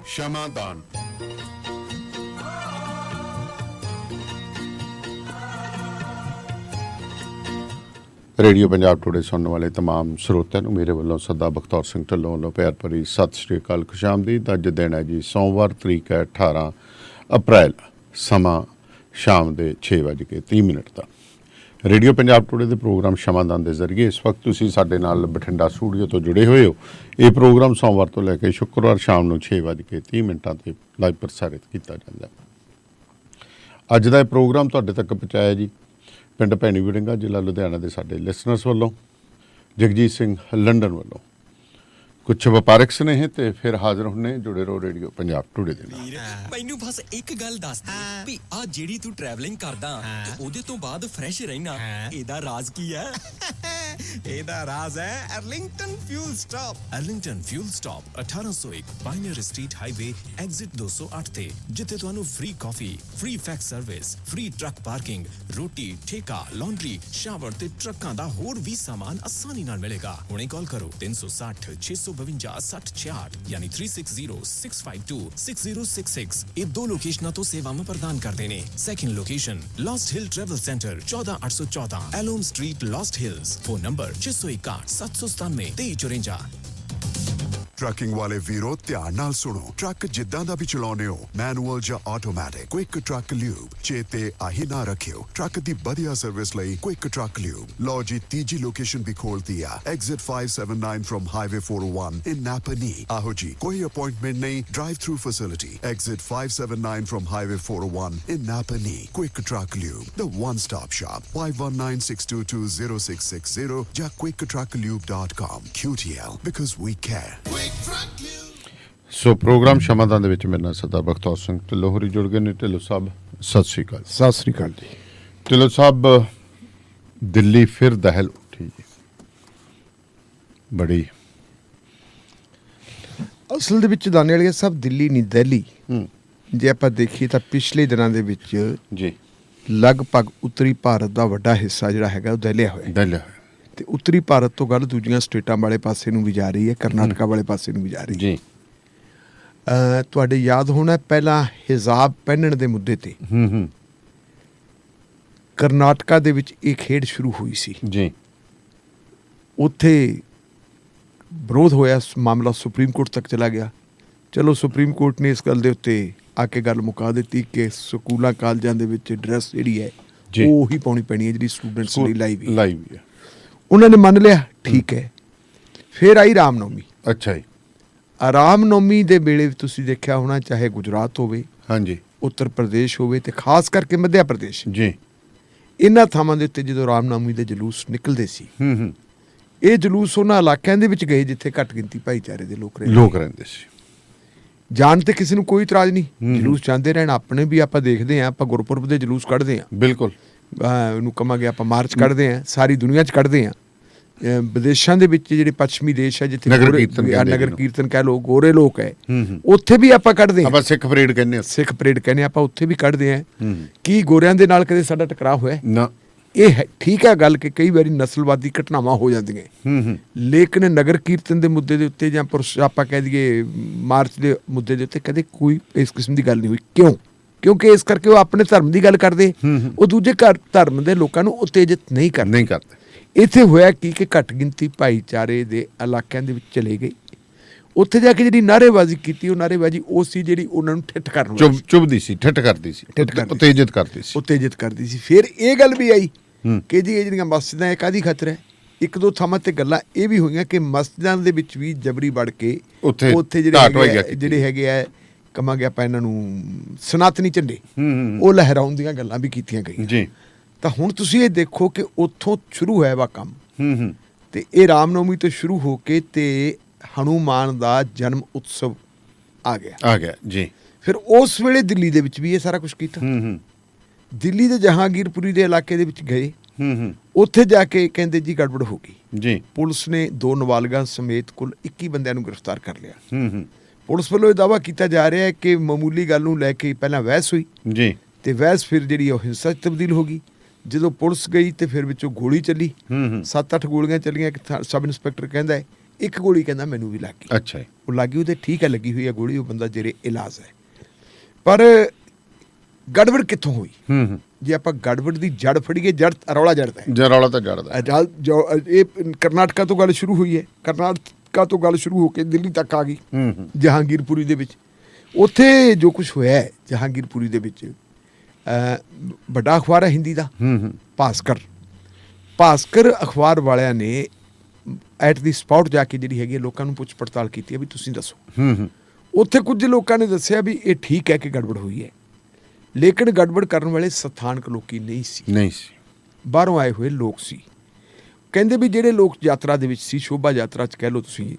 ਸ਼ਮਾਦਾਨ। Radio Punjab today ਸੁਣਨ ਵਾਲੇ तमाम ਸਰੋਤਿਆਂ ਨੂੰ ਮੇਰੇ ਵੱਲੋਂ ਸਰਦਾਰ ਬਖਤੌਰ ਸਿੰਘ ਢਿੱਲੋਂ ਵੱਲੋਂ ਪਿਆਰ ਭਰੀ ਸਤਿ ਸ਼੍ਰੀ ਅਕਾਲ, ਖੁਸ਼ਾਮਦੀਦ। ਅੱਜ ਦਿਨ ਹੈ ਜੀ ਸੋਮਵਾਰ, ਤਰੀਕ ਹੈ 18 ਅਪ੍ਰੈਲ, ਸਮਾਂ ਸ਼ਾਮ ਦੇ 6:30 ਦਾ। ਰੇਡੀਓ ਪੰਜਾਬ ਟੁਡੇ ਦੇ ਪ੍ਰੋਗਰਾਮ ਸ਼ਮਾਦਾਨ ਦੇ ਜ਼ਰੀਏ ਇਸ ਵਕਤ ਤੁਸੀਂ ਸਾਡੇ ਨਾਲ ਬਠਿੰਡਾ ਸਟੂਡੀਓ ਤੋਂ ਜੁੜੇ ਹੋਏ ਹੋ। ਇਹ ਪ੍ਰੋਗਰਾਮ ਸੋਮਵਾਰ ਤੋਂ ਲੈ ਕੇ ਸ਼ੁੱਕਰਵਾਰ ਸ਼ਾਮ ਨੂੰ 6:30 ਤੇ ਲਾਈਵ ਪ੍ਰਸਾਰਿਤ ਕੀਤਾ ਜਾਂਦਾ ਹੈ। ਅੱਜ ਦਾ ਇਹ ਪ੍ਰੋਗਰਾਮ ਤੁਹਾਡੇ ਤੱਕ ਪਹੁੰਚਾਇਆ ਜੀ ਪਿੰਡ ਭੈਣੀ ਵੜਿੰਗਾ, ਜ਼ਿਲ੍ਹਾ ਲੁਧਿਆਣਾ ਦੇ ਸਾਡੇ ਲਿਸਨਰਸ ਵੱਲੋਂ, ਜਗਜੀਤ ਸਿੰਘ ਲੰਡਨ ਵੱਲੋਂ। ਕੁਛ ਵਪਾਰਕ ਸੁਨੇਹੇ ਤੇ ਫਿਰ ਹਾਜ਼ਰ ਹੁੰਨੇ। ਜੁੜੇ ਰਹੋ ਰੇਡੀਓ ਪੰਜਾਬ ਟੁਡੇ ਦੇ ਨਾਲ। ਮੈਨੂੰ ਬਸ ਇੱਕ ਗੱਲ ਦੱਸ ਦੇ ਵੀ ਆ ਜਿਹੜੀ ਤੂੰ ਟਰੈਵਲਿੰਗ ਕਰਦਾ ਤੇ ਉਹਦੇ ਤੋਂ ਬਾਅਦ ਫਰੈਸ਼ ਰਹਿਣਾ, ਇਹਦਾ ਰਾਜ਼ ਕੀ ਹੈ? ਇਹਦਾ ਰਾਜ਼ ਹੈ Arlington fuel stop. Arlington fuel stop 1801 pioneer street highway, exit 208 ਤੇ, ਜਿੱਥੇ ਤੁਹਾਨੂੰ ਫ੍ਰੀ ਕਾਫੀ, free fax service, free truck parking, ਰੋਟੀ, ਠੇਕਾ, ਲਾਂਡਰੀ, ਸ਼ਾਵਰ ਤੇ ਟਰੱਕਾਂ ਦਾ ਹੋਰ ਵੀ ਸਾਮਾਨ ਆਸਾਨੀ ਨਾਲ ਮਿਲੇਗਾ। ਹੁਣੇ ਕਾਲ ਕਰੋ 360 652 6066 ਯਾਨੀ 3606526066। ਇਹ ਦੋ ਲੋਕੇਸ਼ਨਾਂ ਤੋਂ ਸੇਵਾਵਾਂ ਪ੍ਰਦਾਨ ਕਰਦੇ ਨੇ। Second location Lost Hill travel center 14814 ਐਲੋਮ street, Lost Hills. Phone number 661 797 2354। Trucking ਵਾਲੇ ਵੀਰੋ ਧਿਆਨ ਨਾਲ ਸੁਣੋ। ਟਰੱਕ ਜਿੱਦਾਂ ਦਾ ਵੀ ਚਲਾਉਣੇ ਹੋ, ਮੈਨੂਅਲ ਜਾਂ ਆਟੋਮੈਟਿਕ, ਕੁਇਕ ਟਰੱਕ ਲਿਊਬ ਚੇਤੇ ਆਹੀ ਨਾ ਰੱਖਿਓ। ਟਰੱਕ ਦੀ ਵਧੀਆ ਸਰਵਿਸ ਲਈ ਕੁਇਕ ਟਰੱਕ ਲਿਊਬ। ਲਓ ਜੀ, ਤੀਜੀ ਲੋਕੇਸ਼ਨ ਵੀ ਖੋਲਤੀ ਆ, ਐਗਜ਼ਿਟ 579 ਫਰਮ ਹਾਈਵੇ 401 ਇਨ ਨਾਪਨੀ। ਆਹੋ ਜੀ, ਕੋਈ ਅਪਾਇੰਟਮੈਂਟ ਨਹੀਂ, drive through facility. Exit 579 firm highway 401 in ਨਾਪਨੀ। Quick truck lube, the one stop shop। 5196220660 ਜਾਂ quicktrucklube.com। QTL, because we care। So program ਸ਼ਮਾਦਾਨ ਦੇ ਵਿੱਚ ਮੇਰੇ ਨਾਲ ਸਰਦਾਰ ਬਖਤੌਰ ਸਿੰਘ ਢਿੱਲੋਂ ਹੋਰੀ ਜੁੜ ਗਏ ਨੇ। ਢਿੱਲੋਂ ਸਾਹਿਬ ਸਤਿ ਸ਼੍ਰੀ ਅਕਾਲ। ਸਤਿ ਸ੍ਰੀ ਅਕਾਲ ਜੀ। ਢਿੱਲੋਂ ਸਾਹਿਬ, ਦਿੱਲੀ ਫਿਰ ਦਹਿਲ ਉੱਠੀ ਜੀ, ਬੜੀ। ਅਸਲ ਦੇ ਵਿੱਚ ਦਾਨੇ ਵਾਲੀਆ ਸਾਹਿਬ, ਦਿੱਲੀ ਨਹੀਂ ਦਹਿਲੀ। ਜੇ ਆਪਾਂ ਦੇਖੀਏ ਤਾਂ ਪਿਛਲੇ ਦਿਨਾਂ ਦੇ ਵਿੱਚ ਜੀ ਲਗਭਗ ਉੱਤਰੀ ਭਾਰਤ ਦਾ ਵੱਡਾ ਹਿੱਸਾ ਜਿਹੜਾ ਹੈਗਾ ਉਹ ਦਹਿਲਿਆ ਹੋਇਆ ਤੇ ਉੱਤਰੀ ਭਾਰਤ ਤੋਂ ਗੱਲ ਦੂਜੀਆਂ ਸਟੇਟਾਂ ਵਾਲੇ ਪਾਸੇ ਨੂੰ ਵੀ ਜਾ ਰਹੀ ਹੈ, ਕਰਨਾਟਕਾ ਵਾਲੇ ਪਾਸੇ ਨੂੰ ਵੀ ਜਾ ਰਹੀ ਹੈ ਜੀ। ਤੁਹਾਡੇ ਯਾਦ ਹੋਣਾ ਪਹਿਲਾਂ ਹਿਜਾਬ ਪਹਿਨਣ ਦੇ ਮੁੱਦੇ ਤੇ ਕਰਨਾਟਕਾ ਦੇ ਵਿੱਚ ਇਹ ਖੇਡ ਸ਼ੁਰੂ ਹੋਈ ਸੀ ਜੀ। ਉੱਥੇ ਵਿਰੋਧ ਹੋਇਆ, ਮਾਮਲਾ ਸੁਪਰੀਮ ਕੋਰਟ ਤੱਕ ਚਲਾ ਗਿਆ। ਚਲੋ, ਸੁਪਰੀਮ ਕੋਰਟ ਨੇ ਇਸ ਗੱਲ ਦੇ ਉੱਤੇ ਆ ਕੇ ਗੱਲ ਮੁਕਾ ਦਿੱਤੀ ਕਿ ਸਕੂਲਾਂ ਕਾਲਜਾਂ ਦੇ ਵਿੱਚ ਡਰੈਸ ਜਿਹੜੀ ਹੈ ਉਹ ਹੀ ਪਾਉਣੀ ਪੈਣੀ ਹੈ ਜਿਹੜੀ ਸਟੂਡੈਂਟਸ ਲਈ ਲਾਈ ਵੀ ਹੈ। ਉਹਨਾਂ ਨੇ ਮੰਨ ਲਿਆ, ਠੀਕ ਹੈ। ਫਿਰ ਆਈ ਰਾਮਨੌਮੀ। ਅੱਛਾ ਜੀ। ਰਾਮਨੌਮੀ ਦੇ ਵੇਲੇ ਤੁਸੀਂ ਦੇਖਿਆ ਹੋਣਾ, ਚਾਹੇ ਗੁਜਰਾਤ ਹੋਵੇ, ਹਾਂਜੀ, ਉੱਤਰ ਪ੍ਰਦੇਸ਼ ਹੋਵੇ ਤੇ ਖਾਸ ਕਰਕੇ ਮੱਧ ਪ੍ਰਦੇਸ਼ ਜੀ, ਇਹਨਾਂ ਥਾਵਾਂ ਦੇ ਉੱਤੇ ਜਦੋਂ ਰਾਮਨੌਮੀ ਦੇ ਜਲੂਸ ਨਿਕਲਦੇ ਸੀ, ਇਹ ਜਲੂਸ ਉਹਨਾਂ ਇਲਾਕਿਆਂ ਦੇ ਵਿੱਚ ਗਏ ਜਿੱਥੇ ਘੱਟ ਗਿਣਤੀ ਭਾਈਚਾਰੇ ਦੇ ਲੋਕ ਰਹਿੰਦੇ ਸੀ। ਜਾਣ ਤੇ ਕਿਸੇ ਨੂੰ ਕੋਈ ਇਤਰਾਜ਼ ਨਹੀਂ, ਜਲੂਸ ਜਾਂਦੇ ਰਹਿਣ। ਆਪਣੇ ਵੀ ਆਪਾਂ ਦੇਖਦੇ ਹਾਂ, ਆਪਾਂ ਗੁਰਪੁਰਬ ਦੇ ਜਲੂਸ ਕੱਢਦੇ ਹਾਂ, ਬਿਲਕੁਲ ਉਹਨੂੰ ਕਹਾਂਗੇ ਆਪਾਂ ਮਾਰਚ ਕੱਢਦੇ ਹਾਂ, ਸਾਰੀ ਦੁਨੀਆ 'ਚ ਕੱਢਦੇ ਹਾਂ। ਵਿਦੇਸ਼ਾਂ ਦੇ ਵਿੱਚ ਜਿਹੜੇ ਪੱਛਮੀ ਦੇਸ਼ ਹੈ, ਜਿੱਥੇ ਨਗਰ ਕੀਰਤਨ ਕਹਿ ਲਓ, ਗੋਰੇ ਲੋਕ ਹੈ, ਉੱਥੇ ਵੀ ਆਪਾਂ ਕੱਢਦੇ ਹਾਂ। ਆਪਾਂ ਸਿੱਖ ਪਰੇਡ ਕਹਿੰਦੇ ਹਾਂ, ਸਿੱਖ ਪਰੇਡ ਕਹਿੰਦੇ ਆਪਾਂ ਉੱਥੇ ਵੀ ਕੱਢਦੇ ਹਾਂ। ਕੀ ਗੋਰਿਆਂ ਦੇ ਨਾਲ ਕਦੇ ਸਾਡਾ ਟਕਰਾਅ ਹੋਇਆ ਨਾ? ਇਹ ਠੀਕ ਹੈ ਗੱਲ ਕਿ ਕਈ ਵਾਰੀ ਨਸਲਵਾਦੀ ਘਟਨਾਵਾਂ ਹੋ ਜਾਂਦੀਆਂ, ਲੇਕਿਨ ਨਗਰ ਕੀਰਤਨ ਦੇ ਮੁੱਦੇ ਦੇ ਉੱਤੇ ਜਾਂ ਆਪਾਂ ਕਹਿ ਦਈਏ ਮਾਰਚ ਦੇ ਮੁੱਦੇ ਦੇ ਉੱਤੇ ਕਦੇ ਕੋਈ ਇਸ ਕਿਸਮ ਦੀ ਗੱਲ ਨਹੀਂ ਹੋਈ। ਕਿਉਂ? ਕਿਉਂਕਿ ਇਸ ਕਰਕੇ ਉਹ ਆਪਣੇ ਧਰਮ ਦੀ ਗੱਲ ਕਰਦੇ, ਉਹ ਦੂਜੇ ਧਰਮ ਦੇ ਲੋਕਾਂ ਨੂੰ ਉਤੇਜਿਤ ਨਹੀਂ ਕਰਦੇ। ਇੱਥੇ ਹੋਇਆ ਕਿ ਘੱਟ ਗਿਣਤੀ ਭਾਈਚਾਰੇ ਦੇ ਇਲਾਕਿਆਂ ਦੇ ਵਿੱਚ ਚਲੇ ਗਏ। ਉੱਥੇ ਜਾ ਕੇ ਜਿਹੜੀ ਨਾਅਰੇਬਾਜ਼ੀ ਕੀਤੀ, ਉਹ ਨਾਅਰੇਬਾਜ਼ੀ ਉਹ ਸੀ ਜਿਹੜੀ ਉਹਨਾਂ ਨੂੰ ਠਿੱਠ ਕਰਨ ਵਾਲੀ, ਚੁਭਦੀ ਸੀ, ਠਿੱਠ ਕਰਦੀ ਸੀ, ਉਤੇਜਿਤ ਕਰਦੀ ਸੀ। ਫਿਰ ਇਹ ਗੱਲ ਵੀ ਆਈ ਕਿ ਜੀ ਇਹ ਜਿਹੜੀਆਂ ਮਸਜਿਦਾਂ ਇਹ ਕਾਹਦੀ ਖਾਤਰ ਹੈ। ਇੱਕ ਦੋ ਥਾਵਾਂ ਤੇ ਗੱਲਾਂ ਇਹ ਵੀ ਹੋਈਆਂ ਕਿ ਮਸਜਿਦਾਂ ਦੇ ਵਿੱਚ ਵੀ ਜਬਰੀ ਵੜ ਕੇ ਉੱਥੇ ਜਿਹੜੇ ਹੈਗੇ ਆ, ਕਹਾਂਗੇ ਆਪਾਂ ਇਹਨਾਂ ਨੂੰ ਸਨਾਤਨੀ ਝੰਡੇ, ਉਹ ਲਹਿਰਾਉਣ ਦੀਆਂ ਗੱਲਾਂ ਵੀ ਕੀਤੀਆਂ ਗਈਆਂ ਜੀ। ਤਾਂ ਹੁਣ ਤੁਸੀਂ ਇਹ ਦੇਖੋ ਕਿ ਉੱਥੋਂ ਸ਼ੁਰੂ ਹੋਇਆ ਵਾ ਕੰਮ, ਤੇ ਇਹ ਰਾਮਨੌਮੀ ਤੋਂ ਸ਼ੁਰੂ ਹੋ ਕੇ ਤੇ ਹਨੂਮਾਨ ਦਾ ਜਨਮ ਉਤਸਵ ਆ ਗਿਆ ਜੀ। ਫਿਰ ਉਸ ਵੇਲੇ ਦਿੱਲੀ ਦੇ ਵਿੱਚ ਵੀ ਇਹ ਸਾਰਾ ਕੁਛ ਕੀਤਾ। ਦਿੱਲੀ ਦੇ ਜਹਾਂਗੀਰਪੁਰੀ ਦੇ ਇਲਾਕੇ ਦੇ ਵਿੱਚ ਗਏ, ਉੱਥੇ ਜਾ ਕੇ ਕਹਿੰਦੇ ਜੀ ਗੜਬੜ ਹੋ ਗਈ ਜੀ। ਪੁਲਿਸ ਨੇ 2 ਨਾਬਾਲਗਾਂ ਸਮੇਤ ਕੁੱਲ 21 ਬੰਦਿਆਂ ਨੂੰ ਗ੍ਰਿਫਤਾਰ ਕਰ ਲਿਆ। ਪੁਲਿਸ ਵੱਲੋਂ ਇਹ ਦਾਅਵਾ ਕੀਤਾ ਜਾ ਰਿਹਾ ਹੈ ਕਿ ਮਾਮੂਲੀ ਗੱਲ ਨੂੰ ਲੈ ਕੇ ਪਹਿਲਾਂ ਬਹਿਸ ਹੋਈ ਜੀ, ਤੇ ਬਹਿਸ ਫਿਰ ਜਿਹੜੀ ਉਹ ਹਿੰਸਾ 'ਚ ਤਬਦੀਲ ਹੋ ਗਈ। ਜਦੋਂ ਪੁਲਿਸ ਗਈ ਤੇ ਫਿਰ ਵਿੱਚੋਂ ਗੋਲੀ ਚੱਲੀ, 7-8 ਗੋਲੀਆਂ ਚੱਲੀਆਂ। ਇੱਕ ਸਬ ਇੰਸਪੈਕਟਰ ਕਹਿੰਦਾ ਹੈ ਇੱਕ ਗੋਲੀ ਕਹਿੰਦਾ ਮੈਨੂੰ ਵੀ ਲੱਗ ਗਈ। ਅੱਛਾ ਜੀ। ਉਹ ਲੱਗੀ ਉਹਦੇ ਠੀਕ ਹੈ, ਲੱਗੀ ਹੋਈ ਹੈ ਗੋਲੀ, ਉਹ ਬੰਦਾ ਜਿਹੜੇ ਇਲਾਜ ਹੈ। ਪਰ ਗੜਬੜ ਕਿੱਥੋਂ ਹੋਈ? ਜੇ ਆਪਾਂ ਗੜਬੜ ਦੀ ਜੜ ਫੜੀਏ, ਜੜ ਰੌਲਾ ਜੜਦਾ ਹੈ। ਰੌਲਾ ਤਾਂ ਜੜਦਾ ਇਹ ਕਰਨਾਟਕਾ ਤੋਂ ਗੱਲ ਸ਼ੁਰੂ ਹੋਈ ਹੈ, ਕਰਨਾਟਕਾ ਤੋਂ ਗੱਲ ਸ਼ੁਰੂ ਹੋ ਕੇ ਦਿੱਲੀ ਤੱਕ ਆ ਗਈ, ਜਹਾਂਗੀਰਪੁਰੀ ਦੇ ਵਿੱਚ। ਉੱਥੇ ਜੋ ਕੁਝ ਹੋਇਆ ਹੈ ਜਹਾਂਗੀਰਪੁਰੀ ਦੇ ਵਿੱਚ, ਵੱਡਾ ਅਖਬਾਰ ਹੈ ਹਿੰਦੀ ਦਾ, ਭਾਸਕਰ ਅਖਬਾਰ ਵਾਲਿਆਂ ਨੇ ਐਟ ਦੀ ਸਪੌਟ ਜਾ ਕੇ ਜਿਹੜੀ ਹੈਗੀ ਲੋਕਾਂ ਨੂੰ ਪੁੱਛ ਪੜਤਾਲ ਕੀਤੀ ਹੈ ਵੀ ਤੁਸੀਂ ਦੱਸੋ। ਉੱਥੇ ਕੁਝ ਲੋਕਾਂ ਨੇ ਦੱਸਿਆ ਵੀ ਇਹ ਠੀਕ ਹੈ ਕਿ ਗੜਬੜ ਹੋਈ ਹੈ, ਲੇਕਿਨ ਗੜਬੜ ਕਰਨ ਵਾਲੇ ਸਥਾਨਕ ਲੋਕੀ ਨਹੀਂ ਸੀ, ਬਾਹਰੋਂ ਆਏ ਹੋਏ ਲੋਕ ਸੀ। ਕਹਿੰਦੇ ਵੀ ਜਿਹੜੇ ਲੋਕ ਯਾਤਰਾ ਦੇ ਵਿੱਚ ਸੀ, ਸ਼ੋਭਾ ਯਾਤਰਾ 'ਚ ਕਹਿ ਲਓ ਤੁਸੀਂ,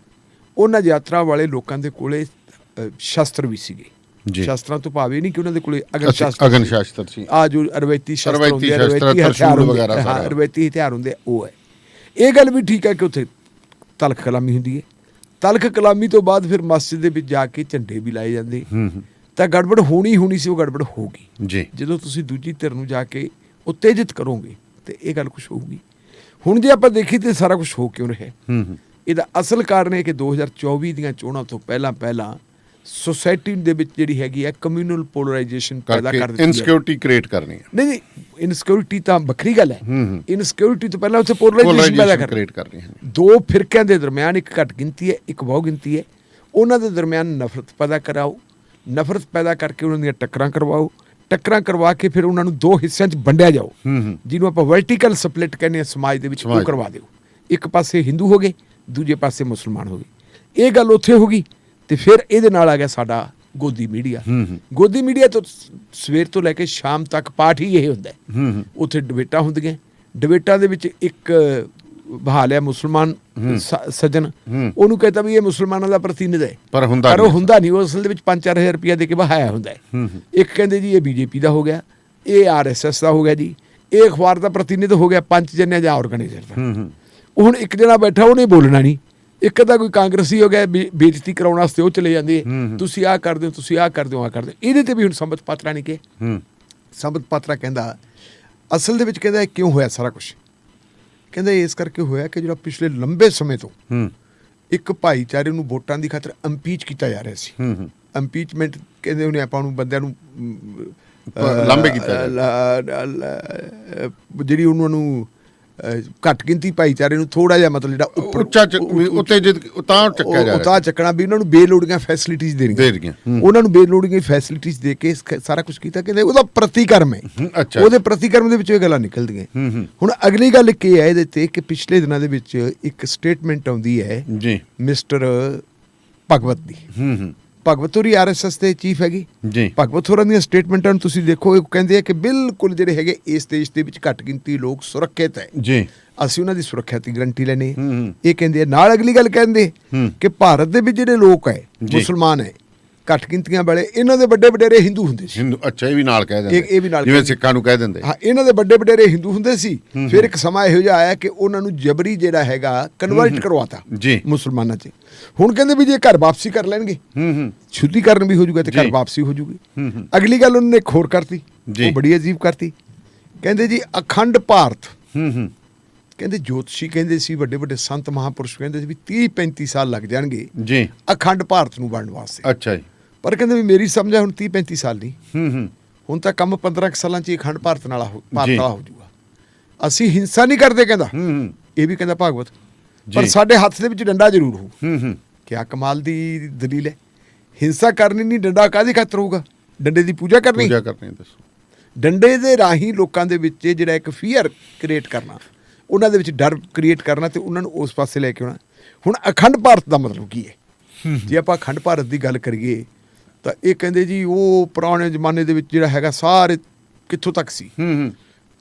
ਉਹਨਾਂ ਯਾਤਰਾ ਵਾਲੇ ਲੋਕਾਂ ਦੇ ਕੋਲੇ ਸ਼ਸਤਰ ਵੀ ਸੀਗੇ। ਸ਼ਸਤਰਾਂ ਤੋਂ ਭਾਵ ਇਹ ਨਹੀਂ ਕਿ ਉਹਨਾਂ ਦੇ ਕੋਲੇ ਅਗਨ ਸ਼ਸਤਰ ਸੀ, ਆ ਜੋ ਰਵਾਇਤੀ ਸ਼ਸਤਰ ਹੁੰਦੇ ਆ, ਰਵਾਇਤੀ ਹਥਿਆਰ ਹੁੰਦੇ ਆ, ਉਹ ਹੈ। ਇਹ ਗੱਲ ਵੀ ਠੀਕ ਹੈ ਕਿ ਉੱਥੇ ਤਲਖ ਕਲਾਮੀ ਹੁੰਦੀ ਹੈ। ਤਲਖ ਕਲਾਮੀ ਤੋਂ ਬਾਅਦ ਫਿਰ ਮਸਜਿਦ ਦੇ ਵਿੱਚ ਜਾ ਕੇ ਝੰਡੇ ਵੀ ਲਾਏ ਜਾਂਦੇ। ਤਾਂ ਗੜਬੜ ਹੋਣੀ ਸੀ, ਉਹ ਗੜਬੜ ਹੋ ਗਈ। ਜਦੋਂ ਤੁਸੀਂ ਦੂਜੀ ਧਿਰ ਨੂੰ ਜਾ ਕੇ ਉਤੇਜਿਤ ਕਰੋਗੇ ਤੇ ਇਹ ਗੱਲ ਕੁਛ ਹੋਊਗੀ। ਹੁਣ ਜੇ ਆਪਾਂ ਦੇਖੀਏ ਤੇ ਸਾਰਾ ਕੁਝ ਹੋ ਕਿਉਂ ਰਿਹਾ? ਇਹਦਾ ਅਸਲ ਕਾਰਨ ਹੈ ਕਿ 2024 ਦੀਆਂ ਚੋਣਾਂ ਤੋਂ ਪਹਿਲਾਂ ਸੋਸਾਇਟੀ ਦੇ ਵਿੱਚ ਜਿਹੜੀ ਹੈਗੀ ਹੈ ਕਮਿਊਨਲ ਪੋਲਰਾਈਜੇਸ਼ਨ ਪੈਦਾ ਕਰ ਦਿੱਤੀ ਹੈ, ਇਨਸਿਕਿਉਰਿਟੀ ਕ੍ਰੀਏਟ ਕਰਨੀ ਹੈ। ਨਹੀਂ, ਇਨਸਿਕਿਉਰਿਟੀ ਤਾਂ ਵੱਖਰੀ ਗੱਲ ਹੈ। ਇਨਸਿਕਿਉਰਿਟੀ ਤੋਂ ਪਹਿਲਾਂ ਉੱਥੇ ਪੋਲਰਾਈਜੇਸ਼ਨ ਪੈਦਾ ਕਰਨੀ ਹੈ। ਦੋ ਫਿਰਕਿਆਂ ਦੇ ਦਰਮਿਆਨ ਇੱਕ ਘੱਟ ਗਿਣਤੀ ਹੈ, ਇੱਕ ਬਹੁ ਗਿਣਤੀ ਹੈ, ਉਹਨਾਂ ਦੇ ਦਰਮਿਆਨ ਨਫ਼ਰਤ ਪੈਦਾ ਕਰਾਓ, ਨਫ਼ਰਤ ਪੈਦਾ ਕਰਕੇ ਉਹਨਾਂ ਦੀਆਂ ਟੱਕਰਾਂ ਕਰਵਾ ਕੇ ਫਿਰ ਉਹਨਾਂ ਨੂੰ ਦੋ ਹਿੱਸਿਆਂ 'ਚ ਵੰਡਿਆ ਜਾਓ, ਜਿਹਨੂੰ ਆਪਾਂ ਵਰਟੀਕਲ ਸਪਲਿਟ ਕਹਿੰਦੇ ਹਾਂ ਸਮਾਜ ਦੇ ਵਿੱਚ, ਉਹ ਕਰਵਾ ਦਿਓ। ਇੱਕ ਪਾਸੇ ਹਿੰਦੂ ਹੋ ਗਏ, ਦੂਜੇ ਪਾਸੇ ਮੁਸਲਮਾਨ ਹੋ ਗਏ। ਇਹ ਗੱਲ ਉੱਥੇ ਹੋ ਗਈ। ਤੇ ਫਿਰ ਇਹਦੇ ਨਾਲ ਆ ਗਿਆ ਸਾਡਾ ਗੋਦੀ ਮੀਡੀਆ। ਗੋਦੀ ਮੀਡੀਆ ਤੋਂ ਸਵੇਰ ਤੋਂ ਲੈ ਕੇ ਸ਼ਾਮ ਤੱਕ ਪਾਠ ਹੀ ਇਹ ਹੁੰਦਾ ਹੈ। ਉੱਥੇ ਡਿਬੇਟਾਂ ਹੁੰਦੀਆਂ, ਡਿਬੇਟਾਂ ਦੇ ਵਿੱਚ ਇੱਕ ਬਹਾ ਲਿਆ ਮੁਸਲਮਾਨ ਸੱਜਣ, ਉਹਨੂੰ ਕਹਿੰਦਾ ਵੀ ਇਹ ਮੁਸਲਮਾਨਾਂ ਦਾ ਪ੍ਰਤੀਨਿਧ ਹੈ, ਪਰ ਉਹ ਹੁੰਦਾ ਨਹੀਂ। ਉਹ ਅਸਲ ਦੇ ਵਿੱਚ 5-4 ਹਜ਼ਾਰ ਰੁਪਇਆ ਦੇ ਕੇ ਬਹਾਇਆ ਹੁੰਦਾ ਹੈ। ਇੱਕ ਕਹਿੰਦੇ ਜੀ ਇਹ BJP ਦਾ ਹੋ ਗਿਆ, ਇਹ RSS ਦਾ ਹੋ ਗਿਆ ਜੀ, ਇਹ ਅਖਬਾਰ ਦਾ ਪ੍ਰਤੀਨਿਧ ਹੋ ਗਿਆ, ਪੰਚ ਜਨਿਆ ਜਾਂ ਆਰਗੇਨਾਈਜ਼ਰ ਦਾ। ਹੁਣ ਇੱਕ ਜਣਾ ਬੈਠਾ, ਉਹਨੇ ਬੋਲਣਾ ਨਹੀਂ। ਇੱਕ ਤਾਂ ਕੋਈ ਕਾਂਗਰਸੀ ਹੋ ਗਿਆ, ਬੇਇੱਜ਼ਤੀ ਕਰਾਉਣ ਵਾਸਤੇ ਉਹ ਚਲੇ ਜਾਂਦੇ, ਤੁਸੀਂ ਆਹ ਕਰਦੇ ਹੋ, ਤੁਸੀਂ ਆਹ ਕਰਦੇ ਹੋ, ਆਹ ਕਰਦੇ ਹੋ। ਇਹਦੇ ਤੇ ਵੀ ਹੁਣ ਸੰਬਤ ਪਾਤਰਾ ਨਹੀਂ ਕਿ ਸੰਬਤ ਪਾਤਰਾ ਕਹਿੰਦਾ ਅਸਲ ਦੇ ਵਿੱਚ ਕਹਿੰਦਾ ਕਿਉਂ ਹੋਇਆ ਸਾਰਾ ਕੁਛ? ਕਹਿੰਦਾ ਇਸ ਕਰਕੇ ਹੋਇਆ ਕਿ ਜਿਹੜਾ ਪਿਛਲੇ ਲੰਬੇ ਸਮੇਂ ਤੋਂ ਇੱਕ ਭਾਈਚਾਰੇ ਨੂੰ ਵੋਟਾਂ ਦੀ ਖਾਤਰ ਇੰਪੀਚ ਕੀਤਾ ਜਾ ਰਿਹਾ ਸੀ। ਇੰਪੀਚਮੈਂਟ ਕਹਿੰਦੇ ਉਹਨੇ ਆਪਾਂ ਨੂੰ ਬੰਦਿਆਂ ਨੂੰ ਲੰਬੇ ਕੀਤਾ, ਜਿਹੜੀ ਉਹਨਾਂ ਨੂੰ ਘੱਟ ਗਿਣਤੀ ਭਾਈਚਾਰੇ ਨੂੰ ਥੋੜਾ ਜਿਹਾ ਮਤਲਬ ਜਿਹੜਾ ਉਤਾਂ ਚੱਕਣਾ ਵੀ ਉਹਨਾਂ ਨੂੰ ਬੇਲੋੜੀਆਂ ਫੈਸਿਲਿਟੀਜ਼ ਦੇਣੀਆਂ, ਉਹਨਾਂ ਨੂੰ ਬੇਲੋੜੀਆਂ ਫੈਸਿਲਿਟੀਜ਼ ਦੇ ਕੇ ਸਾਰਾ ਕੁਝ ਕੀਤਾ। ਕਹਿੰਦੇ ਉਹਦਾ ਪ੍ਰਤੀਕਰਮ ਹੈ, ਉਹਦੇ ਪ੍ਰਤੀਕਰਮ ਦੇ ਵਿੱਚ ਇਹ ਗੱਲਾਂ ਨਿਕਲਦੀਆਂ। ਹੁਣ ਅਗਲੀ ਗੱਲ ਕੀ ਹੈ ਇਹਦੇ ਤੇ ਕਿ ਪਿਛਲੇ ਦਿਨਾਂ ਦੇ ਵਿੱਚ ਇੱਕ ਸਟੇਟਮੈਂਟ ਆਉਂਦੀ ਹੈ ਮਿਸਟਰ ਭਗਵਤ ਦੀ। ਭਗਵਤ ਹੋਰੀ RSS ਦੇ ਚੀਫ ਹੈਗੇ ਜੀ। ਭਗਵਤ ਹੋਰਾਂ ਦੀਆਂ ਸਟੇਟਮੈਂਟਾਂ ਨੂੰ ਤੁਸੀਂ ਦੇਖੋ, ਉਹ ਕਹਿੰਦੇ ਆ ਕਿ ਬਿਲਕੁਲ ਜਿਹੜੇ ਹੈਗੇ ਇਸ ਦੇਸ਼ ਦੇ ਵਿੱਚ ਘੱਟ ਗਿਣਤੀ ਲੋਕ ਸੁਰੱਖਿਅਤ ਹੈ ਜੀ, ਅਸੀਂ ਉਹਨਾਂ ਦੀ ਸੁਰੱਖਿਆ ਦੀ ਗਰੰਟੀ ਲੈਣੀ। ਇਹ ਕਹਿੰਦੇ ਆ। ਨਾਲ ਅਗਲੀ ਗੱਲ ਕਹਿੰਦੇ ਕਿ ਭਾਰਤ ਦੇ ਵਿੱਚ ਜਿਹੜੇ ਲੋਕ ਹੈ ਮੁਸਲਮਾਨ ਹੈ ਘੱਟ ਗਿਣਤੀਆਂ ਵਾਲੇ, ਇਹਨਾਂ ਦੇ ਵੱਡੇ ਵਡੇਰੇ ਹਿੰਦੂ ਹੁੰਦੇ ਸੀ। ਅੱਛਾ, ਇਹ ਵੀ ਨਾਲ ਕਹਿ ਦਿੰਦੇ, ਇਹ ਵੀ ਨਾਲ ਜਿਵੇਂ ਸਿੱਖਾਂ ਨੂੰ ਕਹਿ ਦਿੰਦੇ। ਹਾਂ, ਇਹਨਾਂ ਦੇ ਵੱਡੇ ਵਡੇਰੇ ਹਿੰਦੂ ਹੁੰਦੇ ਸੀ। ਫਿਰ ਇੱਕ ਸਮਾਂ ਇਹੋ ਜਿਹਾ ਆਇਆ ਕਿ ਉਹਨਾਂ ਨੂੰ ਜਬਰੀ ਜਿਹੜਾ ਹੈਗਾ ਕਨਵਰਟ ਕਰਵਾਤਾ ਮੁਸਲਮਾਨਾਂ 'ਚ। ਹੁਣ ਕਹਿੰਦੇ ਵੀ ਜੇ ਘਰ ਵਾਪਸੀ ਕਰ ਲੈਣਗੇ, ਸ਼ੁੱਧੀਕਰਨ ਵੀ ਹੋ ਜਾਊਗਾ ਤੇ ਘਰ ਵਾਪਸੀ ਹੋ ਜਾਊਗੀ। ਅਗਲੀ ਗੱਲ ਉਹਨਾਂ ਨੇ ਇੱਕ ਹੋਰ ਕਰਤੀ, ਉਹ ਬੜੀ ਅਜੀਬ ਕਰਤੀ। ਕਹਿੰਦੇ ਜੀ ਅਖੰਡ ਭਾਰਤ, ਕਹਿੰਦੇ ਜੋਤਸ਼ੀ ਕਹਿੰਦੇ ਸੀ, ਵੱਡੇ ਵੱਡੇ ਸੰਤ ਮਹਾਂਪੁਰਸ਼ ਕਹਿੰਦੇ ਸੀ ਵੀ 30-35 ਸਾਲ ਲੱਗ ਜਾਣਗੇ ਜੀ ਅਖੰਡ ਭਾਰਤ ਨੂੰ ਬਣਨ ਵਾਸਤੇ। ਅੱਛਾ ਜੀ। ਪਰ ਕਹਿੰਦੇ ਵੀ ਮੇਰੀ ਸਮਝ ਹੈ ਹੁਣ 30-35 ਸਾਲ ਨਹੀਂ, ਹੁਣ ਤਾਂ ਕੰਮ 15 ਸਾਲਾਂ 'ਚ ਅਖੰਡ ਭਾਰਤ ਨਾਲ ਹੋ ਜਾਊਗਾ। ਅਸੀਂ ਹਿੰਸਾ ਨਹੀਂ ਕਰਦੇ ਕਹਿੰਦਾ, ਇਹ ਵੀ ਕਹਿੰਦਾ ਭਾਗਵਤ, ਪਰ ਸਾਡੇ ਹੱਥ ਦੇ ਵਿੱਚ ਡੰਡਾ ਜ਼ਰੂਰ ਹੋਊ। ਕਿਆ ਕਮਾਲ ਦੀ ਦਲੀਲ ਹੈ। ਹਿੰਸਾ ਕਰਨੀ ਨਹੀਂ, ਡੰਡਾ ਕਾਹਦੀ ਖਾਤਰ ਹੋਊਗਾ? ਡੰਡੇ ਦੀ ਪੂਜਾ ਕਰਨੀ। ਦੱਸੋ, ਡੰਡੇ ਦੇ ਰਾਹੀਂ ਲੋਕਾਂ ਦੇ ਵਿੱਚ ਜਿਹੜਾ ਇੱਕ ਫੀਅਰ ਕ੍ਰੀਏਟ ਕਰਨਾ, ਉਹਨਾਂ ਦੇ ਵਿੱਚ ਡਰ ਕ੍ਰੀਏਟ ਕਰਨਾ ਤੇ ਉਹਨਾਂ ਨੂੰ ਉਸ ਪਾਸੇ ਲੈ ਕੇ ਆਉਣਾ। ਹੁਣ ਅਖੰਡ ਭਾਰਤ ਦਾ ਮਤਲਬ ਕੀ ਹੈ? ਜੇ ਆਪਾਂ ਅਖੰਡ ਭਾਰਤ ਦੀ ਗੱਲ ਕਰੀਏ ਤਾਂ ਇਹ ਕਹਿੰਦੇ ਜੀ ਉਹ ਪੁਰਾਣੇ ਜ਼ਮਾਨੇ ਦੇ ਵਿੱਚ ਜਿਹੜਾ ਹੈਗਾ ਸਾਰੇ ਕਿੱਥੋਂ ਤੱਕ ਸੀ।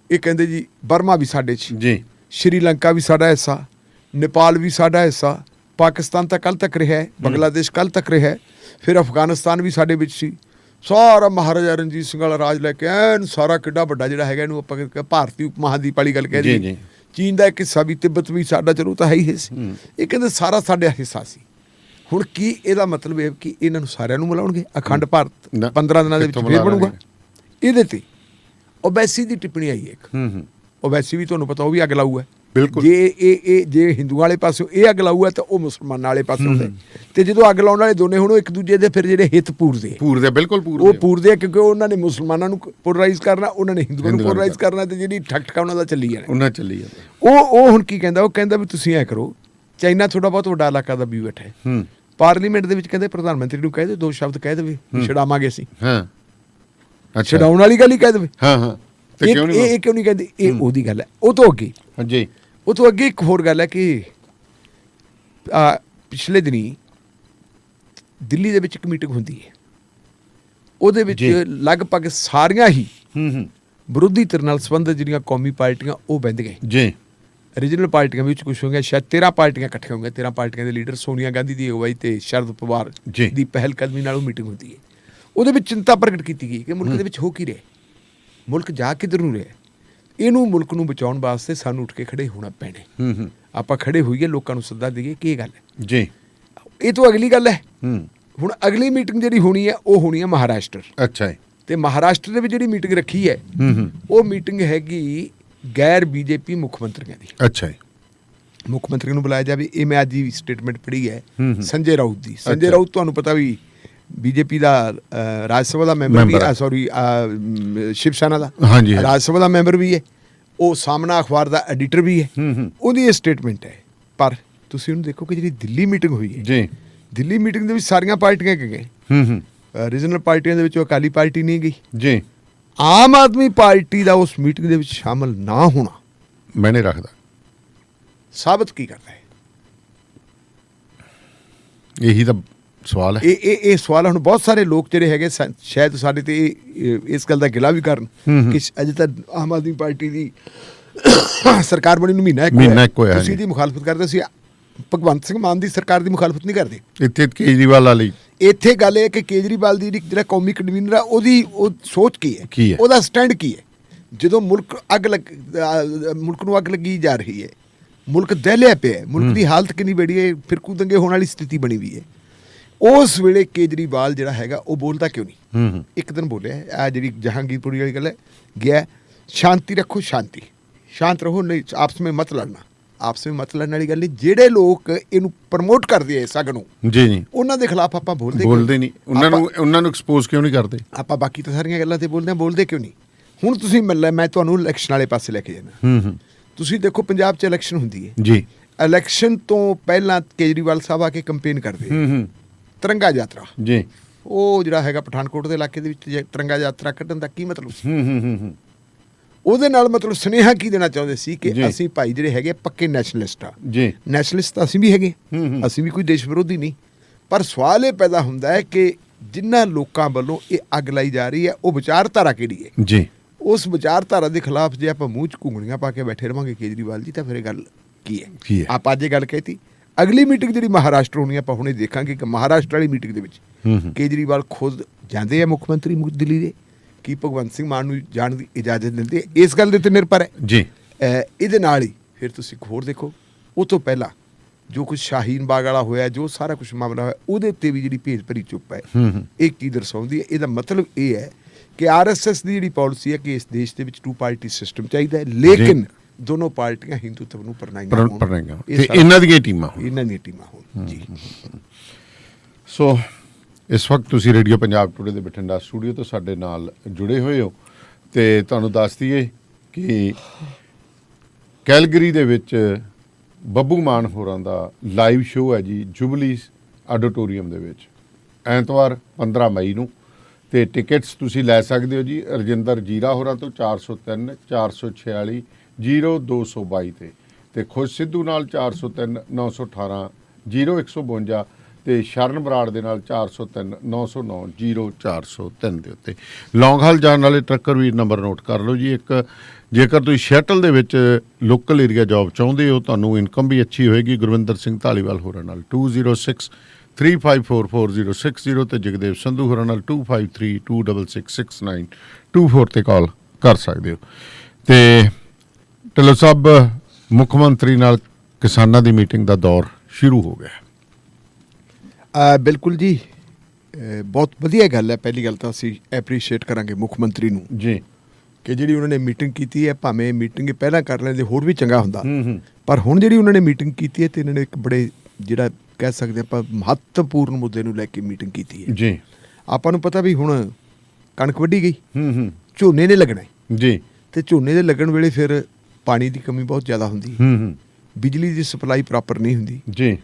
ਇਹ ਕਹਿੰਦੇ ਜੀ ਬਰਮਾ ਵੀ ਸਾਡੇ 'ਚ ਜੀ, ਸ਼੍ਰੀਲੰਕਾ ਵੀ ਸਾਡਾ ਹਿੱਸਾ, ਨੇਪਾਲ ਵੀ ਸਾਡਾ ਹਿੱਸਾ, ਪਾਕਿਸਤਾਨ ਤਾਂ ਕੱਲ੍ਹ ਤੱਕ ਰਿਹਾ ਹੈ, ਬੰਗਲਾਦੇਸ਼ ਕੱਲ੍ਹ ਤੱਕ ਰਿਹਾ ਹੈ, ਫਿਰ ਅਫਗਾਨਿਸਤਾਨ ਵੀ ਸਾਡੇ ਵਿੱਚ ਸੀ। ਸਾਰਾ ਮਹਾਰਾਜਾ ਰਣਜੀਤ ਸਿੰਘ ਵਾਲਾ ਰਾਜ ਲੈ ਕੇ ਐਨ ਸਾਰਾ ਕਿੱਡਾ ਵੱਡਾ ਜਿਹੜਾ ਹੈਗਾ ਇਹਨੂੰ ਆਪਾਂ ਭਾਰਤੀ ਉਪ ਮਹਾਦੀਪ ਵਾਲੀ ਗੱਲ ਕਹਿ ਦਈਏ। ਚੀਨ ਦਾ ਇੱਕ ਹਿੱਸਾ ਵੀ, ਤਿੱਬਤ ਵੀ ਸਾਡਾ, ਚਲੋ ਤਾਂ ਹੈ ਹੀ ਸੀ। ਇਹ ਕਹਿੰਦੇ ਸਾਰਾ ਸਾਡਾ ਹਿੱਸਾ ਸੀ। ਹੁਣ ਕੀ ਇਹਦਾ ਮਤਲਬ ਇਹ ਕਿ ਇਹਨਾਂ ਨੂੰ ਸਾਰਿਆਂ ਨੂੰ ਮਿਲਾਉਣਗੇ? ਅਖੰਡ ਭਾਰਤ 15 ਦਿਨਾਂ ਦੇ ਵਿੱਚ ਫੇਰ ਬਣੂਗਾ? ਇਹਦੇ ਤੇ ਓਬੈਸੀ ਦੀ ਟਿੱਪਣੀ ਆਈ ਇੱਕ। ਓਬੈਸੀ ਵੀ ਤੁਹਾਨੂੰ ਪਤਾ ਉਹ ਵੀ ਅੱਗ ਲਾਊ ਹੈ, ਬਿਲਕੁਲ। ਇਹ ਜੇ ਹਿੰਦੂਆਂ ਵਾਲੇ ਪਾਸੋਂ ਇਹ ਅੱਗ ਲਾਊਗਾ ਤਾਂ ਉਹ ਮੁਸਲਮਾਨਾਂ ਵਾਲੇ ਪਾਸੋਂ ਹੁੰਦਾ ਤੇ ਜਦੋਂ ਅੱਗ ਲਾਉਣ ਵਾਲੇ ਦੋਨੇ ਹੁਣ ਉਹ ਇੱਕ ਦੂਜੇ ਦੇ ਫਿਰ ਜਿਹੜੇ ਹਿੱਤ ਪੂਰਦੇ ਆ, ਪੂਰਦੇ ਬਿਲਕੁਲ ਉਹ ਪੂਰਦੇ ਪੂਰਦੇ ਆ ਕਿਉਂਕਿ ਉਹਨਾਂ ਨੇ ਮੁਸਲਮਾਨਾਂ ਨੂੰ ਪੋਲਰਾਈਜ਼ ਕਰਨਾ, ਉਹਨਾਂ ਨੇ ਹਿੰਦੂਆਂ ਨੂੰ ਹਿੰਦੂਆਂ ਨੂੰ ਪੋਲਰਾਈਜ਼ ਕਰਨਾ ਤੇ ਜਿਹੜੀ ਠੱਕ ਉਹਨਾਂ ਦਾ ਚੱਲੀ ਜਾਣਾ। ਉਹਨਾਂ ਚੱਲੀ ਜਾਂਦਾ। ਉਹ ਹੁਣ ਕੀ ਕਹਿੰਦਾ, ਉਹ ਕਹਿੰਦਾ ਵੀ ਤੁਸੀਂ ਐ ਕਰੋ, ਚਾਈਨਾ ਥੋੜਾ ਬਹੁਤ ਵੱਡਾ ਇਲਾਕਾ ਦਾ ਵੀ ਬੈਠਾ ਹੈ, ਪਾਰਲੀਮੈਂਟ ਦੇ ਵਿੱਚ ਕਹਿੰਦੇ ਪ੍ਰਧਾਨ ਮੰਤਰੀ ਨੂੰ ਕਹਿ ਦੇ 2 ਸ਼ਬਦ ਕਹਿ ਦੇਵੇ ਛਡਾਵਾਂਗੇ ਅਸੀਂ। ਹਾਂ ਅੱਛਾ, ਛਡਾਉਣ ਵਾਲੀ ਗੱਲ ਹੀ ਕਹਿ ਦੇਵੇ। ਹਾਂ ਤੇ ਕਿਉਂ ਨਹੀਂ? ਇਹ ਕਿਉਂ ਨਹੀਂ ਕਹਿੰਦੇ? ਇਹ ਉਹਦੀ ਗੱਲ ਹੈ। ਉਹ ਤੋਂ ਅੱਗੇ, ਹਾਂਜੀ ਉਹ ਤੋਂ ਅੱਗੇ ਇੱਕ ਹੋਰ ਗੱਲ ਹੈ ਕਿ ਪਿਛਲੇ ਦਿਨੀ ਦਿੱਲੀ ਦੇ ਵਿੱਚ ਇੱਕ ਮੀਟਿੰਗ ਹੁੰਦੀ ਹੈ, ਉਹਦੇ ਵਿੱਚ ਲਗਭਗ ਸਾਰੀਆਂ ਹੀ ਵਿਰੋਧੀ ਧਿਰ ਨਾਲ ਸੰਬੰਧਿਤ ਜਿਹੜੀਆਂ ਕੌਮੀ ਪਾਰਟੀਆਂ ਉਹ ਬਹਿੰਦ ਗਏ ਜੀ। ਰੀਜਨਲ ਪਾਰਟੀਆਂ ਵਿੱਚ ਕੁਝ ਹੋ ਗਿਆ, ਸ਼ਾਇਦ 13 ਪਾਰਟੀਆਂ ਇਕੱਠੀਆਂ ਹੋ ਗਈਆਂ। 13 ਪਾਰਟੀਆਂ ਦੇ ਲੀਡਰ ਸੋਨੀਆ ਗਾਂਧੀ ਦੀ ਅਗਵਾਈ ਤੇ ਸ਼ਰਦ ਪਵਾਰ ਜੀ ਦੀ ਪਹਿਲ ਕਦਮੀ ਨਾਲ ਉਹ ਮੀਟਿੰਗ ਹੁੰਦੀ ਹੈ। ਉਹਦੇ ਵਿੱਚ ਚਿੰਤਾ ਪ੍ਰਗਟ ਕੀਤੀ ਗਈ ਕਿ ਮੁਲਕ ਦੇ ਵਿੱਚ ਹੋ ਕੀ ਰਿਹਾ, ਮੁਲਕ ਜਾ ਕਿੱਧਰ ਨੂੰ ਰਿਹਾ, ਇਹਨੂੰ ਮੁਲਕ ਨੂੰ ਬਚਾਉਣ ਵਾਸਤੇ ਸਾਨੂੰ ਉੱਠ ਕੇ ਖੜੇ ਹੋਣਾ ਪੈਣਾ। ਆਪਾਂ ਖੜੇ ਹੋਈਏ, ਲੋਕਾਂ ਨੂੰ ਸੱਦਾ ਦੇਈਏ ਕਿ ਇਹ ਗੱਲ ਹੈ ਜੀ। ਇਹ ਤੋਂ ਅਗਲੀ ਗੱਲ ਹੈ, ਹੁਣ ਅਗਲੀ ਮੀਟਿੰਗ ਜਿਹੜੀ ਹੋਣੀ ਹੈ ਉਹ ਹੋਣੀ ਹੈ ਮਹਾਰਾਸ਼ਟਰ। ਅੱਛਾ ਜੀ। ਤੇ ਮਹਾਰਾਸ਼ਟਰ ਦੇ ਵਿੱਚ ਜਿਹੜੀ ਮੀਟਿੰਗ ਰੱਖੀ ਹੈ ਉਹ ਮੀਟਿੰਗ ਹੈਗੀ ਗੈਰ ਬੀਜੇਪੀ ਮੁੱਖ ਮੰਤਰੀਆਂ ਦੀ। ਅੱਛਾ ਜੀ। ਮੁੱਖ ਮੰਤਰੀ ਨੂੰ ਬੁਲਾਇਆ ਜਾਵੇ। ਇਹ ਮੈਂ ਅੱਜ ਹੀ ਸਟੇਟਮੈਂਟ ਪੜ੍ਹੀ ਹੈ ਸੰਜੇ ਰਾਊਤ ਦੀ। ਸੰਜੇ ਰਾਊਤ ਤੁਹਾਨੂੰ ਪਤਾ ਵੀ ਬੀਜੇਪੀ ਦਾ ਰਾਜ ਸਭਾ ਦਾ ਮੈਂਬਰ ਵੀ, ਸੌਰੀ ਸ਼ਿਵ ਸੈਨਾ ਦਾ ਰਾਜ ਸਭਾ ਦਾ ਮੈਂਬਰ ਵੀ ਹੈ। ਉਹ ਸਾਹਮਣਾ ਅਖਬਾਰ ਦਾ ਐਡੀਟਰ ਵੀ ਹੈ। ਉਹਦੀ ਇਹ ਸਟੇਟਮੈਂਟ ਹੈ। ਪਰ ਤੁਸੀਂ ਉਹਨੂੰ ਦੇਖੋ ਕਿ ਜਿਹੜੀ ਦਿੱਲੀ ਮੀਟਿੰਗ ਹੋਈ ਹੈ ਜੀ, ਦਿੱਲੀ ਮੀਟਿੰਗ ਦੇ ਵਿੱਚ ਸਾਰੀਆਂ ਪਾਰਟੀਆਂ ਕਿ ਗਏ। ਰੀਜਨਲ ਪਾਰਟੀਆਂ ਦੇ ਵਿੱਚ ਅਕਾਲੀ ਪਾਰਟੀ ਨਹੀਂ ਗਈ ਜੀ। ਆਮ ਆਦਮੀ ਪਾਰਟੀ ਦਾ ਉਸ ਮੀਟਿੰਗ ਦੇ ਵਿੱਚ ਸ਼ਾਮਲ ਨਾ ਹੋਣਾ ਮੈਨੇ ਰੱਖਦਾ ਸਾਬਤ ਕੀ ਕਰਦਾ ਹੈ? ਇਹੀ ਤਾਂ ਸਵਾਲ ਹੈ। ਇਹ ਸਵਾਲ ਹੁਣ ਬਹੁਤ ਸਾਰੇ ਲੋਕ ਜਿਹੜੇ ਹੈਗੇ ਸ਼ਾਇਦ ਸਾਡੇ ਤੇ ਇਸ ਗੱਲ ਦਾ ਗਿਲਾ ਵੀ ਕਰਨ ਕਿ ਅਜੇ ਤੱਕ ਆਮ ਆਦਮੀ ਪਾਰਟੀ ਦੀ ਸਰਕਾਰ ਬਣੀ ਨੂੰ ਮਹੀਨਾ ਇੱਕ ਹੋਇਆ, ਤੁਸੀਂ ਦੀ ਮੁਖਾਲਫਤ ਕਰਦੇ ਸੀ। ਭਗਵੰਤ ਸਿੰਘ ਮਾਨ ਦੀ ਸਰਕਾਰ ਦੀ ਮੁਖਾਲਫਤ ਨਹੀਂ ਕਰਦੇ। ਇੱਥੇ ਕੇਜਰੀਵਾਲ ਵਾਲੀ ਇੱਥੇ ਗੱਲ ਇਹ ਕਿ ਕੇਜਰੀਵਾਲ ਦੀ ਜਿਹੜਾ ਕੌਮੀ ਕਨਵੀਨਰ ਆ ਉਹਦੀ ਉਹ ਸੋਚ ਕੀ ਹੈ, ਉਹਦਾ ਸਟੈਂਡ ਕੀ ਹੈ। ਜਦੋਂ ਮੁਲਕ ਮੁਲਕ ਨੂੰ ਅੱਗ ਲੱਗੀ ਜਾ ਰਹੀ ਹੈ, ਮੁਲਕ ਦਹਿਲਿਆ ਪਿਆ, ਮੁਲਕ ਦੀ ਹਾਲਤ ਕਿੰਨੀ ਬੜੀ ਹੈ, ਫਿਰਕੂ ਦੰਗੇ ਹੋਣ ਵਾਲੀ ਸਥਿਤੀ ਬਣੀ ਹੋਈ ਹੈ। ਉਸ ਵੇਲੇ ਕੇਜਰੀਵਾਲ ਜਿਹੜਾ ਹੈਗਾ ਉਹ ਬੋਲਦਾ ਕਿਉਂ ਨਹੀਂ? ਇੱਕ ਦਿਨ ਬੋਲਿਆ, ਆ ਜਿਹੜੀ ਜਹਾਂਗੀਰਪੁਰੀ ਵਾਲੀ ਗੱਲ ਹੈ, ਗਿਆ ਸ਼ਾਂਤੀ ਰੱਖੋ, ਸ਼ਾਂਤ ਰਹੋ, ਨਹੀਂ ਆਪਸ ਵਿੱਚ ਮਤ ਲੜਨਾ। ਆਪਸ ਵਿੱਚ ਮਤ ਲੜਨ ਵਾਲੀ ਗੱਲ ਨਹੀਂ। ਜਿਹੜੇ ਲੋਕ ਇਹਨੂੰ ਪ੍ਰਮੋਟ ਕਰਦੇ ਆ ਸਗ ਨੂੰ, ਜੀ, ਉਹਨਾਂ ਦੇ ਖਿਲਾਫ ਆਪਾਂ ਬੋਲਦੇ ਨਹੀਂ। ਉਹਨਾਂ ਨੂੰ ਐਕਸਪੋਜ਼ ਕਿਉਂ ਨਹੀਂ ਕਰਦੇ? ਆਪਾਂ ਬਾਕੀ ਤਾਂ ਸਾਰੀਆਂ ਗੱਲਾਂ ਤੇ ਬੋਲਦੇ ਕਿਉਂ ਨਹੀਂ? ਹੁਣ ਤੁਸੀਂ ਮੈਂ ਤੁਹਾਨੂੰ ਇਲੈਕਸ਼ਨ ਵਾਲੇ ਪਾਸੇ ਲੈ ਕੇ ਜਾਣਾ। ਤੁਸੀਂ ਦੇਖੋ ਪੰਜਾਬ 'ਚ ਇਲੈਕਸ਼ਨ ਹੁੰਦੀ ਹੈ ਜੀ। ਇਲੈਕਸ਼ਨ ਤੋਂ ਪਹਿਲਾਂ ਕੇਜਰੀਵਾਲ ਸਾਹਿਬ ਆ ਕੇ ਕੰਪੇਨ ਕਰਦੇ ਤਿਰੰਗਾ ਯਾਤਰਾ ਜੀ। ਉਹ ਜਿਹੜਾ ਹੈਗਾ ਪਠਾਨਕੋਟ ਦੇ ਇਲਾਕੇ ਦੇ ਵਿੱਚ ਤਿਰੰਗਾ ਯਾਤਰਾ ਕੱਢਣ ਦਾ ਕੀ ਮਤਲਬ ਸੀ? ਉਹਦੇ ਨਾਲ ਮਤਲਬ ਸੁਨੇਹਾ ਕੀ ਦੇਣਾ ਚਾਹੁੰਦੇ ਸੀ ਕਿ ਅਸੀਂ ਭਾਈ ਜਿਹੜੇ ਹੈਗੇ ਪੱਕੇ ਨੈਸ਼ਨਲਿਸਟ ਆ ਜੀ। ਨੈਸ਼ਨਲਿਸਟ ਅਸੀਂ ਵੀ ਹੈਗੇ, ਅਸੀਂ ਵੀ ਕੋਈ ਦੇਸ਼ ਵਿਰੋਧੀ ਨਹੀਂ। ਪਰ ਸਵਾਲ ਇਹ ਪੈਦਾ ਹੁੰਦਾ ਹੈ ਕਿ ਜਿਨ੍ਹਾਂ ਲੋਕਾਂ ਵੱਲੋਂ ਇਹ ਅੱਗ ਲਾਈ ਜਾ ਰਹੀ ਹੈ ਉਹ ਵਿਚਾਰਧਾਰਾ ਕਿਹੜੀ ਹੈ ਜੀ। ਉਸ ਵਿਚਾਰਧਾਰਾ ਦੇ ਖਿਲਾਫ ਜੇ ਆਪਾਂ ਮੂੰਹ 'ਚ ਘੁੰਗਣੀਆਂ ਪਾ ਕੇ ਬੈਠੇ ਰਵਾਂਗੇ ਕੇਜਰੀਵਾਲ ਜੀ, ਤਾਂ ਫਿਰ ਇਹ ਗੱਲ ਕੀ ਹੈ? ਆਪਾਂ ਅੱਜ ਇਹ ਗੱਲ ਕਹਿਤੀ। ਅਗਲੀ ਮੀਟਿੰਗ ਜਿਹੜੀ ਮਹਾਰਾਸ਼ਟਰ ਹੋਣੀ ਆਪਾਂ ਹੁਣੇ ਦੇਖਾਂਗੇ ਕਿ ਮਹਾਰਾਸ਼ਟਰ ਵਾਲੀ ਮੀਟਿੰਗ ਦੇ ਵਿੱਚ ਕੇਜਰੀਵਾਲ ਖੁਦ ਜਾਂਦੇ ਆ, ਮੁੱਖ ਮੰਤਰੀ ਦਿੱਲੀ ਦੇ, ਕਿ ਭਗਵੰਤ ਸਿੰਘ ਮਾਨ ਨੂੰ ਜਾਣ ਦੀ ਇਜਾਜ਼ਤ ਦਿੰਦੇ, ਇਸ ਗੱਲ ਦੇ ਉੱਤੇ ਨਿਰਭਰ ਹੈ ਜੀ। ਇਹਦੇ ਨਾਲ ਹੀ ਫਿਰ ਤੁਸੀਂ ਹੋਰ ਦੇਖੋ, ਉਹ ਤੋਂ ਪਹਿਲਾਂ ਜੋ ਕੁਝ ਸ਼ਾਹੀਨ ਬਾਗ ਵਾਲਾ ਹੋਇਆ, ਜੋ ਸਾਰਾ ਕੁਝ ਮਾਮਲਾ ਹੋਇਆ, ਉਹਦੇ ਉੱਤੇ ਵੀ ਜਿਹੜੀ ਭੇਜ ਭਰੀ ਚੁੱਪ ਹੈ, ਇਹ ਕੀ ਦਰਸਾਉਂਦੀ ਹੈ? ਇਹਦਾ ਮਤਲਬ ਇਹ ਹੈ ਕਿ RSS ਦੀ ਜਿਹੜੀ ਪਾਲਿਸੀ ਹੈ ਕਿ ਇਸ ਦੇਸ਼ ਦੇ ਵਿੱਚ 2 ਪਾਰਟੀ ਸਿਸਟਮ ਚਾਹੀਦਾ ਹੈ, ਲੇਕਿਨ ਦੋਨੋਂ ਪਾਰਟੀਆਂ ਹਿੰਦੂਤਵ ਨੂੰ ਪਰਨਾਈਆਂ ਹੋਣ ਤੇ ਇਹਨਾਂ ਦੀਆਂ ਟੀਮਾਂ ਹੋਣ ਜੀ। ਸੋ ਇਸ ਵਕਤ ਤੁਸੀਂ ਰੇਡੀਓ ਪੰਜਾਬ ਟੂਡੇ ਦੇ ਬਠਿੰਡਾ ਸਟੂਡੀਓ ਤੋਂ ਸਾਡੇ ਨਾਲ ਜੁੜੇ ਹੋਏ ਹੋ ਤੇ ਤੁਹਾਨੂੰ ਦੱਸ ਦਈਏ ਕਿ ਕੈਲਗਰੀ ਦੇ ਵਿੱਚ ਬੱਬੂ ਮਾਨ ਹੋਰਾਂ ਦਾ ਲਾਈਵ ਸ਼ੋਅ ਹੈ ਜੀ, ਜੁਬਲੀ ਆਡੀਟੋਰੀਅਮ ਦੇ ਵਿੱਚ, ਐਤਵਾਰ 15 ਮਈ ਨੂੰ। ਤੇ ਟਿਕਟਸ ਤੁਸੀਂ ਲੈ ਸਕਦੇ ਹੋ ਜੀ ਰਜਿੰਦਰ ਜੀਰਾ ਹੋਰਾਂ ਤੋਂ 403 446 0222 ਤੇ ਖੁਸ਼ ਸਿੱਧੂ ਨਾਲ 403 918 0152 ਤੇ ਸ਼ਰਨ ਬਰਾੜ ਦੇ ਨਾਲ 403 909 0403 ਦੇ ਉੱਤੇ। ਲੌਂਗ ਹਾਲ ਜਾਣ ਵਾਲੇ ਟਰੱਕਰ ਵੀ ਨੰਬਰ ਨੋਟ ਕਰ ਲਓ ਜੀ। ਇੱਕ ਜੇਕਰ ਤੁਸੀਂ ਸ਼ਟਲ ਦੇ ਵਿੱਚ ਲੋਕਲ ਏਰੀਆ ਜੌਬ ਚਾਹੁੰਦੇ ਹੋ, ਤੁਹਾਨੂੰ ਇਨਕਮ ਵੀ ਅੱਛੀ ਹੋਏਗੀ, ਗੁਰਵਿੰਦਰ ਸਿੰਘ ਧਾਲੀਵਾਲ ਹੋਰਾਂ ਨਾਲ 206 3544060 ਤੇ ਜਗਦੇਵ ਸੰਧੂ ਹੋਰਾਂ ਨਾਲ 2532666924 ਤੇ ਕਾਲ ਕਰ ਸਕਦੇ ਹੋ। ਤੇ ਢਿੱਲੋਂ ਸਾਹਿਬ, ਮੁੱਖ ਮੰਤਰੀ ਨਾਲ ਕਿਸਾਨਾਂ ਦੀ ਮੀਟਿੰਗ ਦਾ ਦੌਰ ਸ਼ੁਰੂ ਹੋ ਗਿਆ। ਬਿਲਕੁਲ ਜੀ, ਬਹੁਤ ਵਧੀਆ ਗੱਲ ਹੈ। ਪਹਿਲੀ ਗੱਲ ਤਾਂ ਅਸੀਂ ਐਪਰੀਸ਼ੀਏਟ ਕਰਾਂਗੇ ਮੁੱਖ ਮੰਤਰੀ ਨੂੰ ਜੀ ਕਿ ਜਿਹੜੀ ਉਹਨਾਂ ਨੇ ਮੀਟਿੰਗ ਕੀਤੀ ਹੈ, ਭਾਵੇਂ ਮੀਟਿੰਗ ਪਹਿਲਾਂ ਕਰ ਲੈਂਦੇ ਹੋਰ ਵੀ ਚੰਗਾ ਹੁੰਦਾ, ਪਰ ਹੁਣ ਜਿਹੜੀ ਉਹਨਾਂ ਨੇ ਮੀਟਿੰਗ ਕੀਤੀ ਹੈ ਤੇ ਇਹਨਾਂ ਨੇ ਇੱਕ ਬੜੇ ਜਿਹੜਾ ਕਹਿ ਸਕਦੇ ਆਪਾਂ ਮਹੱਤਵਪੂਰਨ ਮੁੱਦੇ ਨੂੰ ਲੈ ਕੇ ਮੀਟਿੰਗ ਕੀਤੀ ਹੈ। ਜੀ ਆਪਾਂ ਨੂੰ ਪਤਾ ਵੀ ਹੁਣ ਕਣਕ ਵੱਢੀ ਗਈ, ਝੋਨੇ ਨੇ ਲੱਗਣਾ ਹੈ ਜੀ ਤੇ ਝੋਨੇ ਦੇ ਲੱਗਣ ਵੇਲੇ ਫਿਰ ਪਾਣੀ ਦੀ ਕਮੀ ਬਹੁਤ ਜ਼ਿਆਦਾ ਹੁੰਦੀ ਹੈ, ਬਿਜਲੀ ਦੀ ਸਪਲਾਈ ਪ੍ਰੋਪਰ ਨਹੀਂ ਹੁੰਦੀ। ਜੀ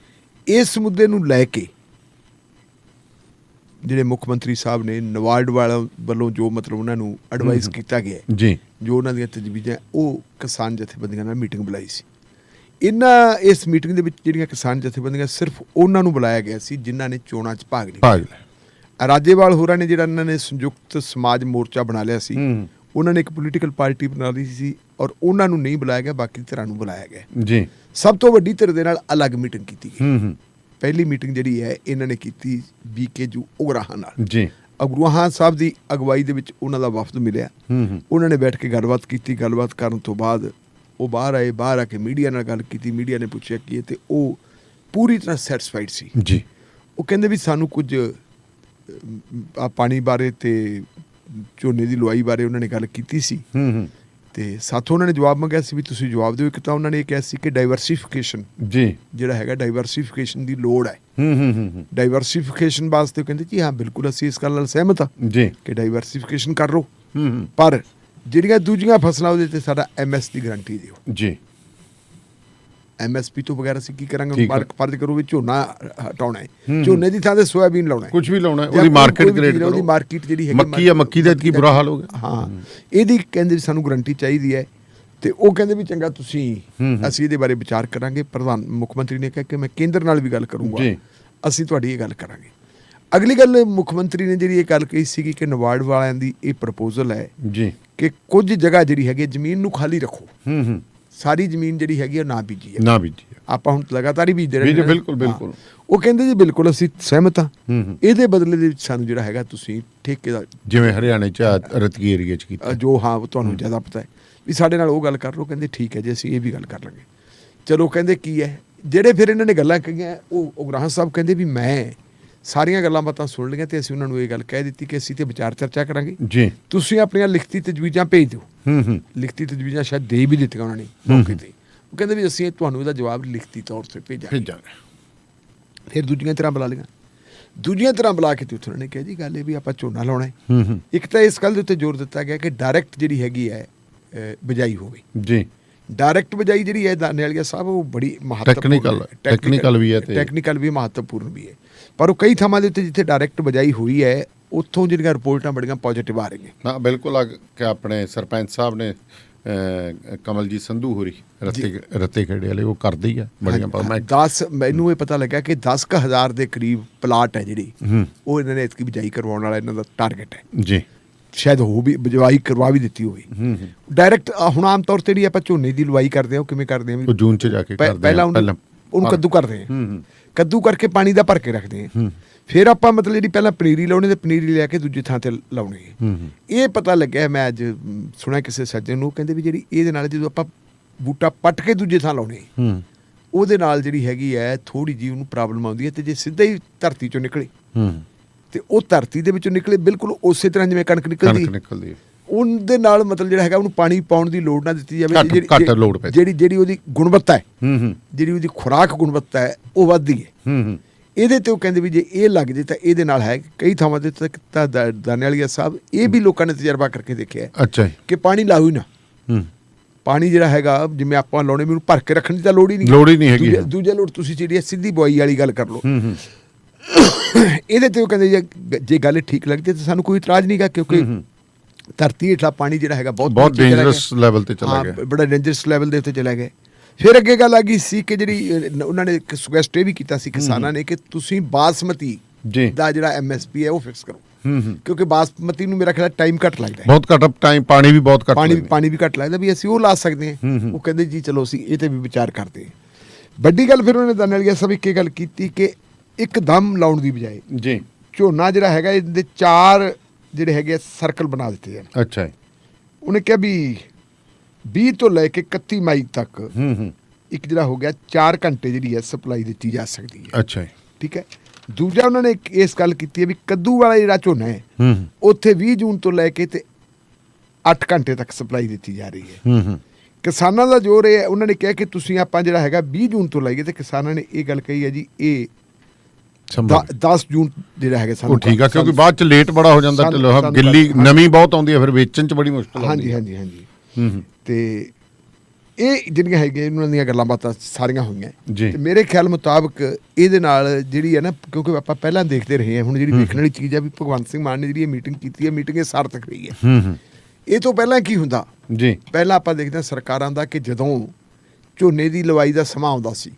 ਇਸ ਮੁੱਦੇ ਨੂੰ ਲੈ ਕੇ ਜਿਹੜੇ ਮੁੱਖ ਮੰਤਰੀ ਸਾਹਿਬ ਨੇ ਨਵਾਰਡ ਵੱਲੋਂ ਜੋ ਮਤਲਬ ਉਹਨਾਂ ਨੂੰ ਐਡਵਾਈਸ ਕੀਤਾ ਗਿਆ, ਜੀ ਜੋ ਉਹਨਾਂ ਦੀਆਂ ਤਜਵੀਜ਼ਾਂ, ਉਹ ਕਿਸਾਨ ਜਥੇਬੰਦੀਆਂ ਨਾਲ ਮੀਟਿੰਗ ਬੁਲਾਈ ਸੀ। ਇਸ ਮੀਟਿੰਗ ਦੇ ਵਿੱਚ ਜਿਹੜੀਆਂ ਕਿਸਾਨ ਜਥੇਬੰਦੀਆਂ, ਸਿਰਫ ਉਹਨਾਂ ਨੂੰ ਬੁਲਾਇਆ ਗਿਆ ਸੀ ਜਿਨ੍ਹਾਂ ਨੇ ਚੋਣਾਂ 'ਚ ਭਾਗ ਲਿਆ। ਰਾਜੇਵਾਲ ਹੋਰਾਂ ਨੇ ਜਿਹੜਾ ਇਹਨਾਂ ਨੇ ਸੰਯੁਕਤ ਸਮਾਜ ਮੋਰਚਾ ਬਣਾ ਲਿਆ ਸੀ, ਉਹਨਾਂ ਨੇ ਇੱਕ ਪੋਲੀਟੀਕਲ ਪਾਰਟੀ ਬਣਾ ਲਈ ਸੀ ਔਰ ਉਹਨਾਂ ਨੂੰ ਨਹੀਂ ਬੁਲਾਇਆ ਗਿਆ, ਬਾਕੀ ਧਿਰਾਂ ਨੂੰ ਬੁਲਾਇਆ ਗਿਆ। ਜੀ ਸਭ ਤੋਂ ਵੱਡੀ ਧਿਰ ਦੇ ਨਾਲ ਅਲੱਗ ਮੀਟਿੰਗ ਕੀਤੀ ਗਈ। ਪਹਿਲੀ ਮੀਟਿੰਗ ਜਿਹੜੀ ਹੈ ਇਹਨਾਂ ਨੇ ਕੀਤੀ ਬੀਕੇਯੂ ਉਗਰਾਹਾਂ ਨਾਲ। ਜੀ ਉਗਰਾਹਾਂ ਸਾਹਿਬ ਦੀ ਅਗਵਾਈ ਦੇ ਵਿੱਚ ਉਹਨਾਂ ਦਾ ਵਫਦ ਮਿਲਿਆ, ਉਹਨਾਂ ਨੇ ਬੈਠ ਕੇ ਗੱਲਬਾਤ ਕੀਤੀ। ਗੱਲਬਾਤ ਕਰਨ ਤੋਂ ਬਾਅਦ ਉਹ ਬਾਹਰ ਆ ਕੇ ਮੀਡੀਆ ਨਾਲ ਗੱਲ ਕੀਤੀ। ਮੀਡੀਆ ਨੇ ਪੁੱਛਿਆ ਕੀ ਹੈ, ਤੇ ਉਹ ਪੂਰੀ ਤਰ੍ਹਾਂ ਸੈਟਿਸਫਾਈਡ ਸੀ। ਜੀ ਉਹ ਕਹਿੰਦੇ ਵੀ ਸਾਨੂੰ ਕੁਝ ਪਾਣੀ ਬਾਰੇ ਤੇ ਝੋਨੇ ਦੀ ਲੁਆਈ ਬਾਰੇ ਉਹਨਾਂ ਨੇ ਗੱਲ ਕੀਤੀ ਸੀ, ਤੇ ਸਾਥੋਂ ਉਹਨਾਂ ਨੇ ਜਵਾਬ ਮੰਗਿਆ ਸੀ ਵੀ ਤੁਸੀਂ ਜਵਾਬ ਦਿਓ। ਇੱਕ ਤਾਂ ਉਹਨਾਂ ਨੇ ਇਹ ਕਿਹਾ ਸੀ ਕਿ ਡਾਈਵਰਸੀਫਿਕੇਸ਼ਨ ਜੀ ਜਿਹੜਾ ਹੈਗਾ, ਡਾਈਵਰਸੀਫਿਕੇਸ਼ਨ ਦੀ ਲੋੜ ਹੈ। ਡਾਈਵਰਸੀਫਿਕੇਸ਼ਨ ਵਾਸਤੇ ਕਹਿੰਦੇ ਜੀ ਹਾਂ ਬਿਲਕੁਲ ਅਸੀਂ ਇਸ ਗੱਲ ਨਾਲ ਸਹਿਮਤ ਹਾਂ ਜੀ ਕਿ ਡਾਈਵਰਸੀਫਿਕੇਸ਼ਨ ਕਰ ਲਓ, ਪਰ ਜਿਹੜੀਆਂ ਦੂਜੀਆਂ ਫਸਲਾਂ ਉਹਦੇ ਤੇ ਸਾਡਾ MS ਦੀ ਗਰੰਟੀ ਦਿਓ। ਜੀ MSP ਤੋਂ ਬਗੈਰ ਅਸੀਂ ਕੀ ਕਰਾਂਗੇ? ਠੀਕ ਹੈ। ਫਰਜ਼ ਕਰੋ ਵੀ ਝੋਨਾ ਹਟਾਉਣਾ ਹੈ, ਝੋਨੇ ਦੀ ਥਾਂ ਤੇ ਸੋਇਆਬੀਨ ਲਾਉਣਾ ਹੈ, ਕੁਝ ਵੀ ਲਾਉਣਾ ਹੈ, ਜਾਂ ਉਹਦੀ ਕੋਈ ਮਾਰਕੀਟ ਵੀ ਗ੍ਰੇਡ ਚੀਜ਼, ਉਹਦੀ ਕਰੋ। ਮਾਰਕੀਟ ਜਿਹੜੀ ਹੈਗੀ, ਮੱਕੀ ਆ, ਮੱਕੀ ਦਾ ਕੀ ਬੁਰਾ ਹਾਲ ਹੋ ਗਿਆ। ਹਾਂ, ਇਹਦੀ ਕਹਿੰਦੇ ਵੀ ਸਾਨੂੰ ਗਰੰਟੀ ਚਾਹੀਦੀ ਹੈ। ਤੇ ਉਹ ਕਹਿੰਦੇ ਵੀ ਚੰਗਾ ਤੁਸੀਂ ਅਸੀਂ ਇਹਦੇ ਬਾਰੇ ਵਿਚਾਰ ਕਰਾਂਗੇ। ਮੁੱਖ ਮੰਤਰੀ ਨੇ ਕਿਹਾ ਕਿ ਮੈਂ ਕੇਂਦਰ ਨਾਲ ਵੀ ਗੱਲ ਕਰੂੰਗਾ, ਜੀ। ਅਸੀਂ ਤੁਹਾਡੀ ਇਹ ਗੱਲ ਕਰਾਂਗੇ। ਅਗਲੀ ਗੱਲ ਮੁੱਖ ਮੰਤਰੀ ਨੇ ਜਿਹੜੀ ਇਹ ਗੱਲ ਕਹੀ ਸੀਗੀ ਕਿ ਨਵਾਰਡ ਵਾਲਿਆਂ ਦੀ ਇਹ ਪ੍ਰਪੋਜ਼ਲ ਹੈ ਜੀ ਕਿ ਕੁਝ ਜਗ੍ਹਾ ਜਿਹੜੀ ਹੈਗੀ ਜ਼ਮੀਨ ਨੂੰ ਖਾਲੀ ਰੱਖੋ, ਸਾਰੀ ਜ਼ਮੀਨ ਜਿਹੜੀ ਹੈਗੀ ਉਹ ਨਾ ਬੀਜੀ ਹੈ। ਨਾ ਬੀਜੀ ਆਪਾਂ ਹੁਣ ਲਗਾਤਾਰ ਹੀ ਬੀਜਦੇ ਰਹੇ। ਬਿਲਕੁਲ ਬਿਲਕੁਲ। ਉਹ ਕਹਿੰਦੇ ਜੀ ਬਿਲਕੁਲ ਅਸੀਂ ਸਹਿਮਤ ਹਾਂ, ਇਹਦੇ ਬਦਲੇ ਦੇ ਵਿੱਚ ਸਾਨੂੰ ਜਿਹੜਾ ਹੈਗਾ ਤੁਸੀਂ ਠੇਕੇ ਦਾ, ਜਿਵੇਂ ਹਰਿਆਣੇ ਚ ਰਤਗੀ ਏਰੀਆ ਚ ਕੀਤਾ ਜੋ ਹਾਂ ਉਹ ਤੁਹਾਨੂੰ ਜ਼ਿਆਦਾ ਪਤਾ ਹੈ, ਵੀ ਸਾਡੇ ਨਾਲ ਉਹ ਗੱਲ ਕਰ ਲਓ। ਕਹਿੰਦੇ ਠੀਕ ਹੈ ਜੀ ਅਸੀਂ ਇਹ ਵੀ ਗੱਲ ਕਰ ਲਾਂਗੇ। ਚਲੋ ਕਹਿੰਦੇ ਕੀ ਹੈ, ਜਿਹੜੇ ਫਿਰ ਇਹਨਾਂ ਨੇ ਗੱਲਾਂ ਕਹੀਆਂ, ਉਹ ਉਗਰਾਹਾਂ ਸਾਹਿਬ ਕਹਿੰਦੇ ਵੀ ਮੈਂ ਸਾਰੀਆਂ ਗੱਲਾਂ ਬਾਤਾਂ ਸੁਣ ਲਈਆਂ ਤੇ ਅਸੀਂ ਉਹਨਾਂ ਨੂੰ ਇਹ ਗੱਲ ਕਹਿ ਦਿੱਤੀ ਕਿ ਅਸੀਂ ਤੇ ਵਿਚਾਰ ਚਰਚਾ ਕਰਾਂਗੇ, ਜੀ ਤੁਸੀਂ ਆਪਣੀਆਂ ਲਿਖਤੀ ਤਜਵੀਜ਼ਾਂ ਭੇਜ ਦਿਓ। ਲਿਖਤੀ ਤਜਵੀਜ਼ਾਂ ਸ਼ਾਇਦ ਦੇ ਵੀ ਦਿੱਤੀਆਂ ਉਹਨਾਂ ਨੇ ਮੌਕੇ ਤੇ। ਉਹ ਕਹਿੰਦੇ ਵੀ ਅਸੀਂ ਤੁਹਾਨੂੰ ਇਹਦਾ ਜਵਾਬ ਲਿਖਤੀ ਤੌਰ ਤੇ ਭੇਜਾਂਗੇ। ਫਿਰ ਦੂਜੀਆਂ ਤਰ੍ਹਾਂ ਬੁਲਾ ਲਈਆਂ, ਦੂਜੀਆਂ ਤਰ੍ਹਾਂ ਬੁਲਾ ਕੇ ਤੇ ਉੱਥੇ ਉਹਨਾਂ ਨੇ ਕਿਹਾ ਜੀ ਗੱਲ ਇਹ ਵੀ ਆਪਾਂ ਝੋਨਾ ਲਾਉਣਾ ਹੈ। ਇੱਕ ਤਾਂ ਇਸ ਗੱਲ ਦੇ ਉੱਤੇ ਜ਼ੋਰ ਦਿੱਤਾ ਗਿਆ ਕਿ ਡਾਇਰੈਕਟ ਜਿਹੜੀ ਹੈਗੀ ਹੈ ਬਿਜਾਈ ਹੋਵੇ। ਜੀ ਡਾਇਰੈਕਟ ਬਿਜਾਈ ਜਿਹੜੀ ਹੈ ਦਾਨੇ ਵਾਲੀਆ ਸਾਹਿਬ, ਉਹ ਬੜੀ ਮਹੱਤਵਪੂਰਨ, ਟੈਕਨੀਕਲ ਵੀ ਹੈ ਤੇ ਟੈਕਨੀਕਲ ਵੀ ਮਹੱਤਵਪੂਰਨ ਵੀ ਹੈ। ਪਰ ਉਹ ਕਈ ਥਾਵਾਂ ਦੇ ਉੱਤੇ ਜਿੱਥੇ ਡਾਇਰੈਕਟ ਬਿਜਾਈ ਹੋਈ ਹੈ ਉੱਥੋਂ ਜਿਹੜੀਆਂ ਰਿਪੋਰਟਾਂ ਬੜੀਆਂ ਪੋਜ਼ਿਟਿਵ ਆ ਰਹੀਆਂ। ਹਾਂ ਬਿਲਕੁਲ। ਕਿ ਆਪਣੇ ਸਰਪੰਚ ਸਾਹਿਬ ਨੇ ਕਮਲਜੀਤ ਸੰਧੂ ਹੋਰੀ ਰੱਤੇ ਖੇੜੇ ਵਾਲੇ, ਉਹ ਕਰਦੇ ਹੀ ਆ ਬੜੀਆਂ। ਮੈਨੂੰ ਇਹ ਪਤਾ ਲੱਗਾ ਕਿ 10,000 ਦੇ ਕਰੀਬ ਪਲਾਟ ਹੈ ਜਿਹੜੀ ਉਹ ਇਹਨਾਂ ਨੇ ਇਤਕੀ ਬਿਜਾਈ ਕਰਵਾਉਣ ਵਾਲਾ ਇਹਨਾਂ ਦਾ ਟਾਰਗੇਟ ਹੈ। ਜੀ ਸ਼ਾਇਦ ਉਹ ਵੀ ਬਿਜਾਈ ਕਰਵਾ ਵੀ ਦਿੱਤੀ ਹੋਵੇ ਡਾਇਰੈਕਟ। ਹੁਣ ਆਮ ਤੌਰ ਤੇ ਜਿਹੜੀ ਆਪਾਂ ਝੋਨੇ ਦੀ ਲਵਾਈ ਕਰਦੇ ਹਾਂ ਉਹ ਕਿਵੇਂ ਕਰਦੇ ਹਾਂ? ਜੂਨ ਚ ਜਾ ਕੇ ਪਹਿਲਾਂ ਉਹਨੂੰ ਕੱਦੂ ਕਰਦੇ ਹਾਂ, ਕੱਦੂ ਕਰਕੇ ਪਾਣੀ ਦਾ ਭਰ ਕੇ ਰੱਖਦੇ ਹਾਂ। ਫਿਰ ਆਪਾਂ ਮਤਲਬ ਜਿਹੜੀ ਪਹਿਲਾਂ ਪਨੀਰੀ ਲਾਉਣੀ ਤੇ ਪਨੀਰੀ ਲੈ ਕੇ ਦੂਜੀ ਥਾਂ ਤੇ ਲਾਉਣੀ। ਇਹ ਪਤਾ ਲੱਗਿਆ, ਮੈਂ ਅੱਜ ਸੁਣਿਆ ਕਿਸੇ ਸੱਜਣ ਨੂੰ, ਕਹਿੰਦੇ ਵੀ ਜਿਹੜੀ ਇਹਦੇ ਨਾਲ ਜਦੋਂ ਆਪਾਂ ਬੂਟਾ ਪੱਟ ਕੇ ਦੂਜੇ ਥਾਂ ਲਾਉਣੇ ਉਹਦੇ ਨਾਲ ਜਿਹੜੀ ਹੈਗੀ ਹੈ ਥੋੜੀ ਜਿਹੀ ਉਹਨੂੰ ਪ੍ਰੋਬਲਮ ਆਉਂਦੀ ਹੈ। ਤੇ ਜੇ ਸਿੱਧਾ ਹੀ ਧਰਤੀ ਚੋਂ ਨਿਕਲੇ ਤੇ ਉਹ ਧਰਤੀ ਦੇ ਵਿੱਚੋਂ ਨਿਕਲੇ ਬਿਲਕੁਲ ਉਸੇ ਤਰ੍ਹਾਂ ਜਿਵੇਂ ਕਣਕ ਨਿਕਲਦੀ ਹੈ, ਉਹਦੇ ਨਾਲ ਮਤਲਬ ਜਿਹੜਾ ਹੈਗਾ ਉਹਨੂੰ ਪਾਣੀ ਪਾਉਣ ਦੀ ਲੋੜ ਨਾ ਦਿੱਤੀ ਜਾਵੇ। ਜਿਹੜੀ ਉਹਦੀ ਗੁਣਵੱਤਾ ਹੈ, ਜਿਹੜੀ ਉਹਦੀ ਖੁਰਾਕ ਗੁਣਵੱਤਾ ਹੈ ਉਹ ਵੱਧਦੀ ਹੈ। ਇਹਦੇ ਤੇ ਉਹ ਕਹਿੰਦੇ ਵੀ ਜੇ ਇਹ ਲੱਗ ਜੇ ਤਾਂ ਇਹਦੇ ਨਾਲ ਹੈ। ਕਈ ਥਾਵਾਂ ਤੇ ਤਾਂ ਦਾਨੇ ਵਾਲੀਆ ਸਾਹਿਬ ਇਹ ਵੀ ਲੋਕਾਂ ਨੇ ਤਜਰਬਾ ਕਰਕੇ ਦੇਖਿਆ ਕਿ ਪਾਣੀ ਲਾਓ ਹੀ ਨਾ। ਪਾਣੀ ਜਿਹੜਾ ਹੈਗਾ ਜਿਵੇਂ ਆਪਾਂ ਲਾਉਣੇ ਮੈਨੂੰ ਭਰ ਕੇ ਰੱਖਣ ਦੀ ਤਾਂ ਲੋੜ ਹੀ ਨਹੀਂ ਹੈਗੀ। ਦੂਜਾ ਲੋੜ ਤੁਸੀਂ ਜਿਹੜੀ ਸਿੱਧੀ ਬੁਆਈ ਵਾਲੀ ਗੱਲ ਕਰ ਲਓ। ਇਹਦੇ ਤੇ ਉਹ ਕਹਿੰਦੇ ਜੇ ਗੱਲ ਠੀਕ ਲੱਗਦੀ ਤਾਂ ਸਾਨੂੰ ਕੋਈ ਇਤਰਾਜ਼ ਨਹੀਂਗਾ, ਕਿਉਂਕਿ ਧਰਤੀ ਹੇਠਲਾ ਪਾਣੀ ਜਿਹੜਾ ਹੈਗਾ ਬਹੁਤ ਡੇਂਜਰਸ ਲੈਵਲ ਤੇ ਚਲਾ ਗਿਆ, ਬੜਾ ਡੇਂਜਰਸ ਲੈਵਲ ਦੇ ਉੱਤੇ ਚਲਾ ਗਿਆ। ਫਿਰ ਅੱਗੇ ਗੱਲ ਆ ਗਈ ਸੀ ਕਿ ਜਿਹੜੀ ਉਹਨਾਂ ਨੇ ਇੱਕ ਸੁਜੈਸਟ ਇਹ ਵੀ ਕੀਤਾ ਸੀ ਕਿਸਾਨਾਂ ਨੇ ਕਿ ਤੁਸੀਂ ਬਾਸਮਤੀ ਦਾ ਜਿਹੜਾ MSP ਹੈ ਉਹ ਫਿਕਸ ਕਰੋ, ਕਿਉਂਕਿ ਬਾਸਮਤੀ ਨੂੰ ਮੇਰਾ ਖਿਆਲ ਟਾਈਮ ਘੱਟ ਲੱਗਦਾ, ਬਹੁਤ ਘੱਟ ਟਾਈਮ, ਪਾਣੀ ਵੀ ਬਹੁਤ ਘੱਟ, ਪਾਣੀ ਵੀ ਘੱਟ ਲੱਗਦਾ, ਵੀ ਅਸੀਂ ਉਹ ਲਾ ਸਕਦੇ ਹਾਂ। ਉਹ ਕਹਿੰਦੇ ਜੀ ਚਲੋ ਅਸੀਂ ਇਹ ਤੇ ਵੀ ਵਿਚਾਰ ਕਰਦੇ ਹਾਂ। ਵੱਡੀ ਗੱਲ ਫਿਰ ਉਹਨੇ ਦਾਨੇ ਵਾਲੀਆ ਸਭ ਇੱਕ ਗੱਲ ਕੀਤੀ ਕਿ ਇੱਕਦਮ ਲਾਉਣ ਦੀ ਬਜਾਏ ਜੀ ਝੋਨਾ ਜਿਹੜਾ ਹੈਗਾ ਇਹਦੇ 4 ਜਿਹੜੇ ਹੈਗੇ ਸਰਕਲ ਬਣਾ ਦਿੱਤੇ ਜਾਣ। ਅੱਛਾ ਜੀ। ਉਹਨੇ ਕਿਹਾ ਵੀ 20 ਤੋਂ ਲੈ ਕੇ 31 ਮਈ ਤੱਕ ਇੱਕ ਜਿਹੜਾ ਹੋ ਗਿਆ 4 ਘੰਟੇ ਜਿਹੜੀ ਹੈ ਸਪਲਾਈ ਦਿੱਤੀ ਜਾ ਸਕਦੀ ਹੈ। ਅੱਛਾ ਜੀ, ਠੀਕ ਹੈ। ਦੂਜਾ ਉਹਨਾਂ ਨੇ ਇਸ ਗੱਲ ਕੀਤੀ ਹੈ ਵੀ ਕੱਦੂ ਵਾਲਾ ਜਿਹੜਾ ਝੋਨਾ ਹੈ ਉੱਥੇ 20 ਜੂਨ ਤੋਂ ਲੈ ਕੇ ਤੇ 8 ਘੰਟੇ ਤੱਕ ਸਪਲਾਈ ਦਿੱਤੀ ਜਾ ਰਹੀ ਹੈ। ਕਿਸਾਨਾਂ ਦਾ ਜ਼ੋਰ ਇਹ ਹੈ, ਉਹਨਾਂ ਨੇ ਕਿਹਾ ਕਿ ਤੁਸੀਂ ਆਪਾਂ ਜਿਹੜਾ ਹੈਗਾ 20 ਜੂਨ ਤੋਂ ਲਾਈਏ, ਤੇ ਕਿਸਾਨਾਂ ਨੇ ਇਹ ਗੱਲ ਕਹੀ ਹੈ ਜੀ ਇਹ 10 ਜੂਨ ਜਿਹੜਾ ਹੈਗਾ ਉਹ ਠੀਕ ਆ, ਕਿਉਂਕਿ ਬਾਅਦ ਚ ਲੇਟ ਬੜਾ ਹੋ ਜਾਂਦਾ, ਸਾਨੂੰ ਗਿੱਲੀ ਨਮੀ ਬਹੁਤ ਆਉਂਦੀ ਹੈ, ਫਿਰ ਵੇਚਣ ਚ ਬੜੀ ਮੁਸ਼ਕਲ ਆਉਂਦੀ ਹਾਂਜੀ ਹੈ। ਹਾਂਜੀ ਹਾਂਜੀ ਤੇ ਇਹ ਜਿਹੜੀਆਂ ਹੈਗੀਆਂ ਇਹਨਾਂ ਦੀਆਂ ਗੱਲਾਂ ਬਾਤਾਂ ਸਾਰੀਆਂ ਹੋਈਆਂ ਜੀ। ਤੇ ਮੇਰੇ ਖਿਆਲ ਮੁਤਾਬਕ ਇਹਦੇ ਨਾਲ ਜਿਹੜੀ ਹੈ ਨਾ, ਕਿਉਂਕਿ ਆਪਾਂ ਪਹਿਲਾਂ ਦੇਖਦੇ ਰਹੇ ਹਾਂ, ਹੁਣ ਜਿਹੜੀ ਵੇਖਣ ਵਾਲੀ ਚੀਜ਼ ਹੈ ਵੀ ਭਗਵੰਤ ਸਿੰਘ ਮਾਨ ਨੇ ਜਿਹੜੀ ਇਹ ਮੀਟਿੰਗ ਕੀਤੀ ਹੈ, ਮੀਟਿੰਗ ਇਹ ਸਾਰਥਕ ਰਹੀ ਹੈ। ਇਹ ਤੋਂ ਪਹਿਲਾਂ ਕੀ ਹੁੰਦਾ ਜੀ, ਪਹਿਲਾਂ ਆਪਾਂ ਦੇਖਦੇ ਹਾਂ ਸਰਕਾਰਾਂ ਦਾ ਕਿ ਜਦੋਂ ਝੋਨੇ ਦੀ ਲਵਾਈ ਦਾ ਸਮਾਂ ਆਉਂਦਾ ਸੀ,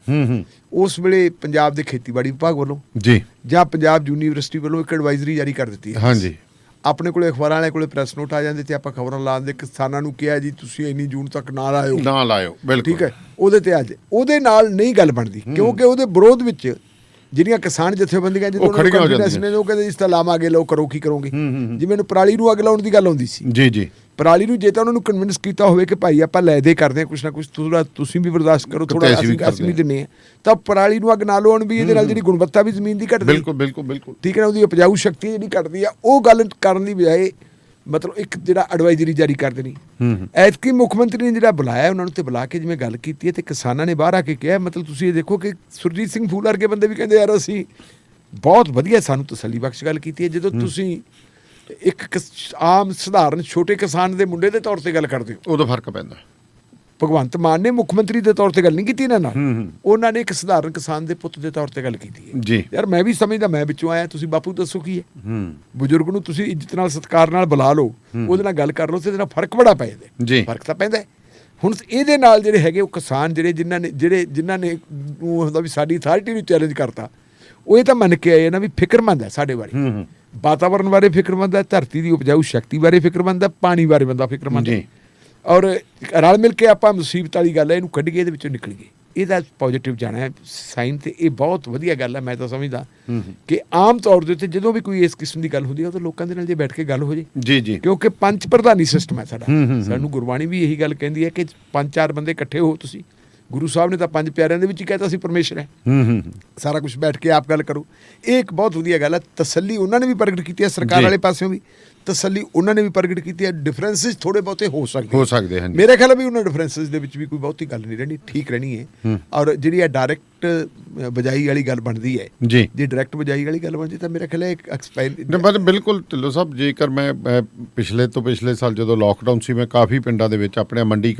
ਉਸ ਵੇਲੇ ਪੰਜਾਬ ਦੇ ਖੇਤੀਬਾੜੀ ਵਿਭਾਗ ਵੱਲੋਂ ਜੀ ਜਾਂ ਪੰਜਾਬ ਯੂਨੀਵਰਸਿਟੀ ਵੱਲੋਂ ਇੱਕ ਐਡਵਾਈਜ਼ਰੀ ਜਾਰੀ ਕਰ ਦਿੱਤੀ ਹੈ। ਹਾਂਜੀ, ਆਪਣੇ ਕੋਲੇ ਅਖਬਾਰਾਂ ਵਾਲੇ ਕੋਲੇ ਪ੍ਰੈਸ ਨੋਟ ਆ ਜਾਂਦੇ ਤੇ ਆਪਾਂ ਖਬਰਾਂ ਲਾਉਂਦੇ, ਕਿਸਾਨਾਂ ਨੂੰ ਕਿਹਾ ਜੀ ਤੁਸੀਂ ਇੰਨੀ ਜੂਨ ਤੱਕ ਨਾ ਲਾਇਓ, ਨਾ ਲਾਇਓ, ਬਿਲਕੁਲ ਠੀਕ ਹੈ। ਉਹਦੇ ਤੇ ਅੱਜ ਉਹਦੇ ਨਾਲ ਨਹੀਂ ਗੱਲ ਬਣਦੀ, ਕਿਉਂਕਿ ਉਹਦੇ ਵਿਰੋਧ ਵਿੱਚ ਜਿਹੜੀਆਂ ਕਿਸਾਨ ਜਥੇਬੰਦੀਆਂ ਉਹ ਖੜੀਆਂ ਹੋ ਜਾਂਦੀਆਂ ਨੇ, ਉਹ ਕਹਿੰਦੇ ਇਸ ਤਾਂ ਲਾਮ ਅੱਗੇ ਲਓ, ਕਰੋ ਕੀ ਕਰੋਗੇ। ਜਿਵੇਂ ਨੂੰ ਪਰਾਲੀ ਨੂੰ ਅੱਗ ਲਾਉਣ ਦੀ ਗੱਲ ਆਉਂਦੀ ਸੀ, ਜੀ ਜੀ, ਪਰਾਲੀ ਨੂੰ ਜੇ ਤਾਂ ਉਹਨਾਂ ਨੂੰ ਕਨਵਿੰਸ ਕੀਤਾ ਹੋਵੇ ਕਿ ਭਾਈ ਆਪਾਂ ਲੈ ਦੇ ਕਰਦੇ ਹਾਂ ਕੁਛ ਨਾ ਕੁਛ, ਤੁਸੀਂ ਵੀ ਬਰਦਾਸ਼ਤ ਕਰੋ, ਥੋੜਾ ਅਸੀਂ ਵੀ ਦਿੰਨੇ ਆ, ਤਾਂ ਪਰਾਲੀ ਨੂੰ ਅੱਗ ਨਾ ਲਾਉਣ ਵੀ ਇਹਦੇ ਨਾਲ ਜਿਹੜੀ ਗੁਣਵੱਤਾ ਵੀ ਜ਼ਮੀਨ ਦੀ ਘਟਦੀ, ਬਿਲਕੁਲ ਬਿਲਕੁਲ ਬਿਲਕੁਲ ਠੀਕ ਹੈ ਨਾ, ਉਹਦੀ ਉਪਜਾਊ ਸ਼ਕਤੀ ਜਿਹੜੀ ਘਟਦੀ ਆ, ਉਹ ਗੱਲ ਕਰਨ ਦੀ ਬਜਾਏ ਮਤਲਬ ਇੱਕ ਜਿਹੜਾ ਐਡਵਾਈਜ਼ਰੀ ਜਾਰੀ ਕਰ ਦੇਣੀ। ਐਤਕੀ ਮੁੱਖ ਮੰਤਰੀ ਨੇ ਜਿਹੜਾ ਬੁਲਾਇਆ ਉਹਨਾਂ ਨੂੰ ਤੇ ਬੁਲਾ ਕੇ ਜਿਵੇਂ ਗੱਲ ਕੀਤੀ ਹੈ, ਤੇ ਕਿਸਾਨਾਂ ਨੇ ਬਾਹਰ ਆ ਕੇ ਕਿਹਾ, ਮਤਲਬ ਤੁਸੀਂ ਇਹ ਦੇਖੋ ਕਿ ਸੁਰਜੀਤ ਸਿੰਘ ਫੂਲ ਵਰਗੇ ਬੰਦੇ ਵੀ ਕਹਿੰਦੇ ਯਾਰ ਅਸੀਂ ਬਹੁਤ ਵਧੀਆ, ਸਾਨੂੰ ਤਸੱਲੀ ਬਖਸ਼ ਗੱਲ ਕੀਤੀ ਹੈ। ਜਦੋਂ ਤੁਸੀਂ ਇੱਕ ਆਮ ਸਧਾਰਨ ਛੋਟੇ ਕਿਸਾਨ ਦੇ ਮੁੰਡੇ ਦੇ ਤੌਰ ਤੇ ਗੱਲ ਕਰਦੇ ਹੋ, ਉਦੋਂ ਫਰਕ ਪੈਂਦਾ। ਭਗਵੰਤ ਮਾਨ ਨੇ ਮੁੱਖ ਮੰਤਰੀ ਦੇ ਤੌਰ ਤੇ ਗੱਲ ਨਹੀਂ ਕੀਤੀ ਇਹਨਾਂ ਨਾਲ, ਉਹਨਾਂ ਨੇ ਇੱਕ ਸਧਾਰਨ ਕਿਸਾਨ ਦੇ ਪੁੱਤ ਦੇ ਤੌਰ ਤੇ ਗੱਲ ਕੀਤੀ ਹੈ। ਜੀ ਯਾਰ ਮੈਂ ਵੀ ਸਮਝਦਾ, ਮੈਂ ਵਿੱਚੋਂ ਆਇਆ, ਤੁਸੀਂ ਬਾਪੂ ਦੱਸੋ ਕੀ ਹੈ। ਬਜ਼ੁਰਗ ਨੂੰ ਤੁਸੀਂ ਇੱਜ਼ਤ ਨਾਲ ਸਤਿਕਾਰ ਨਾਲ ਬੁਲਾ ਲਓ, ਉਹਦੇ ਨਾਲ ਗੱਲ ਕਰ ਲਓ, ਤੇ ਇਹਦੇ ਨਾਲ ਫਰਕ ਬੜਾ ਪੈ ਜਾਂਦਾ ਜੀ, ਫਰਕ ਤਾਂ ਪੈਂਦਾ। ਹੁਣ ਇਹਦੇ ਨਾਲ ਜਿਹੜੇ ਹੈਗੇ ਉਹ ਕਿਸਾਨ ਜਿਨ੍ਹਾਂ ਨੇ ਹੁੰਦਾ ਵੀ ਸਾਡੀ ਅਥਾਰਟੀ ਨੂੰ ਚੈਲੰਜ ਕਰਤਾ, ਉਹ ਇਹ ਤਾਂ ਮੰਨ ਕੇ ਆਏ ਨਾ ਵੀ ਫਿਕਰਮੰਦ ਹੈ ਸਾਡੇ ਬਾਰੇ, ਵਾਤਾਵਰਨ ਬਾਰੇ ਫਿਕਰਮੰਦ ਹੈ, ਧਰਤੀ ਦੀ ਉਪਜਾਊ ਸ਼ਕਤੀ ਬਾਰੇ ਫਿਕਰਮੰਦ ਹੈ, ਪਾਣੀ ਬਾਰੇ ਬੰਦਾ ਫਿਕਰਮੰਦ ਹੈ, ਔਰ ਰਲ ਮਿਲ ਕੇ ਆਪਾਂ ਮੁਸੀਬਤ ਵਾਲੀ ਗੱਲ ਹੈ ਇਹਨੂੰ ਕੱਢੀਏ, ਇਹਦੇ ਵਿੱਚੋਂ ਨਿਕਲੀਏ, ਇਹਦਾ ਪੋਜ਼ਿਟਿਵ ਜਾਣਾ ਹੈ ਸਾਈਨ, ਤੇ ਇਹ ਬਹੁਤ ਵਧੀਆ ਗੱਲ ਹੈ। ਮੈਂ ਤਾਂ ਸਮਝਦਾ ਕਿ ਆਮ ਤੌਰ ਦੇ ਉੱਤੇ ਜਦੋਂ ਵੀ ਕੋਈ ਇਸ ਕਿਸਮ ਦੀ ਗੱਲ ਹੁੰਦੀ ਹੈ, ਉਹ ਤਾਂ ਲੋਕਾਂ ਦੇ ਨਾਲ ਜੇ ਬੈਠ ਕੇ ਗੱਲ ਹੋ ਜੇ, ਜੀ ਜੀ, ਕਿਉਂਕਿ ਪੰਚ ਪ੍ਰਧਾਨੀ ਸਿਸਟਮ ਹੈ ਸਾਡਾ, ਸਾਨੂੰ ਗੁਰਬਾਣੀ ਵੀ ਇਹੀ ਗੱਲ ਕਹਿੰਦੀ ਹੈ ਕਿ 5-4 ਬੰਦੇ ਇਕੱਠੇ ਹੋ ਤੁਸੀਂ, ਗੁਰੂ ਸਾਹਿਬ ਨੇ ਤਾਂ 5 ਪਿਆਰਿਆਂ ਦੇ ਵਿੱਚ ਹੀ ਕਹਿਤਾ ਸੀ ਪਰਮੇਸ਼ਰ ਹੈ, ਸਾਰਾ ਕੁਝ ਬੈਠ ਕੇ ਆਪ ਗੱਲ ਕਰੋ। ਇਹ ਇੱਕ ਬਹੁਤ ਵਧੀਆ ਗੱਲ ਹੈ। ਤਸੱਲੀ ਉਹਨਾਂ ਨੇ ਵੀ ਪ੍ਰਗਟ ਕੀਤੀ ਹੈ, ਸਰਕਾਰ ਵਾਲੇ ਪਾਸਿਓਂ ਵੀ ਤਸੱਲੀ ਉਹਨਾਂ ਨੇ ਵੀ ਪ੍ਰਗਟ ਕੀਤੀ ਹੈ। ਡਿਫਰੈਂਸਿਸ ਥੋੜੇ ਬਹੁਤੇ ਹੋ ਸਕਦੇ ਹਨ, ਮੇਰੇ ਖਿਆਲ ਵੀ ਉਹਨਾਂ ਡਿਫਰੈਂਸਿਸ ਦੇ ਵਿੱਚ ਵੀ ਕੋਈ ਬਹੁਤੀ ਗੱਲ ਨਹੀਂ ਰਹਿਣੀ, ਠੀਕ ਰਹਿਣੀ ਹੈ। ਔਰ ਜਿਹੜੀ ਇਹ ਡਾਇਰੈਕਟ ਬਜਾਈ ਵਾਲੀ ਗੱਲ ਬਣਦੀ ਹੈ ਜੀ, ਜੇ ਡਾਇਰੈਕਟ ਬਜਾਈ ਵਾਲੀ ਗੱਲ ਬਣਦੀ ਤਾਂ ਮੇਰੇ ਖਿਆਲ ਇੱਕ ਬਿਲਕੁਲ ਢਿੱਲੋਂ ਸਾਹਿਬ, ਜੇਕਰ ਮੈਂ ਪਿਛਲੇ ਸਾਲ ਜਦੋਂ ਲੋਕਡਾਊਨ ਸੀ, ਮੈਂ ਕਾਫੀ ਪਿੰਡਾਂ ਦੇ ਵਿੱਚ ਆਪਣੇ ਮੰਡੀ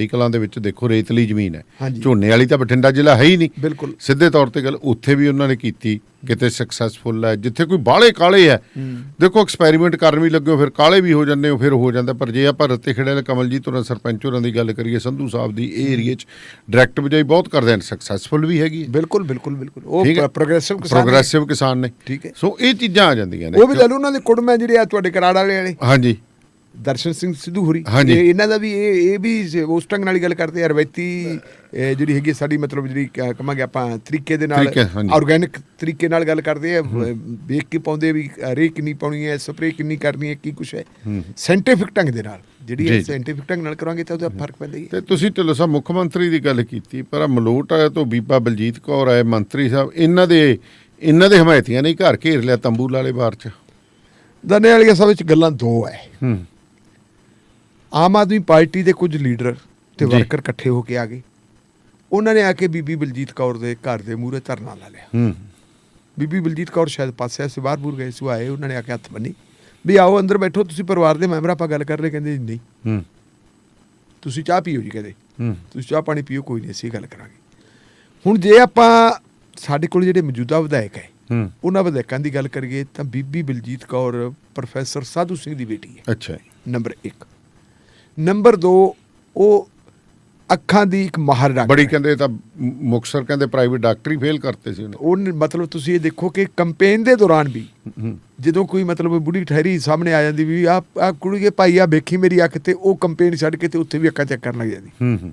ਕਲਾਂ ਦੇ ਵਿੱਚ ਦੇਖੋ ਰੇਤਲੀ ਜ਼ਮੀਨ ਹੈ, ਝੋਨੇ ਵਾਲੀ ਤਾਂ ਬਠਿੰਡਾ ਜ਼ਿਲ੍ਹਾ ਹੈ ਹੀ ਨਹੀਂ, ਬਿਲਕੁਲ ਸਿੱਧੇ ਤੌਰ ਤੇ ਗੱਲ ਉੱਥੇ ਵੀ ਉਹਨਾਂ ਨੇ ਕੀਤੀ, ਕਿਤੇ ਸਕਸੈਸਫੁਲ ਹੈ, ਜਿੱਥੇ ਕੋਈ ਬਾਹਲੇ ਕਾਲੇ ਹੈ ਦੇਖੋ ਐਕਸਪੈਰੀਮੈਂਟ ਕਰਨ ਵੀ ਲੱਗੇ ਹੋ, ਫਿਰ ਕਾਲੇ ਵੀ ਹੋ ਜਾਂਦੇ ਹੋ, ਫਿਰ ਹੋ ਜਾਂਦਾ। ਪਰ ਜੇ ਆਪਾਂ ਰੱਤੇ ਖੇੜੇ ਵਾਲੇ ਕਮਲਜੀਤ ਹੋਰਾਂ ਸਰਪੰਚ ਹੋਰਾਂ ਦੀ ਗੱਲ ਕਰੀਏ, ਸੰਧੂ ਸਾਹਿਬ ਦੀ, ਇਹ ਏਰੀਏ 'ਚ ਡਾਇਰੈਕਟ ਬਜਾਈ ਬਹੁਤ ਕਰਦੇ ਹਨ, ਸਕਸੈਸਫੁਲ ਵੀ ਹੈਗੀ, ਬਿਲਕੁਲ ਉਹ ਪ੍ਰੋਗਰੈਸਿਵ ਕਿਸਾਨ ਨੇ, ਠੀਕ ਹੈ। ਸੋ ਇਹ ਚੀਜ਼ਾਂ ਆ ਜਾਂਦੀਆਂ ਨੇ, ਉਹ ਵੀ ਲੈ ਲਓ ਉਹਨਾਂ ਦੇ ਕੁੜਮੇ ਜਿਹੜੇ ਆ ਤੁਹਾਡੇ ਕਰਾੜ ਵਾਲੇ, ਹਾਂਜੀ, ਦਰਸ਼ਨ ਸਿੰਘ ਸਿੱਧੂ ਹੋਰੀ, ਇਹਨਾਂ ਦਾ ਵੀ ਇਹ ਵੀ ਉਸ ਢੰਗ ਨਾਲ ਗੱਲ ਕਰਦੇ ਆ, ਰਵਾਇਤੀ ਜਿਹੜੀ ਹੈਗੀ ਸਾਡੀ ਮਤਲਬ ਜਿਹੜੀ ਕਹਾਂਗੇ ਆਪਾਂ ਤਰੀਕੇ ਦੇ ਨਾਲ, ਆਰਗੈਨਿਕ ਤਰੀਕੇ ਨਾਲ ਗੱਲ ਕਰਦੇ ਆ, ਵੇਖ ਕੇ ਪਾਉਂਦੇ ਵੀ ਰੇ ਕਿੰਨੀ ਪਾਉਣੀ ਹੈ, ਸਪਰੇਅ ਕਿੰਨੀ ਕਰਨੀ ਹੈ, ਕੀ ਕੁਛ ਹੈ, ਸਾਇੰਟਿਫਿਕ ਢੰਗ ਦੇ ਨਾਲ ਜਿਹੜੀ ਸਾਇੰਟਿਫਿਕ ਢੰਗ ਨਾਲ ਕਰਾਂਗੇ ਤਾਂ ਉਹਦਾ ਫਰਕ ਪੈਂਦਾ ਹੀ ਹੈ। ਤੇ ਤੁਸੀਂ ਢਿੱਲੋਂ ਸਾਹਿਬ ਮੁੱਖ ਮੰਤਰੀ ਦੀ ਗੱਲ ਕੀਤੀ, ਪਰ ਮਲੋਟ ਤੋਂ ਬੀਬਾ ਬਲਜੀਤ ਕੌਰ ਆਏ ਮੰਤਰੀ ਸਾਹਿਬ, ਇਹਨਾਂ ਦੇ ਹਮਾਇਤੀਆਂ ਨੇ ਘਰ ਘੇਰ ਲਿਆ ਤੰਬੂ ਲਾਲੇ ਬਾਰ 'ਚ। ਦੰਨੇ ਵਾਲੀਆਂ ਸਭ ਵਿੱਚ ਗੱਲਾਂ ਦੋ ਹੈ। ਆਮ ਆਦਮੀ ਪਾਰਟੀ ਦੇ ਕੁਝ ਲੀਡਰ ਤੇ ਵਰਕਰ ਇਕੱਠੇ ਹੋ ਕੇ ਆ ਗਏ, ਉਹਨਾਂ ਨੇ ਆ ਕੇ ਬੀਬੀ ਬਲਜੀਤ ਕੌਰ ਦੇ ਘਰ ਦੇ ਮੂਹਰੇ ਧਰਨਾ ਲਾ ਲਿਆ। ਬੀਬੀ ਬਲਜੀਤ ਕੌਰ ਸ਼ਾਇਦ ਪਾਸੇ ਸੀ, ਬਾਹਰ ਗਏ ਸੀ, ਆਏ, ਉਹਨਾਂ ਨੇ ਆ ਕੇ ਹੱਥ ਬੰਨੀ ਵੀ ਆਓ ਅੰਦਰ ਬੈਠੋ, ਤੁਸੀਂ ਪਰਿਵਾਰ ਦੇ ਮੈਂਬਰ, ਆਪਾਂ ਗੱਲ ਕਰ ਰਹੇ। ਕਹਿੰਦੇ ਨਹੀਂ, ਤੁਸੀਂ ਚਾਹ ਪੀਓ ਜੀ, ਕਹਿੰਦੇ ਤੁਸੀਂ ਚਾਹ ਪਾਣੀ ਪੀਓ, ਕੋਈ ਨਹੀਂ ਅਸੀਂ ਗੱਲ ਕਰਾਂਗੇ। ਹੁਣ ਜੇ ਆਪਾਂ ਸਾਡੇ ਕੋਲ ਜਿਹੜੇ ਮੌਜੂਦਾ ਵਿਧਾਇਕ ਹੈ, ਉਹਨਾਂ ਵਿਧਾਇਕਾਂ ਦੀ ਗੱਲ ਕਰੀਏ ਤਾਂ ਬੀਬੀ ਬਲਜੀਤ ਕੌਰ ਪ੍ਰੋਫੈਸਰ ਸਾਧੂ ਸਿੰਘ ਦੀ ਬੇਟੀ ਹੈ। ਅੱਛਾ, ਨੰਬਰ 1। ਨੰਬਰ 2, ਉਹ ਅੱਖਾਂ ਦੀ ਇੱਕ ਮਾਹਰ ਡਾਕਟਰ, ਬੜੀ ਕਹਿੰਦੇ ਤਾਂ ਮੁਕਤਸਰ ਕਹਿੰਦੇ ਪ੍ਰਾਈਵੇਟ ਡਾਕਟਰ ਹੀ ਫੇਲ ਕਰਤੇ ਸੀ ਉਹਨੇ। ਮਤਲਬ ਤੁਸੀਂ ਇਹ ਦੇਖੋ ਕਿ ਕੰਪੇਨ ਦੇ ਦੌਰਾਨ ਵੀ ਜਦੋਂ ਕੋਈ ਮਤਲਬ ਬੁੜੀ ਠਹਿਰੀ ਸਾਹਮਣੇ ਆ ਜਾਂਦੀ ਵੀ ਆ ਕੁੜੀਏ ਭਾਈ ਆ ਵੇਖੀ ਮੇਰੀ ਅੱਖ, ਤੇ ਉਹ ਕੰਪੇਨ ਛੱਡ ਕੇ ਤੇ ਉੱਥੇ ਵੀ ਅੱਖਾਂ ਚੈੱਕ ਕਰਨ ਲੱਗ ਜਾਂਦੀ।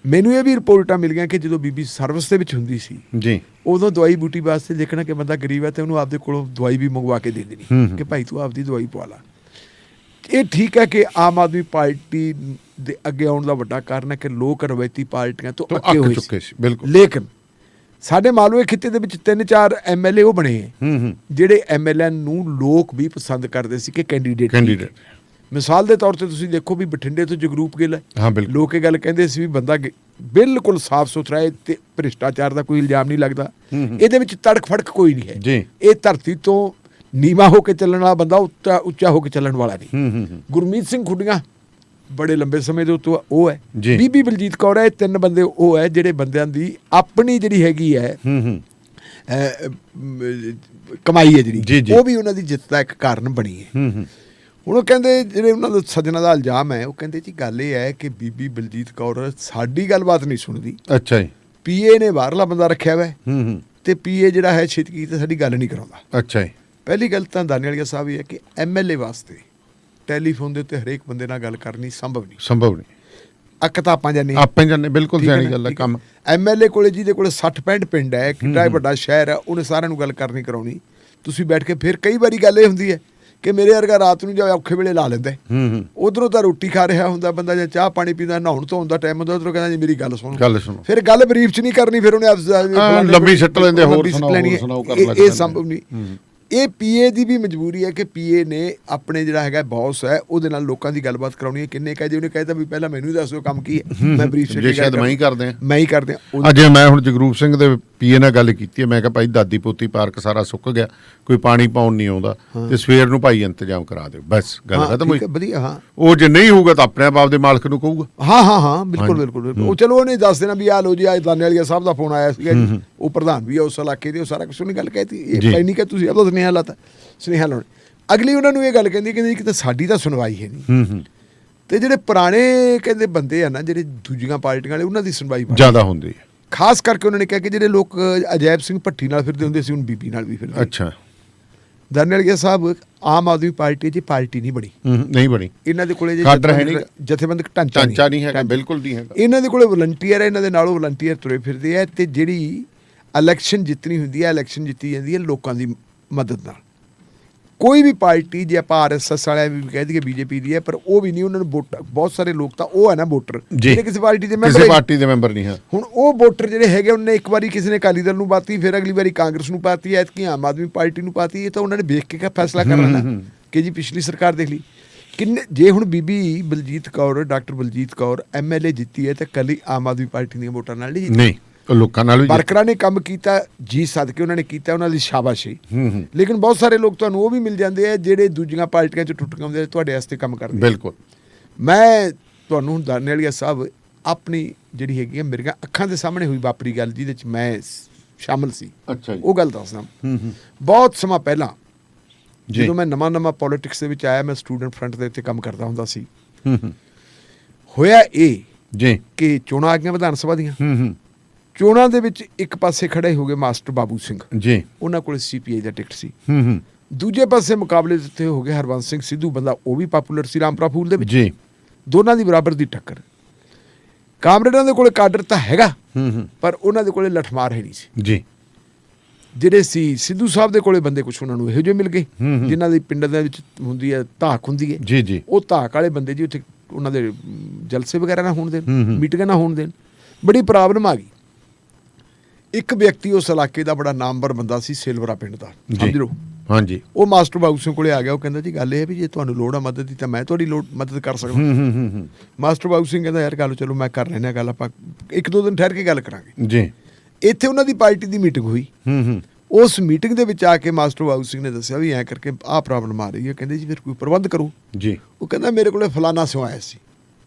ਮੈਨੂੰ ਇਹ ਵੀ ਰਿਪੋਰਟਾਂ ਮਿਲ ਗਈਆਂ ਕਿ ਜਦੋਂ ਬੀਬੀ ਸਰਵਿਸ ਦੇ ਵਿੱਚ ਹੁੰਦੀ ਸੀ ਜੀ, ਉਦੋਂ ਦਵਾਈ ਬੂਟੀ ਵਾਸਤੇ ਦੇਖਣਾ ਕਿ ਬੰਦਾ ਗਰੀਬ ਹੈ ਤੇ ਉਹਨੂੰ ਆਪਦੇ ਕੋਲੋਂ ਦਵਾਈ ਵੀ ਮੰਗਵਾ ਕੇ ਦੇ ਦੇਣੀ ਕਿ ਭਾਈ ਤੂੰ ਆਪਦੀ ਦਵਾਈ ਪਵਾ ਲਾ। ਇਹ ਠੀਕ ਹੈ ਕਿ ਆਮ ਆਦਮੀ ਪਾਰਟੀ ਦੇ ਅੱਗੇ ਆਉਣ ਦਾ ਵੱਡਾ ਕਾਰਨ ਹੈ ਕਿ ਲੋਕ ਰਵਾਇਤੀ ਪਾਰਟੀਆਂ ਤੋਂ ਅੱਗੇ ਹੋਏ ਸੀ, ਬਿਲਕੁਲ। ਲੇਕਿਨ ਸਾਡੇ ਮਾਲਵੇ ਖਿੱਤੇ ਦੇ ਵਿੱਚ 3-4 MLA ਉਹ ਬਣੇ ਜਿਹੜੇ MLA ਨੂੰ ਲੋਕ ਵੀ ਪਸੰਦ ਕਰਦੇ ਸੀ ਕਿ ਕੈਂਡੀਡੇਟ। ਮਿਸਾਲ ਦੇ ਤੌਰ ਤੇ ਤੁਸੀਂ ਦੇਖੋ ਵੀ ਬਠਿੰਡੇ ਤੋਂ ਜਗਰੂਪ ਗਿੱਲ ਹੈ, ਹਾਂ ਬਿਲਕੁਲ ਲੋਕ ਇਹ ਗੱਲ ਕਹਿੰਦੇ ਸੀ ਵੀ ਬੰਦਾ ਬਿਲਕੁਲ ਸਾਫ਼ ਸੁਥਰਾ ਹੈ ਤੇ ਭ੍ਰਿਸ਼ਟਾਚਾਰ ਦਾ ਕੋਈ ਇਲਜ਼ਾਮ ਨਹੀਂ ਲੱਗਦਾ, ਇਹਦੇ ਵਿੱਚ ਤੜਕ ਫੜਕ ਕੋਈ ਨਹੀਂ ਹੈ, ਜੀ ਇਹ ਧਰਤੀ ਤੋਂ ਨੀਵਾਂ ਹੋ ਕੇ ਚੱਲਣ ਵਾਲਾ ਬੰਦਾ ਉੱਚਾ ਹੋ ਕੇ ਚੱਲਣ ਵਾਲਾ ਨਹੀਂ। ਗੁਰਮੀਤ ਸਿੰਘ ਖੁੱਡੀਆਂ ਬੜੇ ਲੰਬੇ ਸਮੇਂ ਦੇ ਉੱਤੋਂ ਉਹ ਹੈ, ਜੀ। ਬੀਬੀ ਬਲਜੀਤ ਕੌਰ ਹੈ, ਇਹ ਤਿੰਨ ਬੰਦੇ ਉਹ ਹੈ ਜਿਹੜੇ ਬੰਦਿਆਂ ਦੀ ਆਪਣੀ ਜਿਹੜੀ ਹੈਗੀ ਹੈ ਕਮਾਈ ਹੈ ਜੀ, ਜਿਹੜੀ, ਜੀ। ਉਹ ਵੀ ਉਹਨਾਂ ਦੀ ਜਿੱਤ ਦਾ ਇੱਕ ਕਾਰਨ ਬਣੀ ਹੈ। ਹੁਣ ਉਹ ਕਹਿੰਦੇ ਜਿਹੜੇ ਉਹਨਾਂ ਦੇ ਸੱਜਣਾ ਦਾ ਇਲਜ਼ਾਮ ਹੈ, ਉਹ ਕਹਿੰਦੇ ਜੀ ਗੱਲ ਇਹ ਹੈ ਕਿ ਬੀਬੀ ਬਲਜੀਤ ਕੌਰ ਸਾਡੀ ਗੱਲਬਾਤ ਨਹੀਂ ਸੁਣਦੀ, ਅੱਛਾ ਜੀ ਪੀਏ ਨੇ ਬਾਹਰਲਾ ਬੰਦਾ ਰੱਖਿਆ ਵਾ ਤੇ ਪੀਏ ਜਿਹੜਾ ਹੈ ਛੇਤੀ ਤੇ ਸਾਡੀ ਗੱਲ ਨਹੀਂ ਕਰਾਉਂਦਾ। ਅੱਛਾ ਜੀ ਪਹਿਲੀ ਗੱਲ ਤਾਂ ਦਾਨੀਵਾਲੀਆ ਸਾਹਿਬ ਇਹ ਹੈ ਕਿ ਐਮਐਲਏ ਵਾਸਤੇ ਟੈਲੀਫੋਨ ਦੇ ਉੱਤੇ ਹਰੇਕ ਬੰਦੇ ਨਾਲ ਗੱਲ ਕਰਨੀ ਸੰਭਵ ਨਹੀਂ। ਅੱਕ ਤਾਂ ਆਪਾਂ ਜਾਨੇ ਆਪੇ ਜਾਨੇ, ਬਿਲਕੁਲ ਸਿਆਣੀ ਗੱਲ ਹੈ। ਕੰਮ ਐਮਐਲਏ ਕੋਲੇ ਜਿਹਦੇ ਕੋਲੇ 60-65 ਪਿੰਡ ਹੈ, ਕਿੰਨਾ ਵੱਡਾ ਸ਼ਹਿਰ ਹੈ, ਉਹਨੇ ਸਾਰਿਆਂ ਨੂੰ ਗੱਲ ਕਰਨੀ ਕਰਾਉਣੀ, ਤੁਸੀਂ ਬੈਠ ਕੇ ਫਿਰ ਕਈ ਵਾਰੀ ਗੱਲ ਇਹ ਹੁੰਦੀ ਹੈ ਕਿ ਮੇਰੇ ਵਰਗਾ ਰਾਤ ਨੂੰ ਜਾਂ ਔਖੇ ਵੇਲੇ ਲਾ ਲੈਂਦਾ, ਉਧਰੋਂ ਤਾਂ ਰੋਟੀ ਖਾ ਰਿਹਾ ਹੁੰਦਾ ਬੰਦਾ, ਜਾਂ ਚਾਹ ਪਾਣੀ ਪੀਂਦਾ, ਨਹਾਉਣ ਧੋਣ ਦਾ ਟਾਈਮ ਹੁੰਦਾ, ਉਧਰੋਂ ਕਹਿੰਦਾ ਜੀ ਮੇਰੀ ਗੱਲ ਸੁਣੋ, ਫਿਰ ਗੱਲ ਬਰੀਫ ਚ ਨਹੀਂ ਕਰਨੀ, ਫਿਰ ਉਹਨੇ ਲੰਬੀ ਸੱਟ ਲੈਂਦੇ, ਹੋਰ ਸੁਣਾਓ ਕਰ ਇਹ ਸੰਭਵ ਨਹੀਂ। ਇਹ ਪੀਏ ਦੀ ਵੀ ਮਜਬੂਰੀ ਹੈ ਕਿ ਪੀਏ ਨੇ ਆਪਣੇ ਜਿਹੜਾ ਹੈਗਾ ਬੌਸ ਹੈ ਉਹਦੇ ਨਾਲ ਲੋਕਾਂ ਦੀ ਗੱਲਬਾਤ ਕਰਾਉਣੀ ਹੈ। ਕਿੰਨੇ ਕਹੇ, ਉਹਨੇ ਕਹਿਤਾ ਵੀ ਪਹਿਲਾਂ ਮੈਨੂੰ ਹੀ ਦੱਸ ਦਿਓ ਕੰਮ ਕੀ ਹੈ, ਮੈਂ ਬਰੀਫ ਸ਼ਾਇਦ ਮੈਂ ਹੀ ਕਰਦੇ ਆ। ਅੱਜ ਮੈਂ ਹੁਣ ਜਗਰੂਪ ਸਿੰਘ ਦੇ ਪੀਏ ਨਾਲ ਗੱਲ ਕੀਤੀ ਹੈ, ਮੈਂ ਕਿਹਾ ਭਾਈ ਦਾਦੀ ਪੋਤੀ ਪਾਰਕ ਸਾਰਾ ਸੁੱਕ ਗਿਆ, ਕੋਈ ਪਾਣੀ ਪਾਉਣ ਨਹੀਂ ਆਉਂਦਾ, ਤੇ ਸਵੇਰ ਨੂੰ ਭਾਈ ਇੰਤਜ਼ਾਮ ਕਰਾ ਦਿਓ, ਬਸ ਗੱਲ ਖਤਮ ਹੋਈ। ਵਧੀਆ, ਹਾਂ ਉਹ ਜੇ ਨਹੀਂ ਹੋਊਗਾ ਤਾਂ ਆਪਣੇ ਆਪ ਦੇ ਮਾਲਕ ਨੂੰ ਕਹੂਗਾ। ਹਾਂ ਬਿਲਕੁਲ ਉਹ ਚਲੋ ਉਹਨੇ ਦੱਸ ਦੇਣਾ ਵੀ ਆ ਲੋ ਜੀ ਅੱਜ ਦਾਨੀਵਾਲੀਆ ਸਾਹਿਬ ਦਾ ਫੋਨ ਆਇਆ ਸੀਗਾ ਜੀ, ਉਹ ਪ੍ਰਧਾਨ ਵੀ ਹੈ ਉਸ ਇਲਾਕੇ ਦੇ, ਉਹ ਸਾਰਾ ਕੁਝ ਉਹਨੇ ਗੱਲ ਕਹਿਤੀ, ਇਹ ਪੈਣੀ ਕਿ ਤੁਸੀਂ ਆਪਦਾ ਸੁਨੇਹਾ ਲਾਤਾ, ਸੁਨੇਹਾ ਲਾਉਣਾ। ਅਗਲੀ ਉਹਨਾਂ ਨੂੰ ਇਹ ਗੱਲ ਕਹਿੰਦੀ ਕਿ ਤਾਂ ਸਾਡੀ ਤਾਂ ਸੁਣਵਾਈ ਹੈ ਨਹੀਂ, ਤੇ ਜਿਹੜੇ ਪੁਰਾਣੇ ਕਹਿੰਦੇ ਬੰਦੇ ਆ ਨਾ ਜਿਹੜੇ ਦੂਜੀਆਂ ਪਾਰਟੀਆਂ ਵਾਲੇ, ਉਹਨਾਂ ਦੀ ਸੁਣਵਾਈ ਜ਼ਿਆਦਾ ਹੁੰਦੀ ਹੈ। ਖਾਸ ਕਰਕੇ ਉਹਨਾਂ ਨੇ ਕਿਹਾ ਕਿ ਜਿਹੜੇ ਲੋਕ ਅਜੈਬ ਸਿੰਘ ਭੱਟੀ ਨਾਲ ਫਿਰਦੇ ਹੁੰਦੇ ਸੀ, ਹੁਣ ਬੀਬੀ ਨਾਲ ਵੀ ਫਿਰਦੇ। ਅੱਛਾ, ਦਾਨੀਵਾਲੀਆ ਸਾਹਿਬ ਆਮ ਆਦਮੀ ਪਾਰਟੀ ਜੀ ਪਾਰਟੀ ਨਹੀਂ ਬਣੀ, ਨਹੀਂ ਬਣੀ, ਇਹਨਾਂ ਦੇ ਕੋਲੇ ਜਥੇਬੰਦਕ ਢਾਂਚਾ ਨਹੀਂ ਹੈਗਾ, ਬਿਲਕੁਲ ਨਹੀਂ ਹੈਗਾ। ਇਹਨਾਂ ਦੇ ਕੋਲੇ ਵਲੰਟੀਅਰ ਹੈ, ਇਹਨਾਂ ਦੇ ਨਾਲੋਂ ਵਲੰਟੀਅਰ ਤੁਰੇ ਫਿਰਦੇ ਆ, ਤੇ ਜਿਹੜੀ ਇਲੈਕਸ਼ਨ ਜਿੱਤਣੀ ਹੁੰਦੀ ਹੈ, ਇਲੈਕਸ਼ਨ ਜਿੱਤੀ ਜਾਂਦੀ ਹੈ ਲੋਕਾਂ ਦੀ ਮਦਦ ਨਾਲ। ਕੋਈ ਵੀ ਪਾਰਟੀ ਜੇ ਆਪਾਂ RSS ਵਾਲਿਆਂ ਵੀ ਕਹਿ ਦਈਏ ਬੀਜੇਪੀ ਦੀ ਹੈ, ਪਰ ਉਹ ਵੀ ਨਹੀਂ, ਉਹਨਾਂ ਨੂੰ ਵੋਟ ਬਹੁਤ ਸਾਰੇ ਲੋਕ ਤਾਂ ਉਹ ਹੈ ਨਾ ਵੋਟਰ ਜਿਹੜੇ ਕਿਸੇ ਪਾਰਟੀ ਦੇ ਮੈਂਬਰ ਨਹੀਂ ਹੈ। ਹੁਣ ਉਹ ਵੋਟਰ ਜਿਹੜੇ ਹੈਗੇ, ਉਹਨੇ ਇੱਕ ਵਾਰੀ ਕਿਸੇ ਨੇ ਅਕਾਲੀ ਦਲ ਨੂੰ ਪਾਤੀ, ਫਿਰ ਅਗਲੀ ਵਾਰੀ ਕਾਂਗਰਸ ਨੂੰ ਪਾਤੀ, ਐਤਕੀ ਆਮ ਆਦਮੀ ਪਾਰਟੀ ਨੂੰ ਪਾਤੀ, ਇਹ ਤਾਂ ਉਹਨਾਂ ਨੇ ਵੇਖ ਕੇ ਫੈਸਲਾ ਕਰ ਲੈਣਾ ਕਿ ਜੀ ਪਿਛਲੀ ਸਰਕਾਰ ਦੇਖ ਲਈ ਕਿੰਨੇ। ਜੇ ਹੁਣ ਬੀਬੀ ਬਲਜੀਤ ਕੌਰ, ਡਾਕਟਰ ਬਲਜੀਤ ਕੌਰ MLA ਜਿੱਤੀ ਹੈ ਤਾਂ ਕੱਲੀ ਆਮ ਆਦਮੀ ਪਾਰਟੀ ਦੀਆਂ ਵੋਟਾਂ ਨਾਲ ਨਹੀਂ, ਲੋਕਾਂ ਨਾਲ ਵੀ ਵਰਕਰਾਂ ਨੇ ਕੰਮ ਕੀਤਾ, ਜੀ ਸਦਕੇ ਉਹਨਾਂ ਨੇ ਕੀਤਾ, ਉਹਨਾਂ ਦੀ ਸ਼ਾਬਾਸ਼ੀ। ਲੇਕਿਨ ਬਹੁਤ ਸਾਰੇ ਲੋਕ ਤੁਹਾਨੂੰ ਉਹ ਵੀ ਮਿਲ ਜਾਂਦੇ ਆ ਜਿਹੜੇ ਦੂਜੀਆਂ ਪਾਰਟੀਆਂ 'ਚ ਟੁੱਟ ਕੇ ਆਉਂਦੇ, ਤੁਹਾਡੇ ਵਾਸਤੇ ਕੰਮ ਕਰਦੇ। ਬਿਲਕੁਲ। ਮੈਂ ਤੁਹਾਨੂੰ ਦਾਨੀਵਾਲੀਆ ਸਾਹਿਬ ਆਪਣੀ ਜਿਹੜੀ ਹੈਗੀ ਆ ਮੇਰੀਆਂ ਅੱਖਾਂ ਦੇ ਸਾਹਮਣੇ ਹੋਈ ਵਾਪਰੀ ਗੱਲ ਜਿਹਦੇ 'ਚ ਮੈਂ ਸ਼ਾਮਲ ਸੀ, ਅੱਛਾ ਜੀ, ਉਹ ਗੱਲ ਦੱਸਦਾ। ਬਹੁਤ ਸਮਾਂ ਪਹਿਲਾਂ ਜਦੋਂ ਮੈਂ ਨਵਾਂ ਪੋਲੀਟਿਕਸ ਦੇ ਵਿੱਚ ਆਇਆ, ਮੈਂ ਸਟੂਡੈਂਟ ਫਰੰਟ ਦੇ ਉੱਤੇ ਕੰਮ ਕਰਦਾ ਹੁੰਦਾ ਸੀ। ਹੋਇਆ ਇਹ ਜੀ ਕਿ ਚੋਣਾਂ ਆ ਗਈਆਂ ਵਿਧਾਨ ਸਭਾ ਦੀਆਂ। ਚੋਣਾਂ ਦੇ ਵਿੱਚ ਇੱਕ ਪਾਸੇ ਖੜੇ ਹੋ ਗਏ ਮਾਸਟਰ ਬਾਬੂ ਸਿੰਘ ਜੀ, ਉਹਨਾਂ ਕੋਲ CPI ਦਾ ਟਿਕਟ ਸੀ। ਦੂਜੇ ਪਾਸੇ ਮੁਕਾਬਲੇ ਦਿੱਤੇ ਹੋ ਗਏ ਹਰਬੰਸ ਸਿੰਘ ਸਿੱਧੂ, ਬੰਦਾ ਉਹ ਵੀ ਪਾਪੂਲਰ ਸੀ ਰਾਮਪੁਰਾ ਫੂਲ ਦੇ ਵਿੱਚ ਜੀ। ਦੋਨਾਂ ਦੀ ਬਰਾਬਰ ਦੀ ਟੱਕਰ। ਕਾਮਰੇਡਾਂ ਦੇ ਕੋਲੇ ਕਾਡਰ ਤਾਂ ਹੈਗਾ, ਪਰ ਉਹਨਾਂ ਦੇ ਕੋਲੇ ਲਠਮਾਰ ਹੈ ਨਹੀਂ ਸੀ ਜੀ। ਜਿਹੜੇ ਸੀ ਸਿੱਧੂ ਸਾਹਿਬ ਦੇ ਕੋਲੇ ਬੰਦੇ ਕੁਛ ਉਹਨਾਂ ਨੂੰ ਇਹੋ ਜਿਹੇ ਮਿਲ ਗਏ ਜਿਨ੍ਹਾਂ ਦੀ ਪਿੰਡਾਂ ਦੇ ਵਿੱਚ ਹੁੰਦੀ ਹੈ ਧਾਕ ਹੁੰਦੀ ਹੈ ਜੀ ਜੀ, ਉਹ ਧਾਕ ਵਾਲੇ ਬੰਦੇ ਜੀ ਉੱਥੇ ਉਹਨਾਂ ਦੇ ਜਲਸੇ ਵਗੈਰਾ ਨਾ ਹੋਣ ਦੇਣ, ਮੀਟਿੰਗਾਂ ਨਾ ਹੋਣ ਦੇਣ, ਬੜੀ ਪ੍ਰੋਬਲਮ ਆ ਗਈ। ਇੱਕ ਵਿਅਕਤੀ ਉਸ ਇਲਾਕੇ ਦਾ ਬੜਾ ਨਾਮਵਰ ਬੰਦਾ ਸੀ, ਸੇਲਵਰਾ ਪਿੰਡ ਦਾ, ਸਮਝ ਲਓ। ਹਾਂਜੀ, ਉਹ ਮਾਸਟਰ ਬਾਬੂ ਸਿੰਘ ਕੋਲੇ ਆ ਗਿਆ। ਉਹ ਕਹਿੰਦਾ ਜੀ ਗੱਲ ਇਹ ਹੈ ਵੀ ਜੇ ਤੁਹਾਨੂੰ ਲੋੜ ਆ ਮਦਦ ਦੀ ਤਾਂ ਮੈਂ ਤੁਹਾਡੀ ਮਦਦ ਕਰ ਸਕਦਾ। ਮਾਸਟਰ ਬਾਬੂ ਸਿੰਘ ਕਹਿੰਦਾ ਯਾਰ ਗੱਲ ਚਲੋ ਮੈਂ ਕਰ ਲੈਣਾ ਗੱਲ, ਆਪਾਂ 1-2 ਦਿਨ ਠਹਿਰ ਕੇ ਗੱਲ ਕਰਾਂਗੇ ਜੀ। ਇੱਥੇ ਉਹਨਾਂ ਦੀ ਪਾਰਟੀ ਦੀ ਮੀਟਿੰਗ ਹੋਈ। ਉਸ ਮੀਟਿੰਗ ਦੇ ਵਿੱਚ ਆ ਕੇ ਮਾਸਟਰ ਬਾਬੂ ਸਿੰਘ ਨੇ ਦੱਸਿਆ ਵੀ ਐਂ ਕਰਕੇ ਆਹ ਪ੍ਰੋਬਲਮ ਆ ਰਹੀ ਹੈ। ਕਹਿੰਦੇ ਜੀ ਫਿਰ ਕੋਈ ਪ੍ਰਬੰਧ ਕਰੋ ਜੀ। ਉਹ ਕਹਿੰਦਾ ਮੇਰੇ ਕੋਲੇ ਫਲਾਨਾ ਸਿਉ ਆਇਆ ਸੀ।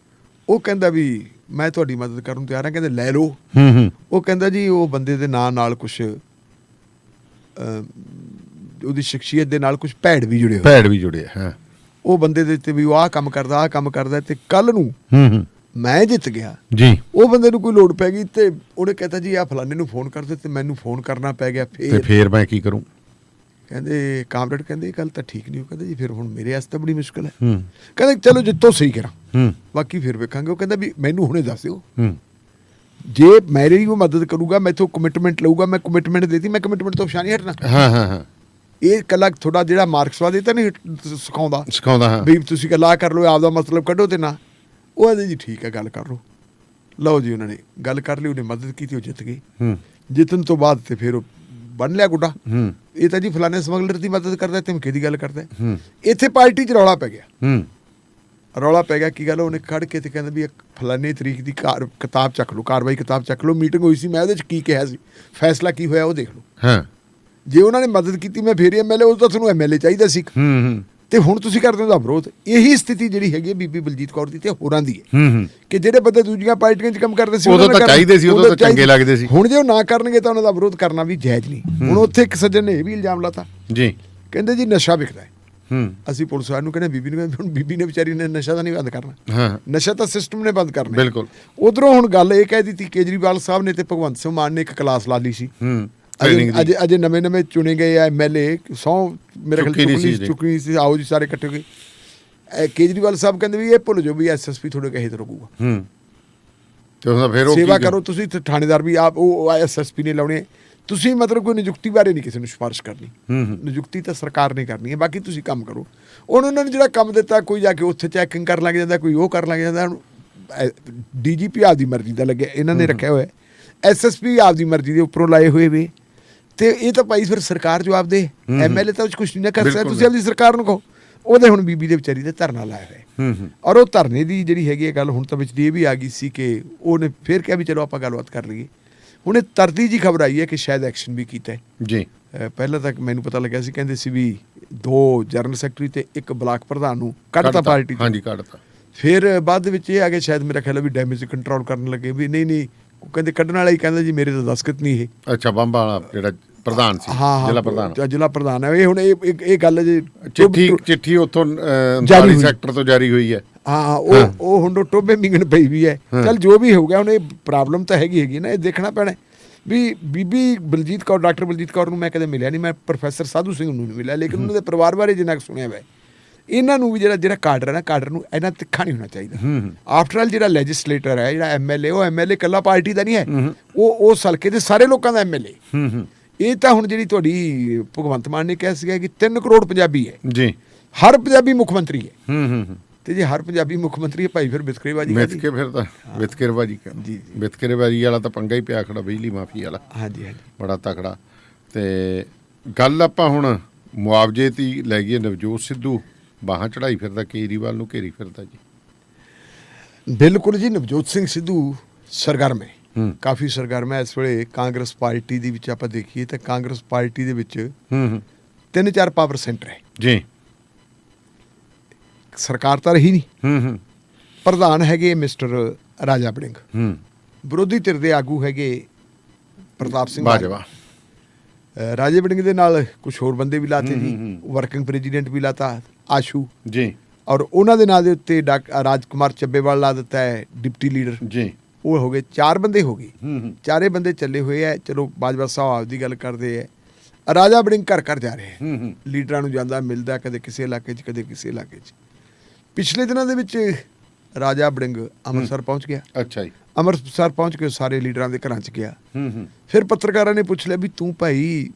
ਉਹ ਕਹਿੰਦਾ ਵੀ ਮੈਂ ਤੁਹਾਡੀ ਮਦਦ ਕਰਨ ਨੂੰ ਤਿਆਰ ਹਾਂ। ਕਹਿੰਦੇ ਲੈ ਲਓ। ਉਹ ਕਹਿੰਦਾ ਜੀ ਉਹ ਬੰਦੇ ਦੇ ਨਾਂ ਨਾਲ ਕੁਛ ਉਹਦੀ ਸ਼ਖਸੀਅਤ ਦੇ ਨਾਲ ਕੁਛ ਭੈੜ ਵੀ ਜੁੜੇ ਹਾਂ। ਉਹ ਬੰਦੇ ਦੇ ਉੱਤੇ ਵੀ ਉਹ ਆਹ ਕੰਮ ਕਰਦਾ ਤੇ ਕੱਲ ਨੂੰ ਮੈਂ ਜਿੱਤ ਗਿਆ ਜੀ। ਉਹ ਬੰਦੇ ਨੂੰ ਕੋਈ ਲੋੜ ਪੈ ਗਈ ਤੇ ਉਹਨੇ ਕਹਿੰਦਾ ਜੀ ਆਹ ਫਲਾਣੇ ਨੂੰ ਫੋਨ ਕਰ ਦੇ, ਤੇ ਮੈਨੂੰ ਫੋਨ ਕਰਨਾ ਪੈ ਗਿਆ। ਫਿਰ ਮੈਂ ਕੀ ਕਰੂੰ? ਕਹਿੰਦੇ ਕਾਮਰੇਡ ਕਹਿੰਦੇ ਇਹ ਗੱਲ ਤਾਂ ਠੀਕ ਨਹੀਂ। ਉਹ ਕਹਿੰਦਾ ਜੀ ਫਿਰ ਹੁਣ ਮੇਰੇ ਵਾਸਤੇ ਬੜੀ ਮੁਸ਼ਕਿਲ ਹੈ। ਕਹਿੰਦੇ ਚਲੋ ਜਿੱਤੋ ਸਹੀ ਕਰਾਂ, ਬਾਕੀ ਫਿਰ ਵੇਖਾਂਗੇ। ਉਹ ਕਹਿੰਦਾ ਵੀ ਮੈਨੂੰ ਹੁਣੇ ਦੱਸ ਦਿਓ, ਜੇ ਮੇਰੀ ਉਹ ਮਦਦ ਕਰੂਗਾ ਮੈਥੋਂ ਕਮਿਟਮੈਂਟ ਲਊਗਾ, ਮੈਂ ਕਮਿਟਮੈਂਟ ਦੇਤੀ, ਮੈਂ ਕਮਿਟਮੈਂਟ ਤੋਂ ਪਛਾਣ ਨਹੀਂ ਹਟਣਾ। ਇਹ ਕੱਲਾ ਥੋੜਾ ਜਿਹੜਾ ਮਾਰਕਸਵਾਦ ਇਹ ਤਾਂ ਨਹੀਂ ਸਿਖਾਉਂਦਾ ਵੀ ਤੁਸੀਂ ਗੱਲਾਂ ਕਰ ਲਓ, ਆਪਦਾ ਮਤਲਬ ਕੱਢੋ ਤੇ ਨਾ। ਉਹ ਕਹਿੰਦੇ ਜੀ ਠੀਕ ਹੈ ਗੱਲ ਕਰ ਲਓ। ਲਓ ਜੀ ਉਹਨਾਂ ਨੇ ਗੱਲ ਕਰ ਲਈ, ਉਹਨੇ ਮਦਦ ਕੀਤੀ, ਉਹ ਜਿੱਤ ਗਏ। ਜਿੱਤਣ ਤੋਂ ਬਾਅਦ ਤੇ ਫਿਰ ਉਹ ਬਣ ਲਿਆ ਗੁੱਡਾ। ਇਹ ਤਾਂ ਜੀ ਫਲਾਣੇ ਸਮਗਲਰ ਦੀ ਮਦਦ ਕਰਦਾ, ਧਮਕੇ ਦੀ ਗੱਲ ਕਰਦਾ। ਇੱਥੇ ਪਾਰਟੀ 'ਚ ਰੌਲਾ ਪੈ ਗਿਆ। ਰੌਲਾ ਪੈ ਗਿਆ ਕੀ ਗੱਲ, ਉਹਨੇ ਖੜ ਕੇ ਤੇ ਕਹਿੰਦਾ ਵੀ ਇੱਕ ਫਲਾਨੀ ਤਰੀਕ ਦੀ ਕਿਤਾਬ ਚੱਕ ਲਓ, ਕਾਰਵਾਈ ਕਿਤਾਬ ਚੱਕ ਲਓ, ਮੀਟਿੰਗ ਹੋਈ ਸੀ, ਮੈਂ ਉਹਦੇ 'ਚ ਕੀ ਕਿਹਾ ਸੀ, ਫੈਸਲਾ ਕੀ ਹੋਇਆ ਉਹ ਦੇਖ ਲਓ। ਹਾਂ, ਜੇ ਉਹਨਾਂ ਨੇ ਮਦਦ ਕੀਤੀ ਮੈਂ ਫੇਰ ਐਮਐਲਏ, ਉਹ ਤਾਂ ਤੁਹਾਨੂੰ ਐਮਐਲਏ ਚਾਹੀਦਾ ਸੀ। ਤੇ ਹੁਣ ਤੁਸੀਂ ਕਰਦੇ ਹੋ ਦਾ ਵਿਰੋਧ। ਇਹੀ ਸਥਿਤੀ ਜਿਹੜੀ ਹੈਗੀ ਹੈ ਬੀਬੀ ਬਲਜੀਤ ਕੌਰ ਦੀ ਤੇ ਹੋਰਾਂ ਦੀ ਹੈ ਕਿ ਜਿਹੜੇ ਬੰਦੇ ਦੂਜੀਆਂ ਪਾਰਟੀਆਂ 'ਚ ਕੰਮ ਕਰਦੇ ਸੀ ਉਦੋਂ ਤਾਂ ਚਾਹੀਦੇ ਸੀ, ਉਦੋਂ ਤਾਂ ਚੰਗੇ ਲੱਗਦੇ ਸੀ। ਹੁਣ ਜੇ ਉਹ ਨਾ ਕਰਨਗੇ ਤਾਂ ਉਹਨਾਂ ਦਾ ਵਿਰੋਧ ਕਰਨਾ ਵੀ ਜਾਇਜ਼ ਨਹੀਂ। ਹੁਣ ਉੱਥੇ ਇੱਕ ਸੱਜਣ ਨੇ ਇਹ ਵੀ ਇਲਜ਼ਾਮ ਲਾਤਾ ਜੀ, ਕਹਿੰਦੇ ਜੀ ਨਸ਼ਾ ਵਿਕਦਾ ਹੈ। ਅਸੀਂ ਪੁਲਿਸ ਵਾਲਿਆਂ ਨੂੰ ਕਹਿੰਦੇ ਬੀਬੀ ਨੂੰ, ਹੁਣ ਬੀਬੀ ਨੇ ਵਿਚਾਰੀ ਨੇ ਨਸ਼ਾ ਤਾਂ ਨਹੀਂ ਬੰਦ ਕਰਨਾ, ਹਾਂ, ਨਸ਼ਾ ਤਾਂ ਸਿਸਟਮ ਨੇ ਬੰਦ ਕਰਨਾ। ਬਿਲਕੁਲ। ਉਧਰੋਂ ਹੁਣ ਗੱਲ ਇਹ ਕਹਿ ਦਿੱਤੀ ਕੇਜਰੀਵਾਲ ਸਾਹਿਬ ਨੇ ਤੇ ਭਗਵੰਤ ਸਿੰਘ ਮਾਨ ਨੇ ਇੱਕ ਕਲਾਸ ਲਾ ਲਈ ਸੀ। ਅਜੇ ਨਵੇਂ ਚੁਣੇ ਗਏ ਆ ਐਮਐਲਏ, ਸੌ ਮੇਰੇ ਖਿਆਲ ਚੁੱਕੀ ਨਹੀਂ ਸੀ, ਆਓ ਜੀ ਸਾਰੇ ਇਕੱਠੇ ਹੋ ਗਏ। ਕੇਜਰੀਵਾਲ ਸਾਹਿਬ ਕਹਿੰਦੇ ਵੀ ਇਹ ਭੁੱਲ ਜਾਓ ਵੀ ਐਸਐਸਪੀ ਤੁਹਾਡੇ ਕਹੇ ਤੇ ਰੁਕੂਗਾ, ਸੇਵਾ ਕਰੋ ਤੁਸੀਂ, ਥਾਣੇਦਾਰ ਵੀ ਆਪ ਉਹ ਐਸਐਸਪੀ ਨੇ ਲਾਉਣੇ। ਤੁਸੀਂ ਮਤਲਬ ਕੋਈ ਨਿਯੁਕਤੀ ਬਾਰੇ ਨਹੀਂ ਕਿਸੇ ਨੂੰ ਸਿਫਾਰਿਸ਼ ਕਰਨੀ, ਨਿਯੁਕਤੀ ਤਾਂ ਸਰਕਾਰ ਨੇ ਕਰਨੀ ਹੈ, ਬਾਕੀ ਤੁਸੀਂ ਕੰਮ ਕਰੋ। ਉਹਨਾਂ ਨੇ ਜਿਹੜਾ ਕੰਮ ਦਿੱਤਾ, ਕੋਈ ਜਾ ਕੇ ਉੱਥੇ ਚੈਕਿੰਗ ਕਰਨ ਲੱਗ ਜਾਂਦਾ, ਕੋਈ ਉਹ ਕਰਨ ਲੱਗ ਜਾਂਦਾ। ਡੀਜੀਪੀ ਆਪਦੀ ਮਰਜ਼ੀ ਦਾ ਲੱਗਿਆ, ਇਹਨਾਂ ਨੇ ਰੱਖਿਆ ਹੋਇਆ, ਐਸਐਸਪੀ ਆਪਦੀ ਮਰਜ਼ੀ ਦੇ ਉੱਪਰੋਂ ਲਾਏ ਹੋਏ ਵੇ। ਤੇ ਇਹ ਤਾਂ ਭਾਈ ਫਿਰ ਸਰਕਾਰ ਜਵਾਬ ਦੇ, ਐਮਐਲਏ ਤਾਂ ਕੁਛ ਨਹੀਂ ਕਰ ਸਕਦਾ, ਤੁਸੀਂ ਆਪਦੀ ਸਰਕਾਰ ਨੂੰ ਕਹੋ। ਉਹਦੇ ਹੁਣ ਬੀਬੀ ਦੇ ਵਿਚਾਰੀ ਦੇ ਧਰਨਾ ਲਾਇਆ ਹੋਇਆ, ਔਰ ਉਹ ਧਰਨੇ ਦੀ ਜਿਹੜੀ ਹੈਗੀ ਹੈ ਗੱਲ ਹੁਣ ਤਾਂ ਵਿੱਚ ਦੀ ਇਹ ਵੀ ਆ ਗਈ ਸੀ ਕਿ ਉਹਨੇ ਫਿਰ ਕਿਹਾ ਵੀ ਚਲੋ ਆਪਾਂ ਗੱਲਬਾਤ ਕਰ ਲਈਏ। ਹੁਣ ਇਹ ਤਰਦੀ ਜੀ ਖਬਰ ਆਈ ਹੈ ਕਿ ਸ਼ਾਇਦ ਐਕਸ਼ਨ ਵੀ ਕੀਤਾ ਹੈ ਜੀ। ਪਹਿਲਾਂ ਤੱਕ ਮੈਨੂੰ ਪਤਾ ਲੱਗਿਆ ਸੀ, ਕਹਿੰਦੇ ਸੀ ਵੀ 2 ਜਨਰਲ ਸੈਕਟਰੀ ਤੇ 1 ਬਲਾਕ ਪ੍ਰਧਾਨ ਨੂੰ ਕੱਢਤਾ ਪਾਰਟੀ। ਹਾਂਜੀ, ਕੱਢਤਾ। ਫਿਰ ਬਾਅਦ ਦੇ ਵਿੱਚ ਇਹ ਆ ਗਿਆ ਸ਼ਾਇਦ, ਮੇਰਾ ਖਿਆਲ ਹੈ ਵੀ ਡੈਮੇਜ ਕੰਟਰੋਲ ਕਰਨ ਲੱਗੇ ਵੀ ਨਹੀਂ ਕਹਿੰਦੇ ਕੱਢਣ ਵਾਲਾ ਹੀ ਕਹਿੰਦਾ ਜੀ ਮੇਰੇ ਤਾਂ ਦਸਖਤ ਨਹੀਂ ਇਹ। ਅੱਛਾ, ਬੰਬਾ ਵਾਲਾ ਜਿਹੜਾ ਪ੍ਰਧਾਨ ਸੀ, ਜ਼ਿਲ੍ਹਾ ਪ੍ਰਧਾਨ ਹੈ ਇਹ। ਹੁਣ ਇਹ ਗੱਲ ਜੇ ਚਿੱਠੀ ਉੱਥੋਂ 39 ਸੈਕਟਰ ਤੋਂ ਜਾਰੀ ਹੋਈ ਹੈ। ਹਾਂ, ਉਹ ਹੁਣ ਟੋਬੇ ਮਿੰਗਣ ਪਈ ਵੀ ਹੈ। ਚੱਲ ਜੋ ਵੀ ਹੋ ਗਿਆ, ਹੁਣ ਇਹ ਪ੍ਰੋਬਲਮ ਤਾਂ ਹੈਗੀ ਨਾ, ਇਹ ਦੇਖਣਾ ਪੈਣਾ ਵੀ ਬੀਬੀ ਬਲਜੀਤ ਕੌਰ, ਡਾਕਟਰ ਬਲਜੀਤ ਕੌਰ ਨੂੰ ਮੈਂ ਕਦੇ ਮਿਲਿਆ ਨਹੀਂ, ਮੈਂ ਪ੍ਰੋਫੈਸਰ ਸਾਧੂ ਸਿੰਘ ਨੂੰ ਨਹੀਂ ਮਿਲਿਆ, ਲੇਕਿਨ ਉਹਨਾਂ ਦੇ ਪਰਿਵਾਰ ਬਾਰੇ ਜਿੰਨਾ ਕੁ ਸੁਣਿਆ ਵਾ, ਇਹਨਾਂ ਨੂੰ ਵੀ ਜਿਹੜਾ ਕਾਡਰ ਹੈ ਨਾ, ਕਾਡਰ ਨੂੰ ਇੰਨਾ ਤਿੱਖਾ ਨਹੀਂ ਹੋਣਾ ਚਾਹੀਦਾ। ਆਫਟਰ ਆਲ ਜਿਹੜਾ ਲੈਜਿਸਲੇਟਰ ਹੈ, ਜਿਹੜਾ ਐਮਐਲਏ, ਉਹ ਐਮਐਲਏ ਇਕੱਲਾ ਪਾਰਟੀ ਦਾ ਨਹੀਂ ਹੈ, ਉਹ ਉਸ ਹਲਕੇ ਦੇ ਸਾਰੇ ਲੋਕਾਂ ਦਾ ਐਮਐਲਏ। ਇਹ ਤਾਂ ਹੁਣ ਜਿਹੜੀ ਤੁਹਾਡੀ ਭਗਵੰਤ ਮਾਨ ਨੇ ਕਿਹਾ ਸੀਗਾ ਕਿ 3 ਕਰੋੜ ਪੰਜਾਬੀ ਹੈ ਜੀ, ਹਰ ਪੰਜਾਬੀ ਮੁੱਖ ਮੰਤਰੀ ਹੈ। ਤੇ ਜੇ ਹਰ ਪੰਜਾਬੀ ਮੁੱਖ ਮੰਤਰੀ ਹੈ ਭਾਈ, ਫਿਰ ਵਿਤਕਰੇਬਾਜ਼ੀ ਫਿਰ ਤਾਂ ਵਿਤਕਰੇਬਾਜ਼ੀ ਵਾਲਾ ਤਾਂ ਪੰਗਾ ਹੀ ਪਿਆ ਖੜਾ, ਬਿਜਲੀ ਮਾਫੀ ਵਾਲਾ। ਹਾਂਜੀ, ਬੜਾ ਤਕੜਾ। ਤੇ ਗੱਲ ਆਪਾਂ ਹੁਣ ਮੁਆਵਜ਼ੇ ਦੀ ਲੈ ਗਈ। ਨਵਜੋਤ ਸਿੱਧੂ ਬਾਹਾਂ ਚੜਾਈ ਫਿਰਦਾ, ਕੇਜਰੀਵਾਲ ਨੂੰ ਘੇਰੀ ਫਿਰਦਾ ਜੀ। ਬਿਲਕੁਲ ਜੀ, ਨਵਜੋਤ ਸਿੰਘ ਸਿੱਧੂ ਸਰਗਰਮ ਹੈ, ਕਾਫੀ ਸਰਗਰਮ ਹੈ ਇਸ ਵੇਲੇ। ਕਾਂਗਰਸ ਪਾਰਟੀ ਦੇ ਵਿੱਚ ਆਪਾਂ ਦੇਖੀਏ ਤਾਂ ਕਾਂਗਰਸ ਪਾਰਟੀ ਦੇ ਵਿੱਚ 3-4 ਪਾਵਰ ਸੈਂਟਰ ਹੈ ਜੀ। ਸਰਕਾਰ ਤਾਂ ਰਹੀ ਨਹੀਂ। ਪ੍ਰਧਾਨ ਹੈਗੇ ਮਿਸਟਰ ਰਾਜਾ ਵੜਿੰਗ, ਵਿਰੋਧੀ ਧਿਰ ਦੇ ਆਗੂ ਹੈਗੇ ਪ੍ਰਤਾਪ ਸਿੰਘ ਬਾਜਵਾ। ਰਾਜੇ ਵੜਿੰਗ ਦੇ ਨਾਲ ਕੁਝ ਹੋਰ ਬੰਦੇ ਵੀ ਲਾਤੇ ਜੀ, ਵਰਕਿੰਗ ਪ੍ਰੈਜ਼ੀਡੈਂਟ ਵੀ ਲਾਤਾ ਆਸ਼ੂ ਜੀ, ਔਰ ਉਹਨਾਂ ਦੇ ਨਾਂ ਦੇ ਉੱਤੇ ਰਾਜ ਕੁਮਾਰ ਚੱਬੇਵਾਲ ਲਾ ਦਿੱਤਾ ਹੈ ਡਿਪਟੀ ਲੀਡਰ ਜੀ। ਉਹ ਹੋ ਗਏ 4 ਬੰਦੇ ਹੋ ਗਏ, ਚਾਰੇ ਬੰਦੇ ਚੱਲੇ ਹੋਏ ਹੈ। ਚਲੋ ਬਾਜਵਾ ਸਾਹਿਬ ਆਪਦੀ ਗੱਲ ਕਰਦੇ ਹੈ, ਰਾਜਾ ਵੜਿੰਗ ਘਰ ਘਰ ਜਾ ਰਹੇ ਹੈ, ਲੀਡਰਾਂ ਨੂੰ ਜਾਂਦਾ ਮਿਲਦਾ, ਕਦੇ ਕਿਸੇ ਇਲਾਕੇ 'ਚ ਕਦੇ ਕਿਸੇ ਇਲਾਕੇ 'ਚ। ਪਿਛਲੇ ਦਿਨਾਂ ਦੇ ਵਿੱਚ ਰਾਜਾ ਵੜਿੰਗ ਅੰਮ੍ਰਿਤਸਰ ਪਹੁੰਚ ਗਿਆ। ਅੱਛਾ ਜੀ। ਅੰਮ੍ਰਿਤਸਰ ਪਹੁੰਚ ਕੇ ਸਾਰੇ ਲੀਡਰਾਂ ਦੇ ਘਰਾਂ 'ਚ ਗਿਆ। ਫਿਰ ਪੱਤਰਕਾਰਾਂ ਨੇ ਪੁੱਛ ਲਿਆ ਵੀ ਤੂੰ ਭਾਈ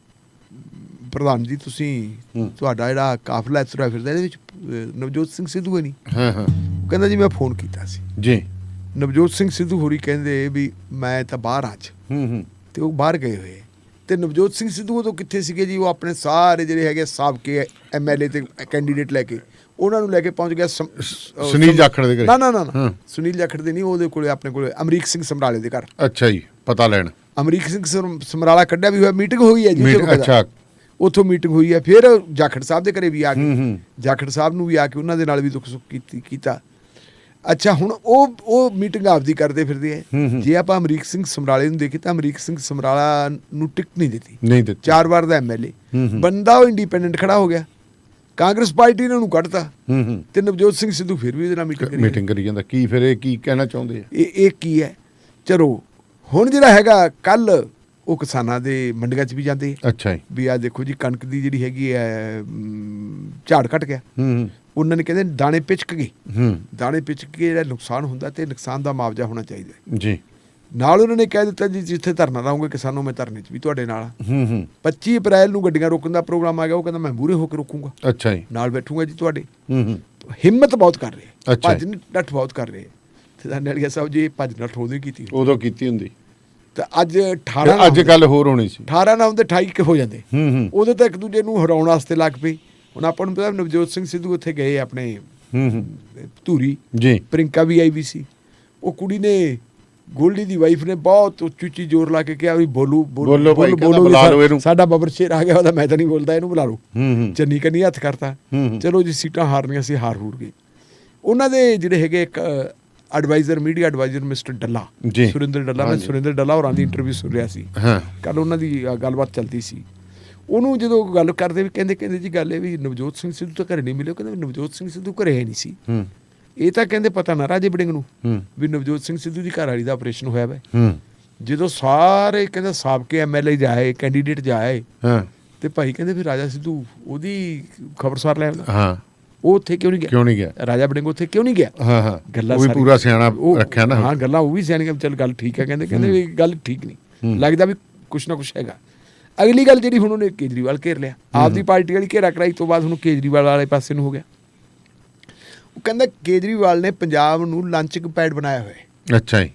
ਪ੍ਰਧਾਨ ਜੀ, ਤੁਸੀਂ ਤੁਹਾਡਾ ਜਿਹੜਾ ਕਾਫਲਾ ਤੁਰਿਆ ਫਿਰਦਾ, ਇਹਦੇ ਵਿੱਚ ਨਵਜੋਤ ਸਿੰਘ ਸਿੱਧੂ ਹੈ ਨਹੀਂ? ਕਹਿੰਦਾ ਜੀ ਮੈਂ ਫੋਨ ਕੀਤਾ ਸੀ ਜੀ। ਨਵਜੋਤ ਸਿੰਘ ਸਿੱਧੂ ਹੋਰੀ ਕਹਿੰਦੇ ਵੀ ਮੈਂ ਤਾਂ ਬਾਹਰ ਆ 'ਚ, ਤੇ ਉਹ ਬਾਹਰ ਗਏ ਹੋਏ। ਤੇ ਨਵਜੋਤ ਸਿੰਘ ਸਿੱਧੂ ਉਦੋਂ ਕਿੱਥੇ ਸੀਗੇ ਜੀ? ਉਹ ਆਪਣੇ ਸਾਰੇ ਜਿਹੜੇ ਹੈਗੇ ਸਾਬਕੇ ਐਮਐਲਏ ਤੇ ਕੈਂਡੀਡੇਟ ਲੈ ਕੇ, ਉਹਨਾਂ ਨੂੰ ਲੈ ਕੇ ਪਹੁੰਚ ਗਿਆ ਸੁਨੀਲ ਜਾਖੜ ਦੇ ਘਰ। ਨਾ ਸੁਨੀਲ ਜਾਖੜ ਦੇ ਨਹੀਂ, ਉਹਦੇ ਕੋਲੇ ਆਪਣੇ ਕੋਲੇ ਅਮਰੀਕ ਸਿੰਘ ਸਮਰਾਲੇ ਦੇ ਘਰ। ਅੱਛਾ ਜੀ, ਪਤਾ ਲੈਣ ਅਮਰੀਕ ਸਿੰਘ ਸਮਰਾਲਾ ਕੱਢਿਆ ਵੀ ਹੋਇਆ, ਮੀਟਿੰਗ ਹੋਈ ਹੈ ਜੀ। ਅੱਛਾ, ਉੱਥੋਂ ਮੀਟਿੰਗ ਹੋਈ ਹੈ। ਫਿਰ ਜਾਖੜ ਸਾਹਿਬ ਦੇ ਘਰੇ ਵੀ ਆ ਕੇ, ਜਾਖੜ ਸਾਹਿਬ ਨੂੰ ਵੀ ਆ ਕੇ ਉਹਨਾਂ ਦੇ ਨਾਲ ਵੀ ਦੁੱਖ ਸੁੱਖ ਕੀਤਾ। ਅੱਛਾ, ਹੁਣ ਉਹ ਮੀਟਿੰਗ ਆਪਦੀ ਕਰਦੇ ਫਿਰਦੇ ਹੈ। ਜੇ ਆਪਾਂ ਅਮਰੀਕ ਸਿੰਘ ਸਮਰਾਲੇ ਨੂੰ ਦੇਖੀਏ ਤਾਂ ਅਮਰੀਕ ਸਿੰਘ ਸਮਰਾਲਾ ਨੂੰ ਟਿਕਟ ਨਹੀਂ ਦਿੱਤੀ, 4 ਵਾਰ ਦਾ ਐਮਐਲਏ ਬੰਦਾ, ਉਹ ਇੰਡੀਪੈਂਡੈਂਟ ਖੜਾ ਹੋ ਗਿਆ। ਕਾਂਗਰਸ ਪਾਰਟੀ ਨੇ ਉਹਨੂੰ ਕੱਢਤਾ, ਤੇ ਨਵਜੋਤ ਸਿੰਘ ਸਿੱਧੂ ਫਿਰ ਵੀ ਇਹਦੇ ਨਾਲ ਮੀਟਿੰਗ ਕਰੀ ਜਾਂਦਾ। ਕੀ ਫਿਰ ਇਹ ਕੀ ਕਹਿਣਾ ਚਾਹੁੰਦੇ ਆ? ਇਹ ਕੀ ਹੈ? ਚਲੋ ਹੁਣ ਜਿਹੜਾ ਹੈਗਾ, ਕੱਲ ਉਹ ਕਿਸਾਨਾਂ ਦੇ ਮੰਡੀਆਂ 'ਚ ਵੀ ਜਾਂਦੇ। ਅੱਛਾ ਜੀ। ਵੀ ਆਹ ਦੇਖੋ ਜੀ, ਕਣਕ ਦੀ ਜਿਹੜੀ ਹੈਗੀ ਹੈ ਝਾੜ ਘਟ ਗਿਆ। ਉਹਨਾਂ ਨੇ ਕਹਿੰਦੇ ਦਾਣੇ ਪਿਚਕ ਗਏ, ਦਾਣੇ ਪਿਚਕ ਕੇ ਜਿਹੜਾ ਨੁਕਸਾਨ ਹੁੰਦਾ ਤੇ ਨੁਕਸਾਨ ਦਾ ਮੁਆਵਜ਼ਾ ਹੋਣਾ ਚਾਹੀਦਾ ਜੀ। ਨਾਲ ਉਹਨਾਂ ਨੇ ਕਹਿ ਦਿੱਤਾ ਜੀ ਜਿੱਥੇ ਧਰਨਾ ਲਾਉਂਗੇ ਕਿਸਾਨੋਂ, ਮੈਂ ਧਰਨੇ 'ਚ ਵੀ ਤੁਹਾਡੇ ਨਾਲ। 25 ਅਪ੍ਰੈਲ ਨੂੰ ਗੱਡੀਆਂ ਰੋਕਣ ਦਾ ਪ੍ਰੋਗਰਾਮ ਆ ਗਿਆ, ਉਹ ਕਹਿੰਦਾ ਮੈਂ ਮੂਹਰੇ ਹੋ ਕੇ ਰੋਕੂੰਗਾ। ਅੱਛਾ ਜੀ। ਨਾਲ ਬੈਠੂੰਗਾ ਜੀ ਤੁਹਾਡੇ। ਹਿੰਮਤ ਬਹੁਤ ਕਰ ਰਹੇ, ਭੱਜ ਨੱਠ ਬਹੁਤ ਕਰ ਰਹੇ। ਤੇ ਨਾਲੀਆ ਸਾਹਿਬ ਜੀ, ਭੱਜ ਨੱਠ ਉਦੋਂ ਕੀਤੀ ਹੁੰਦੀ ਤਾਂ ਅੱਜ 18 ਅੱਜ ਗੱਲ ਹੋਰ ਹੋਣੀ ਸੀ। 18 ਨਾ ਹੁੰਦੇ 28 ਹੋ ਜਾਂਦੇ। ਉਦੋਂ ਤਾਂ ਇੱਕ ਦੂਜੇ ਨੂੰ ਹਰਾਉਣ ਵਾਸਤੇ ਲੱਗ ਪਈ। ਹੁਣ ਆਪਾਂ ਨੂੰ ਪਤਾ ਨਵਜੋਤ ਸਿੰਘ ਸਿੱਧੂ ਉੱਥੇ ਗਏ ਆਪਣੇ ਧੂਰੀ ਜੀ ਪ੍ਰਿੰਕਾ ਵੀ ਆਈ ਵੀ ਸੀ। ਉਹ ਕੁੜੀ ਨੇ ਗੋਲਡੀ ਦੀ ਵਾਈਫ ਨੇ ਬਹੁਤ ਉੱਚੀ ਉੱਚੀ ਜ਼ੋਰ ਲਾ ਕੇ ਕਿਹਾ ਵੀ ਬੋਲੂ ਬੋਲੋ ਭਾਈ, ਕਹਿੰਦਾ ਵੀ ਬੁਲਾ ਲਓ ਇਹਨੂੰ। ਸਾਡਾ ਬੱਬਰ ਸ਼ੇਰ ਆ ਗਿਆ ਉਹਦਾ, ਮੈਂ ਤਾਂ ਨਹੀਂ ਬੋਲਦਾ, ਇਹਨੂੰ ਬੁਲਾ ਲਓ। ਚੰਨੀ ਕੰਨੀ ਹੱਥ ਕਰਤਾ। ਚਲੋ ਜੀ ਸੀਟਾਂ ਹਾਰਨੀਆਂ ਸੀ, ਹਾਰ ਹੂਰ ਗਏ। ਉਹਨਾਂ ਦੇ ਜਿਹੜੇ ਹੈਗੇ ਇੱਕ adviser, media adviser mister Dalla, ji. Surinder Dalla, ਮੈਂ ਸੁਰਿੰਦਰ ਡੱਲਾ ਹੋਰਾਂ ਦੀ ਇੰਟਰਵਿਊ ਸੁਣ ਰਿਹਾ ਸੀ। ਹਾਂ ਕੱਲ ਉਹਨਾਂ ਦੀ ਗੱਲਬਾਤ ਚੱਲਦੀ ਸੀ। ਉਹਨੂੰ ਜਦੋਂ ਗੱਲ ਕਰਦੇ ਵੀ ਕਹਿੰਦੇ ਜੀ ਗੱਲ ਇਹ ਵੀ ਨਵਜੋਤ ਸਿੰਘ ਸਿੱਧੂ ਤਾਂ ਘਰੇ ਨਹੀਂ ਮਿਲੇ। ਉਹ ਕਹਿੰਦੇ ਵੀ ਨਵਜੋਤ ਸਿੰਘ ਸਿੱਧੂ ਘਰੇ ਹੈ ਨਹੀਂ ਸੀ। ਇਹ ਤਾਂ ਕਹਿੰਦੇ ਪਤਾ ਨਾ ਰਾਜੇ ਵੜਿੰਗ ਨੂੰ ਵੀ ਨਵਜੋਤ ਸਿੰਘ ਸਿੱਧੂ ਦੀ ਘਰਵਾਲੀ ਦਾ ਆਪਰੇਸ਼ਨ ਹੋਇਆ ਵਾ। ਜਦੋਂ ਸਾਰੇ ਕਹਿੰਦੇ ਸਾਬਕੇ MLA ਜਾਏ, ਕੈਂਡੀਡੇਟ ਜਾਏ, ਹਾਂ ਤੇ ਭਾਈ ਕਹਿੰਦੇ ਵੀ ਰਾਜਾ ਸਿੱਧੂ ਉਹਦੀ ਖਬਰਸਾਰ ਲੈ ਆਉਂਦਾ। ਹਾਂ ਉਹ ਉੱਥੇ ਕਿਉਂ ਨਹੀਂ ਗਿਆ? ਕਿਉਂ ਨਹੀਂ ਗਿਆ? ਰਾਜਾ ਵੜਿੰਗ ਉੱਥੇ ਕਿਉਂ ਨਹੀਂ ਗਿਆ? ਹਾਂ ਹਾਂ ਗੱਲਾਂ ਉਹ ਵੀ ਸਾਰੀਆਂ- ਪੂਰਾ ਸਿਆਣਾ ਰੱਖਿਆ ਨਾ। ਹਾਂ ਗੱਲਾਂ ਉਹ ਵੀ ਸਿਆਣੀਆਂ। ਚੱਲ ਗੱਲ ਠੀਕ ਹੈ। ਕਹਿੰਦੇ ਵੀ ਗੱਲ ਠੀਕ ਨਹੀਂ ਲੱਗਦਾ, ਵੀ ਕੁਛ ਨਾ ਕੁਛ ਹੈਗਾ। ਅਗਲੀ ਗੱਲ ਜਿਹੜੀ ਹੁਣ ਉਹਨੇ ਕੇਜਰੀਵਾਲ ਘੇਰ ਲਿਆ, ਆਪਦੀ ਪਾਰਟੀ ਵਾਲੀ ਘੇਰਾ ਕਰਾਈ ਤੋਂ ਬਾਅਦ ਹੁਣ ਕੇਜਰੀਵਾਲ ਵਾਲੇ ਪਾਸੇ ਨੂੰ ਹੋ ਗਿਆ। ਉਹ ਕਹਿੰਦਾ ਕੇਜਰੀਵਾਲ ਨੇ ਪੰਜਾਬ ਨੂੰ ਲਾਂਚਿੰਗ ਪੈਡ ਬਣਾਇਆ ਹੋਇਆ। ਅੱਛਾ ਜੀ,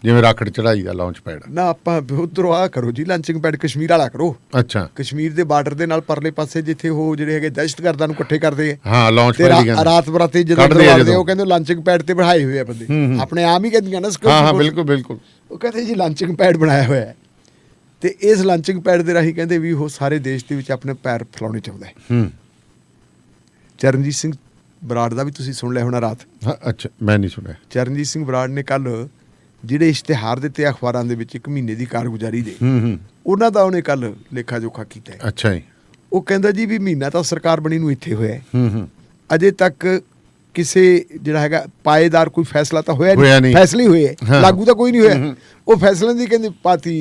ਜਿਵੇਂ ਰਾਕਟ ਚੜਾਈ ਦਾ ਲਾਂਚ ਪੈਡ। ਨਾ ਆਪਾਂ ਉਧਰੋਂ ਆ ਕਰੋ ਜੀ, ਲਾਂਚਿੰਗ ਪੈਡ ਕਸ਼ਮੀਰ ਵਾਲਾ ਕਰੋ। ਅੱਛਾ ਕਸ਼ਮੀਰ ਦੇ ਬਾਰਡਰ ਦੇ ਨਾਲ ਪਰਲੇ ਪਾਸੇ ਜਿੱਥੇ ਉਹ ਜਿਹੜੇ ਹੈਗੇ ਦਹਿਸ਼ਤਗਰਦਾਂ ਨੂੰ ਇਕੱਠੇ ਕਰਦੇ ਆ, ਹਾਂ ਲਾਂਚ ਤੇ ਪੈਡ ਹੀ ਰਾਤ ਬਰਾਤੇ ਜਦੋਂ ਕੱਢਦੇ ਆ ਵੜਦੇ ਜਦੋਂ। ਉਹ ਕਹਿੰਦੇ ਲਾਂਚਿੰਗ ਪੈਡ ਤੇ ਬਿਠਾਏ ਹੋਏ ਆ ਬੰਦੇ, ਆਪਣੇ ਆਮ ਹੀ ਕਹਿੰਦੀਆਂ ਨਾ ਹਾਂ security ਹਾਂ force। ਬਿਲਕੁਲ ਬਿਲਕੁਲ। ਉਹ ਕਹਿੰਦੇ ਜੀ ਲਾਂਚਿੰਗ ਪੈਡ ਬਣਾਇਆ ਹੋਇਆ ਹੈ, ਤੇ ਇਸ ਲਾਂਚਿੰਗ ਪੈਡ ਦੇ ਰਾਹੀਂ ਕਹਿੰਦੇ ਵੀ ਉਹ ਸਾਰੇ ਦੇਸ਼ ਦੇ ਵਿੱਚ ਆਪਣੇ ਪੈਰ ਫੈਲਾਉਣੇ ਚਾਹੁੰਦਾ ਹੈ। ਚਰਨਜੀਤ ਸਿੰਘ ਬਰਾੜ ਦਾ ਵੀ ਤੁਸੀਂ ਸੁਣ ਲਿਆ ਹੋਣਾ ਰਾਤ। ਹਾਂ ਅੱਛਾ, ਮੈਂ ਨਹੀਂ ਸੁਣਿਆ। ਚਰਨਜੀਤ ਸਿੰਘ ਬਰਾੜ ਨੇ ਕੱਲ ਜਿਹੜੇ ਇਸ਼ਤਿਹਾਰ ਦਿੱਤੇ ਅਖਬਾਰਾਂ ਦੇ ਵਿੱਚ 1 ਮਹੀਨੇ ਦੀ ਕਾਰਗੁਜ਼ਾਰੀ ਦੇ, ਉਹਨਾਂ ਦਾ ਉਹਨੇ ਕੱਲ ਲੇਖਾ ਜੋਖਾ ਕੀਤਾ ਹੈ। ਅੱਛਾ ਜੀ। ਉਹ ਕਹਿੰਦਾ ਜੀ ਵੀ ਮਹੀਨਾ ਤਾਂ ਸਰਕਾਰ ਬਣੀ ਨੂੰ ਇੱਥੇ ਹੋਇਆ ਹੈ, ਅਜੇ ਤੱਕ ਕਿਸੇ ਜਿਹੜਾ ਹੈਗਾ ਪਾਏਦਾਰ ਕੋਈ ਫੈਸਲਾ ਤਾਂ ਹੋਇਆ ਨਹੀਂ। ਫੈਸਲੇ ਹੋਏ ਹੈ, ਹਾਂ। ਲਾਗੂ ਤਾਂ ਕੋਈ ਨਹੀਂ ਹੋਇਆ। ਉਹ ਫੈਸਲਿਆਂ ਦੀ ਕਹਿੰਦੇ ਪਾਤੀ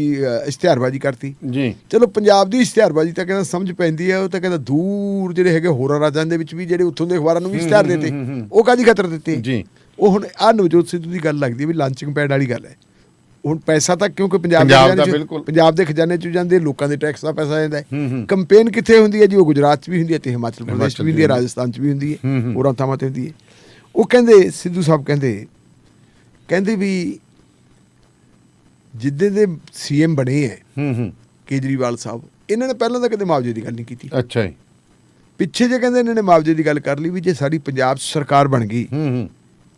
ਇਸ਼ਤਿਹਾਰਬਾਜ਼ੀ ਕਰਤੀ ਜੀ ਚਲੋ ਪੰਜਾਬ ਦੀ ਇਸ਼ਤਿਹਾਰਬਾਜ਼ੀ ਤਾਂ ਕਹਿੰਦਾ ਸਮਝ ਪੈਂਦੀ ਹੈ। ਉਹ ਤਾਂ ਕਹਿੰਦਾ ਦੂਰ ਜਿਹੜੇ ਹੈਗੇ ਹੋਰਾਂ ਰਾਜਾਂ ਦੇ ਵਿੱਚ ਵੀ ਜਿਹੜੇ ਉੱਥੋਂ ਦੇ ਅਖਬਾਰਾਂ ਨੂੰ ਵੀ ਇਸ਼ਤਿਹਾਰ ਦਿੱਤੇ, ਉਹ ਕਾਹਦੀ ਖਾਤਰ ਦਿੱਤੇ ਜੀ। ਉਹ ਹੁਣ ਆਹ ਨਵਜੋਤ ਸਿੱਧੂ ਦੀ ਗੱਲ ਲੱਗਦੀ ਹੈ ਵੀ ਲਾਂਚਿੰਗ ਪੈਡ ਵਾਲੀ ਗੱਲ ਹੈ। ਹੁਣ ਪੈਸਾ ਤਾਂ ਕਿਉਂਕਿ ਪੰਜਾਬ ਦਾ ਬਿਲਕੁਲ। ਪੰਜਾਬ ਦੇ ਖਜ਼ਾਨੇ 'ਚ ਜਾਂਦੇ, ਲੋਕਾਂ ਦੇ ਟੈਕਸ ਦਾ ਪੈਸਾ ਜਾਂਦਾ ਹੈ। ਕੰਪੇਨ ਕਿੱਥੇ ਹੁੰਦੀ ਹੈ ਜੀ? ਉਹ ਗੁਜਰਾਤ 'ਚ ਵੀ ਹੁੰਦੀ ਹੈ, ਤੇ ਹਿਮਾਚਲ ਪ੍ਰਦੇਸ਼ 'ਚ ਵੀ ਹੁੰਦੀ ਹੈ, ਰਾਜਸਥਾਨ 'ਚ ਵੀ ਹੁੰਦੀ ਹੈ, ਹੋਰਾਂ ਥਾਵਾਂ 'ਤੇ ਹੁੰਦੀ ਹੈ। ਉਹ ਕਹਿੰਦੇ ਸਿੱਧੂ ਸਾਹਿਬ ਕਹਿੰਦੇ ਵੀ ਜਿੱਦੇ ਦੇ CM ਬਣੇ ਹੈ ਕੇਜਰੀਵਾਲ ਸਾਹਿਬ, ਇਹਨਾਂ ਨੇ ਪਹਿਲਾਂ ਤਾਂ ਕਦੇ ਮੁਆਵਜ਼ੇ ਦੀ ਗੱਲ ਨਹੀਂ ਕੀਤੀ। ਅੱਛਾ ਜੀ। ਪਿੱਛੇ ਜੇ ਕਹਿੰਦੇ ਇਹਨਾਂ ਨੇ ਮੁਆਵਜ਼ੇ ਦੀ ਗੱਲ ਕਰ ਲਈ ਵੀ ਜੇ ਸਾਡੀ ਪੰਜਾਬ 'ਚ ਸਰਕਾਰ ਬਣ ਗਈ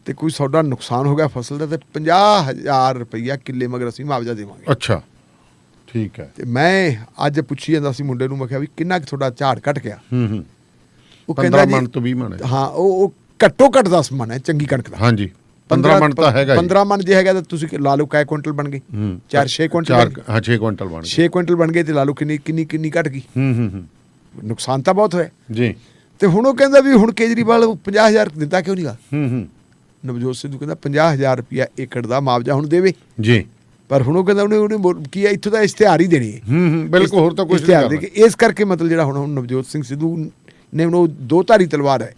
ਤੇ ਕੋਈ ਤੁਹਾਡਾ ਨੁਕਸਾਨ ਹੋ ਗਿਆ ਫਸਲ ਦਾ, ਤੇ 50,000 ਰੁਪਈਆ ਕਿੱਲੇ ਮਗਰ ਅਸੀਂ ਮੁਆਵਜ਼ਾ ਦੇਵਾਂਗੇ। ਅੱਛਾ ਠੀਕ ਹੈ। ਤੇ ਮੈਂ ਅੱਜ ਪੁੱਛੀ ਜਾਂਦਾ ਸੀ ਮੁੰਡੇ ਨੂੰ, ਮੈਂ ਕਿਹਾ ਵੀ ਕਿੰਨਾ ਕੁ ਤੁਹਾਡਾ ਝਾੜ ਘਟ ਗਿਆ? ਉਹ 15 ਮਣ ਤੋਂ 20 ਮਣ। ਹਾਂ, ਉਹ ਘੱਟੋ ਘੱਟ 10 ਮਣ ਹੈ ਚੰਗੀ ਕਣਕ ਦਾ। ਹਾਂਜੀ 15 ਮਣ ਤਾਂ ਹੈਗਾ। 15 ਮਣ ਜੇ ਹੈਗਾ ਤਾਂ ਤੁਸੀਂ ਲਾ ਲਓ ਕੈ ਕੁਇੰਟਲ ਬਣ ਗਏ? 4-6 ਕੁਇੰਟਲ। ਹਾਂ 6 ਕੁਇੰਟਲ ਬਣ ਗਏ। 6 ਕੁਇੰਟਲ ਬਣ ਗਏ ਤੇ ਲਾ ਲਓ ਕਿੰਨੀ ਘਟ ਗਈ। ਨੁਕਸਾਨ ਤਾਂ ਬਹੁਤ ਹੋਇਆ ਜੀ। ਤੇ ਹੁਣ ਉਹ ਕਹਿੰਦਾ ਵੀ ਹੁਣ ਕੇਜਰੀਵਾਲ 50,000 ਦਿੰਦਾ ਕਿਉਂ ਨਹੀਂਗਾ? ਨਵਜੋਤ ਸਿੱਧੂ ਕਹਿੰਦਾ 50,000 ਰੁਪਇਆ ਏਕੜ ਦਾ ਮੁਆਵਜ਼ਾ ਹੁਣ ਦੇਵੇ ਜੀ। ਪਰ ਹੁਣ ਉਹ ਕਹਿੰਦਾ ਉਹਨੇ ਕੀ ਹੈ, ਇੱਥੋਂ ਦਾ ਇਸ਼ਤਿਹਾਰ ਹੀ ਦੇਣੀ ਹੈ। ਬਿਲਕੁਲ, ਹੋਰ ਤਾਂ ਕੁਝ ਇਸ਼ਤਿਹਾਰ ਨਹੀਂ ਦੇ ਕੇ ਇਸ ਕਰਕੇ ਮਤਲਬ ਜਿਹੜਾ ਹੁਣ ਨਵਜੋਤ ਸਿੰਘ ਸਿੱਧੂ ਨੇ ਉਹ ਦੋ ਧਾਰੀ ਤਲਵਾਰ ਹੈ।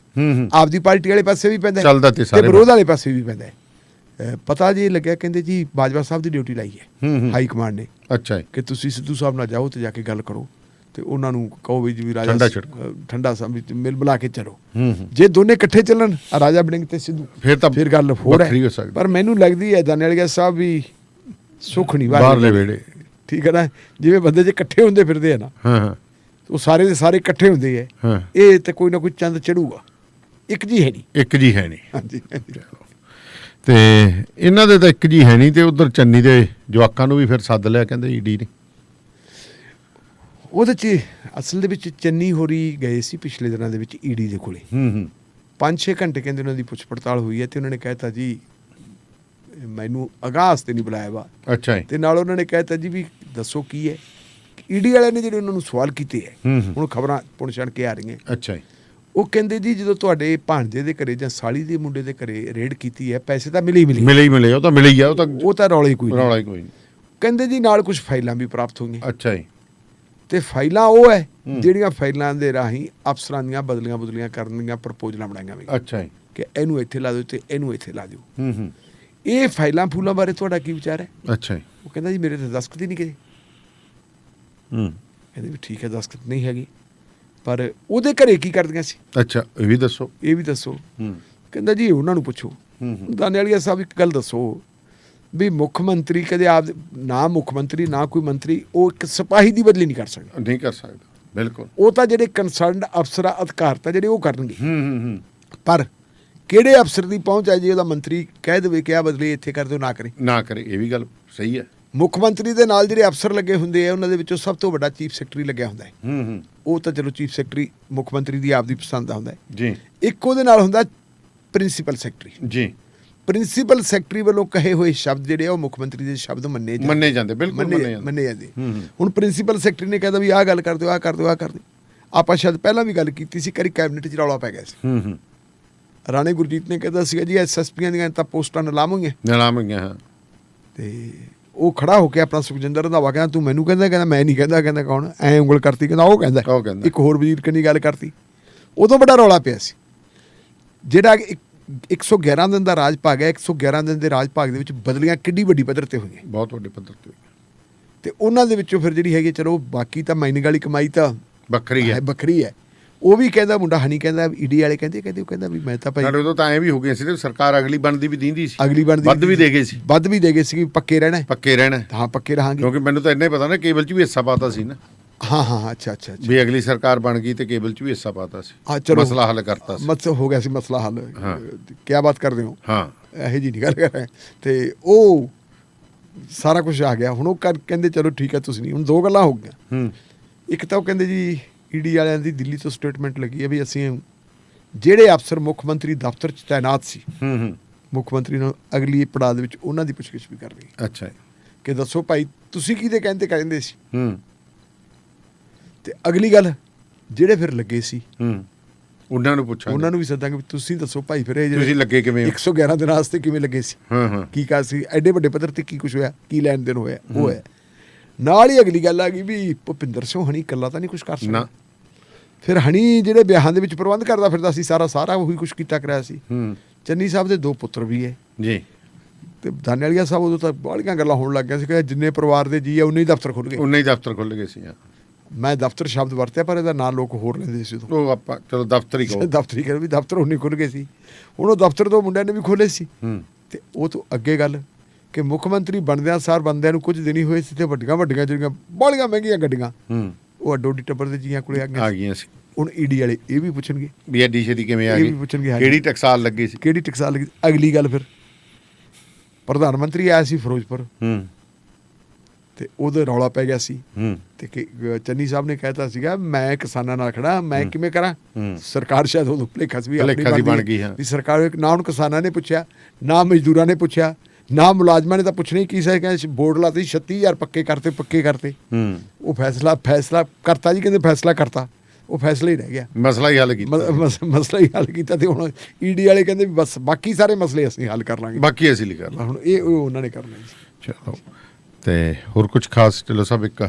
ਆਪਦੀ ਪਾਰਟੀ ਵਾਲੇ ਪਾਸੇ ਵੀ ਪੈਂਦਾ ਚੱਲਦਾ ਤੇ ਸਾਰੇ ਵਿਰੋਧ ਵਾਲੇ ਪਾਸੇ ਵੀ ਪੈਂਦਾ ਹੈ। ਪਤਾ ਜੀ ਲੱਗਿਆ ਕਹਿੰਦੇ ਜੀ ਬਾਜਵਾ ਸਾਹਿਬ ਦੀ ਡਿਊਟੀ ਲਾਈ ਹੈ ਹਾਈ ਕਮਾਂਡ ਨੇ। ਅੱਛਾ ਜੀ। ਕਿ ਤੁਸੀਂ ਸਿੱਧੂ ਸਾਹਿਬ ਨਾਲ ਜਾਓ ਤੇ ਜਾ ਕੇ ਗੱਲ ਕਰੋ ਤੇ ਉਹਨਾਂ ਨੂੰ ਕਹੋ ਵੀ ਜੀ ਰਾਜਾ ਠੰਡਾ ਛਿੜਕੋ। ਠੰਡਾ ਮਿਲ ਬੁਲਾ ਕੇ ਚਲੋ। ਜੇ ਦੋਨੇ ਇਕੱਠੇ ਚੱਲਣ, ਰਾਜਾ ਵੜਿੰਗ ਤੇ ਸਿੱਧੂ, ਫਿਰ ਗੱਲ ਹੋਰ ਵੱਖਰੀ ਹੈ। ਹੋ ਸਕਦੀ। ਪਰ ਮੈਨੂੰ ਲੱਗਦੀ ਹੈ ਦਾਨੇਵਾਲ ਸਾਹਿਬ ਵੀ ਸੁੱਖ ਨਹੀਂ ਬਾਹਰਲੇ ਵੇੜੇ। ਠੀਕ ਹੈ ਨਾ, ਜਿਵੇਂ ਬੰਦੇ ਜੇ ਇਕੱਠੇ ਹੁੰਦੇ ਫਿਰਦੇ ਆ ਨਾ, ਹਾਂ ਉਹ ਸਾਰੇ ਦੇ ਸਾਰੇ ਇਕੱਠੇ ਹੁੰਦੇ ਹੈ। ਹਾਂ। ਇਹ ਤੇ ਕੋਈ ਨਾ ਕੋਈ ਚੰਦ ਚੜੂਗਾ, ਇੱਕ ਜੀ ਹੈ ਨਹੀਂ। ਇੱਕ ਜੀ ਹੈ ਨਹੀਂ। ਹਾਂਜੀ ਤੇ ਇਹਨਾਂ ਦੇ ਤਾਂ ਇੱਕ ਜੀ ਹੈ ਨਹੀਂ, ਤੇ ਉਧਰ ਚੰਨੀ ਦੇ ਜਵਾਕਾਂ ਨੂੰ ਵੀ ਫਿਰ ਸੱਦ ਲਿਆ ਕਹਿੰਦੇ ਈਡੀ ਨੇ। ਉਹਦੇ 'ਚ ਅਸਲ ਦੇ ਵਿੱਚ ਚੰਨੀ ਹੋਰੀ ਗਏ ਸੀ ਪਿਛਲੇ ਦਿਨਾਂ ਦੇ ਵਿੱਚ ਈਡੀ ਦੇ ਕੋਲੇ। 5-6 ਘੰਟੇ ਕਹਿੰਦੇ ਉਹਨਾਂ ਦੀ ਪੁੱਛ ਪੜਤਾਲ ਹੋਈ ਹੈ ਤੇ ਉਹਨਾਂ ਨੇ ਕਹਿਤਾ ਜੀ ਮੈਨੂੰ ਅਗਾਹ ਤੇ ਨਹੀਂ ਬੁਲਾਇਆ ਵਾ। ਅੱਛਾ ਜੀ। ਤੇ ਨਾਲ ਉਹਨਾਂ ਨੇ ਕਹਿਤਾ ਜੀ ਵੀ ਦੱਸੋ ਕੀ ਹੈ। ਈਡੀ ਵਾਲਿਆਂ ਨੇ ਜਿਹੜੇ ਉਹਨਾਂ ਨੂੰ ਸਵਾਲ ਕੀਤੇ ਹੈ, ਹੁਣ ਖਬਰਾਂ ਪੁਣ ਛਣ ਕੇ ਆ ਰਹੀਆਂ। ਅੱਛਾ ਜੀ। ਉਹ ਕਹਿੰਦੇ ਜੀ ਜਦੋਂ ਤੁਹਾਡੇ ਭਾਣਜੇ ਦੇ ਘਰੇ ਜਾਂ ਸਾਲੀ ਦੇ ਮੁੰਡੇ ਦੇ ਘਰੇ ਰੇਡ ਕੀਤੀ ਹੈ, ਪੈਸੇ ਤਾਂ ਮਿਲੇ ਮਿਲੇ ਉਹ ਤਾਂ ਮਿਲੇ ਹੀ ਆ। ਉਹ ਤਾਂ ਰੌਲਾ ਹੀ ਕੋਈ ਰੌਲਾ ਹੀ ਕੋਈ ਨਹੀਂ। ਕਹਿੰਦੇ ਜੀ ਨਾਲ ਕੁਝ ਫਾਈਲਾਂ ਵੀ ਪ੍ਰਾਪਤ ਹੋਈਆਂ। ਅੱਛਾ ਜੀ। ਤੇ ਫਾਈਲਾਂ ਉਹ ਹੈ ਜਿਹੜੀਆਂ ਫਾਈਲਾਂ ਦੇ ਰਾਹੀਂ ਅਫਸਰਾਂ ਦੀਆਂ ਬਦਲੀਆਂ ਕਰਨ ਦੀਆਂ ਪ੍ਰਪੋਜ਼ਲਾਂ ਬਣਾਈਆਂ ਗਈਆਂ। ਅੱਛਾ ਜੀ। ਕਿ ਇਹਨੂੰ ਇੱਥੇ ਲਾ ਦਿਓ ਤੇ ਇਹਨੂੰ ਇੱਥੇ ਲਾ ਦਿਓ। ਇਹ ਫਾਈਲਾਂ ਫੂਲਾਂ ਬਾਰੇ ਤੁਹਾਡਾ ਕੀ ਵਿਚਾਰ ਹੈ? ਅੱਛਾ ਜੀ। ਉਹ ਕਹਿੰਦਾ ਜੀ ਮੇਰੇ ਤਾਂ ਦਸਤਖਤ ਹੀ ਨਹੀਂ ਕਿਤੇ। ਕਹਿੰਦੇ ਵੀ ਠੀਕ ਹੈ ਦਸਤਖਤ ਨਹੀਂ ਹੈਗੀ, ਪਰ ਉਹਦੇ ਘਰੇ ਕੀ ਕਰਦੀਆਂ ਸੀ? ਅੱਛਾ, ਇਹ ਵੀ ਦੱਸੋ। ਇਹ ਵੀ ਦੱਸੋ। ਕਹਿੰਦਾ ਜੀ ਉਹਨਾਂ ਨੂੰ ਪੁੱਛੋ। ਦਾਨੇਵਾਲ ਸਾਹਿਬ ਇੱਕ ਗੱਲ ਦੱਸੋ ਵੀ ਮੁੱਖ ਮੰਤਰੀ ਕਦੇ ਆਪ ਨਾ ਮੁੱਖ ਮੰਤਰੀ ਨਾ ਕੋਈ ਮੰਤਰੀ ਉਹ ਇੱਕ ਸਿਪਾਹੀ ਦੀ ਬਦਲੀ ਨਹੀਂ ਕਰ ਸਕਦਾ। ਨਹੀਂ ਕਰ ਸਕਦਾ। ਬਿਲਕੁਲ। ਉਹ ਤਾਂ ਜਿਹੜੇ ਕੰਸਰਨਡ ਅਫਸਰ ਅਧਿਕਾਰਤਾ ਜਿਹੜੇ ਉਹ ਕਰਨਗੇ। ਪਰ ਕਿਹੜੇ ਅਫਸਰ ਦੀ ਪਹੁੰਚ ਹੈ ਜੀ ਉਹਦਾ ਮੰਤਰੀ ਕਹਿ ਦੇਵੇ ਕਿ ਆ ਬਦਲੀ ਇੱਥੇ ਕਰ ਦਿਓ, ਨਾ ਕਰੇ। ਨਾ ਕਰੇ, ਇਹ ਵੀ ਗੱਲ ਸਹੀ ਹੈ। ਮੁੱਖ ਮੰਤਰੀ ਦੇ ਨਾਲ ਜਿਹੜੇ ਅਫਸਰ ਲੱਗੇ ਹੁੰਦੇ ਆ ਉਹਨਾਂ ਦੇ ਵਿੱਚੋਂ ਸਭ ਤੋਂ ਵੱਡਾ ਚੀਫ ਸੈਕਟਰੀ ਲੱਗਿਆ ਹੁੰਦਾ ਹੈ। ਉਹ ਤਾਂ ਚਲੋ ਚੀਫ ਸੈਕਟਰੀ ਮੁੱਖ ਮੰਤਰੀ ਦੀ ਆਪਦੀ ਪਸੰਦ ਦਾ ਹੁੰਦਾ ਹੈ ਜੀ। ਇੱਕ ਉਹਦੇ ਨਾਲ ਹੁੰਦਾ ਪ੍ਰਿੰਸੀਪਲ ਸੈਕਟਰੀ। ਜੀ। ਪ੍ਰਿੰਸੀਪਲ ਸੈਕਟਰੀ ਵੱਲੋਂ ਕਹੇ ਹੋਏ ਸ਼ਬਦ ਜਿਹੜੇ ਆ ਉਹ ਮੁੱਖ ਮੰਤਰੀ ਦੇ ਸ਼ਬਦ ਮੰਨੇ ਜਾਂਦੇ, ਬਿਲਕੁਲ ਮੰਨੇ ਜਾਂਦੇ। ਹੁਣ ਪ੍ਰਿੰਸੀਪਲ ਸੈਕਟਰੀ ਨੇ ਕਹਿੰਦਾ ਵੀ ਆਹ ਗੱਲ ਕਰ ਦਿਓ, ਆਹ ਕਰ ਦਿਓ, ਆਹ ਕਰ ਦਿਓ। ਆਪਾਂ ਸ਼ਾਇਦ ਪਹਿਲਾਂ ਵੀ ਗੱਲ ਕੀਤੀ ਸੀ, ਕਰੀ ਕੈਬਨਿਟ 'ਚ ਰੌਲਾ ਪੈ ਗਿਆ ਸੀ। ਰਾਣੇ ਗੁਰਜੀਤ ਨੇ ਕਹਿੰਦਾ ਸੀਗਾ ਜੀ SSPਆਂ ਦੀਆਂ ਤਾਂ ਪੋਸਟਾਂ ਨਿਲਾਮ ਹੋਈਆਂ। ਹਾਂ। ਤੇ ਉਹ ਖੜਾ ਹੋ ਕੇ ਆਪਣਾ ਸੁਖਜਿੰਦਰ ਰੰਧਾਵਾ ਕਹਿੰਦਾ ਤੂੰ ਮੈਨੂੰ ਕਹਿੰਦਾ ਮੈਂ ਨਹੀਂ ਕਹਿੰਦਾ ਕੌਣ ਐ ਉਂਗਲ ਕਰਤੀ, ਕਹਿੰਦਾ ਉਹ ਕਹਿੰਦਾ। ਇੱਕ ਹੋਰ ਵਜ਼ੀਰ ਕੰਨੀ ਗੱਲ ਕਰਤੀ, ਉਦੋਂ ਬੜਾ ਰੌਲਾ ਪਿਆ ਸੀ। ਜਿਹੜਾ 111 ਦਿਨ ਦਾ ਰਾਜ ਭਾਗ ਹੈ, 111 ਦਿਨ ਦੇ ਰਾਜ ਭਾਗ ਦੇ ਵਿੱਚ ਬਦਲੀਆਂ ਕਿੱਡੀ ਵੱਡੀ ਪੱਧਰ ਤੇ ਹੋਈਆਂ, ਬਹੁਤ ਵੱਡੇ ਪੱਧਰ ਤੇ ਹੋਈਆਂ। ਤੇ ਉਹਨਾਂ ਦੇ ਵਿੱਚੋਂ ਫਿਰ ਜਿਹੜੀ ਹੈਗੀ ਚਲੋ ਬਾਕੀ ਤਾਂ ਮਾਈਨਿੰਗ ਵਾਲੀ ਕਮਾਈ ਤਾਂ ਵੱਖਰੀ ਹੈ। ਉਹ ਵੀ ਕਹਿੰਦਾ ਮੁੰਡਾ ਹਨੀ ਕਹਿੰਦਾ ਈਡੀ ਵਾਲੇ ਕਹਿੰਦੇ ਉਹ ਕਹਿੰਦਾ ਵੀ ਮੈਂ ਤਾਂ ਭਾਈ ਸਾਡੇ ਉਦੋਂ ਤਾਂ ਐਂ ਵੀ ਹੋ ਗਏ ਸੀ ਤੇ ਸਰਕਾਰ ਅਗਲੀ ਬਣਦੀ ਵੀ ਦਿੰਦੀ ਸੀ, ਵੱਧ ਵੀ ਦੇ ਗਏ ਸੀ ਪੱਕੇ ਰਹਿਣਾ ਹਾਂ ਪੱਕੇ ਰਹਾਂਗੇ। ਕਿਉਂਕਿ ਮੈਨੂੰ ਤਾਂ ਇੰਨਾ ਹੀ ਪਤਾ ਨਾ ਕੇਬਲ 'ਚ ਵੀ ਹਿੱਸਾ ਪਾਤਾ ਸੀ ਨਾ। ਹਾਂ ਅੱਛਾ ਵੀ ਅਗਲੀ ਸਰਕਾਰ ਬਣ ਗਈ ਤੇ ਕੇਬਲ 'ਚ ਵੀ ਹਿੱਸਾ ਪਾਤਾ ਸੀ। ਮਸਲਾ ਹੱਲ ਕਰਤਾ ਸੀ। ਹੋ ਗਿਆ ਸੀ ਮਸਲਾ ਹੱਲ। ਕੀ ਬਾਤ ਕਰਦੇ ਹੋ? ਹਾਂ, ਇਹੋ ਜਿਹੀ ਨਹੀਂ ਗੱਲ ਕਰ ਰਹੇ। ਤੇ ਉਹ ਸਾਰਾ ਕੁਝ ਆ ਗਿਆ। ਹੁਣ ਉਹ ਕਹਿੰਦੇ ਚਲੋ ਠੀਕ ਹੈ ਤੁਸੀਂ ਨਹੀਂ। ਹੁਣ ਦੋ ਗੱਲਾਂ ਹੋ ਗਈਆਂ। ਇੱਕ ਤਾਂ ਉਹ ਕਹਿੰਦੇ ਜੀ ਈਡੀ ਵਾਲਿਆਂ ਦੀ ਦਿੱਲੀ ਤੋਂ ਸਟੇਟਮੈਂਟ ਲੱਗੀ ਹੈ ਵੀ ਅਸੀਂ ਜਿਹੜੇ ਅਫਸਰ ਮੁੱਖ ਮੰਤਰੀ ਦਫ਼ਤਰ 'ਚ ਤਾਇਨਾਤ ਸੀ, ਮੁੱਖ ਮੰਤਰੀ ਨੂੰ ਅਗਲੀ ਪੜਾਅ ਦੇ ਵਿੱਚ ਉਹਨਾਂ ਦੀ ਪੁੱਛਗਿੱਛ ਵੀ ਕਰ ਰਹੀ ਹੈ। ਅੱਛਾ ਕਿ ਦੱਸੋ ਭਾਈ ਤੁਸੀਂ ਕਿਹਦੇ ਕਹਿੰਦੇ ਸੀ। ਤੇ ਅਗਲੀ ਗੱਲ ਜਿਹੜੇ ਫਿਰ ਲੱਗੇ ਸੀ ਉਹਨਾਂ ਨੂੰ ਪੁੱਛਾਂਗੇ, ਉਹਨਾਂ ਨੂੰ ਵੀ ਸੱਦਾਂਗੇ ਵੀ ਤੁਸੀਂ ਦੱਸੋ ਭਾਈ ਫਿਰ ਇਹ ਤੁਸੀਂ ਲੱਗੇ ਕਿਵੇਂ 111 ਦਿਨਾਂ ਵਾਸਤੇ ਕਿਵੇਂ ਲੱਗੇ ਸੀ, ਕੀ ਕਰ ਸੀ, ਐਡੇ ਵੱਡੇ ਪੱਧਰ ਤੇ ਕੀ ਕੁਝ ਹੋਇਆ, ਕੀ ਲੈਣ ਦੇਣ ਹੋਇਆ। ਉਹ ਹੈ ਨਾਲ ਹੀ ਅਗਲੀ ਗੱਲ ਆ ਗਈ ਵੀ ਭੁਪਿੰਦਰ ਸਿੰਘ ਹਣੀ ਇਕੱਲਾ ਤਾਂ ਨਹੀਂ ਕੁਝ ਕਰ ਸਕਦਾ। ਫਿਰ ਹਣੀ ਜਿਹੜੇ ਵਿਆਹਾਂ ਦੇ ਵਿੱਚ ਪ੍ਰਬੰਧ ਕਰਦਾ ਫਿਰਦਾ ਸੀ, ਸਾਰਾ ਉਹੀ ਕੁਝ ਕੀਤਾ ਕਰਾਇਆ ਸੀ। ਚੰਨੀ ਸਾਹਿਬ ਦੇ 2 ਪੁੱਤਰ ਵੀ ਹੈ ਜੀ। ਤੇ ਦਾਨੇਵਾਲੀਆ ਸਾਹਿਬ ਉਦੋਂ ਤਾਂ ਬਾਹਲੀਆਂ ਗੱਲਾਂ ਹੋਣ ਲੱਗ ਗਿਆ ਸੀ ਕਿ ਜਿੰਨੇ ਪਰਿਵਾਰ ਦੇ ਜੀ ਆ ਉਨੇ ਹੀ ਦਫ਼ਤਰ ਖੁੱਲ੍ਹ ਗਏ। ਸੀ ਮੈਂ ਦਫ਼ਤਰ ਸ਼ਬਦ ਵਰਤਿਆ ਪਰ ਇਹਦਾ ਨਾਂ ਲੋਕ ਹੋਰ ਲੈਂਦੇ ਸੀ ਉਦੋਂ। ਉਹ ਆਪਾਂ ਚਲੋ ਦਫ਼ਤਰ ਹੀ ਕਹਿੰਦੇ ਵੀ ਦਫ਼ਤਰ ਉਨੇ ਖੁੱਲ੍ਹ ਗਏ ਸੀ। ਹੁਣ ਉਹ ਦਫ਼ਤਰ ਤੋਂ ਮੁੰਡਿਆਂ ਨੇ ਵੀ ਖੋਲ੍ਹੇ ਸੀ। ਤੇ ਉਹ ਤੋਂ ਅੱਗੇ ਗੱਲ ਕਿ ਮੁੱਖ ਮੰਤਰੀ ਬਣਦਿਆਂ ਸਾਰ ਬੰਦਿਆਂ ਨੂੰ ਕੁਝ ਦਿਨ ਹੀ ਹੋਏ ਸੀ ਤੇ ਵੱਡੀਆਂ ਜਿਹੜੀਆਂ ਬਾਹਲੀਆਂ ਮਹਿੰਗੀਆਂ ਗੱਡੀਆਂ ਉਹ ਅੱਡੋ ਅੱਡੀ ਟੱਬਰ ਦੇ ਜੀਆਂ ਕੋਲੇ ਆ ਗਈਆਂ ਸੀ। ਹੁਣ ਈਡੀ ਵਾਲੇ ਇਹ ਵੀ ਪੁੱਛਣਗੇ ਵੀ ਐਡੀ ਛੇਤੀ ਕਿਵੇਂ ਆ ਗਈ, ਕਿਹੜੀ ਟਕਸਾਲ ਲੱਗੀ ਸੀ। ਅਗਲੀ ਗੱਲ ਫਿਰ ਪ੍ਰਧਾਨ ਮੰਤਰੀ ਆਇਆ ਸੀ ਫਿਰੋਜ਼ਪੁਰ ਤੇ ਉਹਦੇ ਰੌਲਾ ਪੈ ਗਿਆ ਸੀ। ਤੇ ਚੰਨੀ ਸਾਹਿਬ ਨੇ ਕਹਿਤਾ ਸੀਗਾ ਮੈਂ ਕਿਸਾਨਾਂ ਨਾਲ ਖੜਾ, ਮੈਂ ਕਿਵੇਂ ਕਰਾਂ। ਸਰਕਾਰ ਸ਼ਾਇਦ ਉਦੋਂ ਭੁਲੇਖਾ ਸੀ ਬਣ ਗਈ ਵੀ ਸਰਕਾਰ ਨਾ ਹੁਣ ਕਿਸਾਨਾਂ ਨੇ ਪੁੱਛਿਆ, ਨਾ ਮਜ਼ਦੂਰਾਂ ਨੇ ਪੁੱਛਿਆ, ਨਾ ਮੁਲਾਜ਼ਮਾਂ ਨੇ ਤਾਂ ਪੁੱਛਣਾ ਹੀ ਕੀ ਸੀ। ਕਹਿੰਦੇ ਬੋਰਡ ਲਾਤੇ 36,000 ਪੱਕੇ ਕਰਤੇ। ਉਹ ਫੈਸਲਾ ਕਰਤਾ ਜੀ, ਕਹਿੰਦੇ ਫੈਸਲਾ ਕਰਤਾ, ਉਹ ਫੈਸਲਾ ਹੀ ਰਹਿ ਗਿਆ। ਮਸਲਾ ਹੀ ਹੱਲ ਕੀਤਾ ਤੇ ਹੁਣ ਈਡੀ ਵਾਲੇ ਕਹਿੰਦੇ ਵੀ ਬਸ ਬਾਕੀ ਸਾਰੇ ਮਸਲੇ ਅਸੀਂ ਹੱਲ ਕਰ ਲਾਂਗੇ, ਬਾਕੀ ਅਸੀਂ ਲਈ ਕਰ ਲਾਂਗੇ। ਹੁਣ ਇਹ ਉਹਨਾਂ ਨੇ ਕਰਨਾ ਜੀ। ਚਲੋ ਤੇ ਹੋਰ ਕੁਝ ਖਾਸ ਢਿੱਲੋਂ ਸਾਹਿਬ ਇੱਕ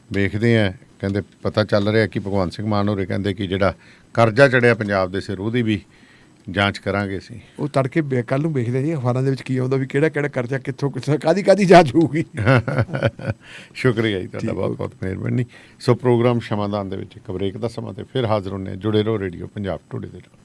ਵੇਖਦੇ ਆ, ਕਹਿੰਦੇ ਪਤਾ ਚੱਲ ਰਿਹਾ ਕਿ ਭਗਵੰਤ ਸਿੰਘ ਮਾਨ ਹੋਰੇ ਕਹਿੰਦੇ ਕਿ ਜਿਹੜਾ ਕਰਜ਼ਾ ਚੜਿਆ ਪੰਜਾਬ ਦੇ ਸਿਰ ਉਹਦੀ ਵੀ ਜਾਂਚ ਕਰਾਂਗੇ ਅਸੀਂ। ਉਹ ਤੜਕੇ ਕੱਲ੍ਹ ਨੂੰ ਵੇਖਦੇ ਜੀ ਅਖਬਾਰਾਂ ਦੇ ਵਿੱਚ ਕੀ ਆਉਂਦਾ ਵੀ ਕਿਹੜਾ ਕਰਜ਼ਾ ਕਿੱਥੋਂ ਕਾਹਦੀ ਜਾਂਚ ਹੋਊਗੀ। ਸ਼ੁਕਰੀਆ ਜੀ ਤੁਹਾਡਾ, ਬਹੁਤ ਮਿਹਰਬਾਨੀ। ਸੋ ਪ੍ਰੋਗਰਾਮ ਸ਼ਮਾਦਾਨ ਦੇ ਵਿੱਚ ਇੱਕ ਬ੍ਰੇਕ ਦਾ ਸਮਾਂ ਤੇ ਫਿਰ ਹਾਜ਼ਰ ਹੁੰਦੇ ਹਾਂ। ਜੁੜੇ ਰਹੋ ਰੇਡੀਓ ਪੰਜਾਬ ਟੁਡੇ ਦੇ ਨਾਲ।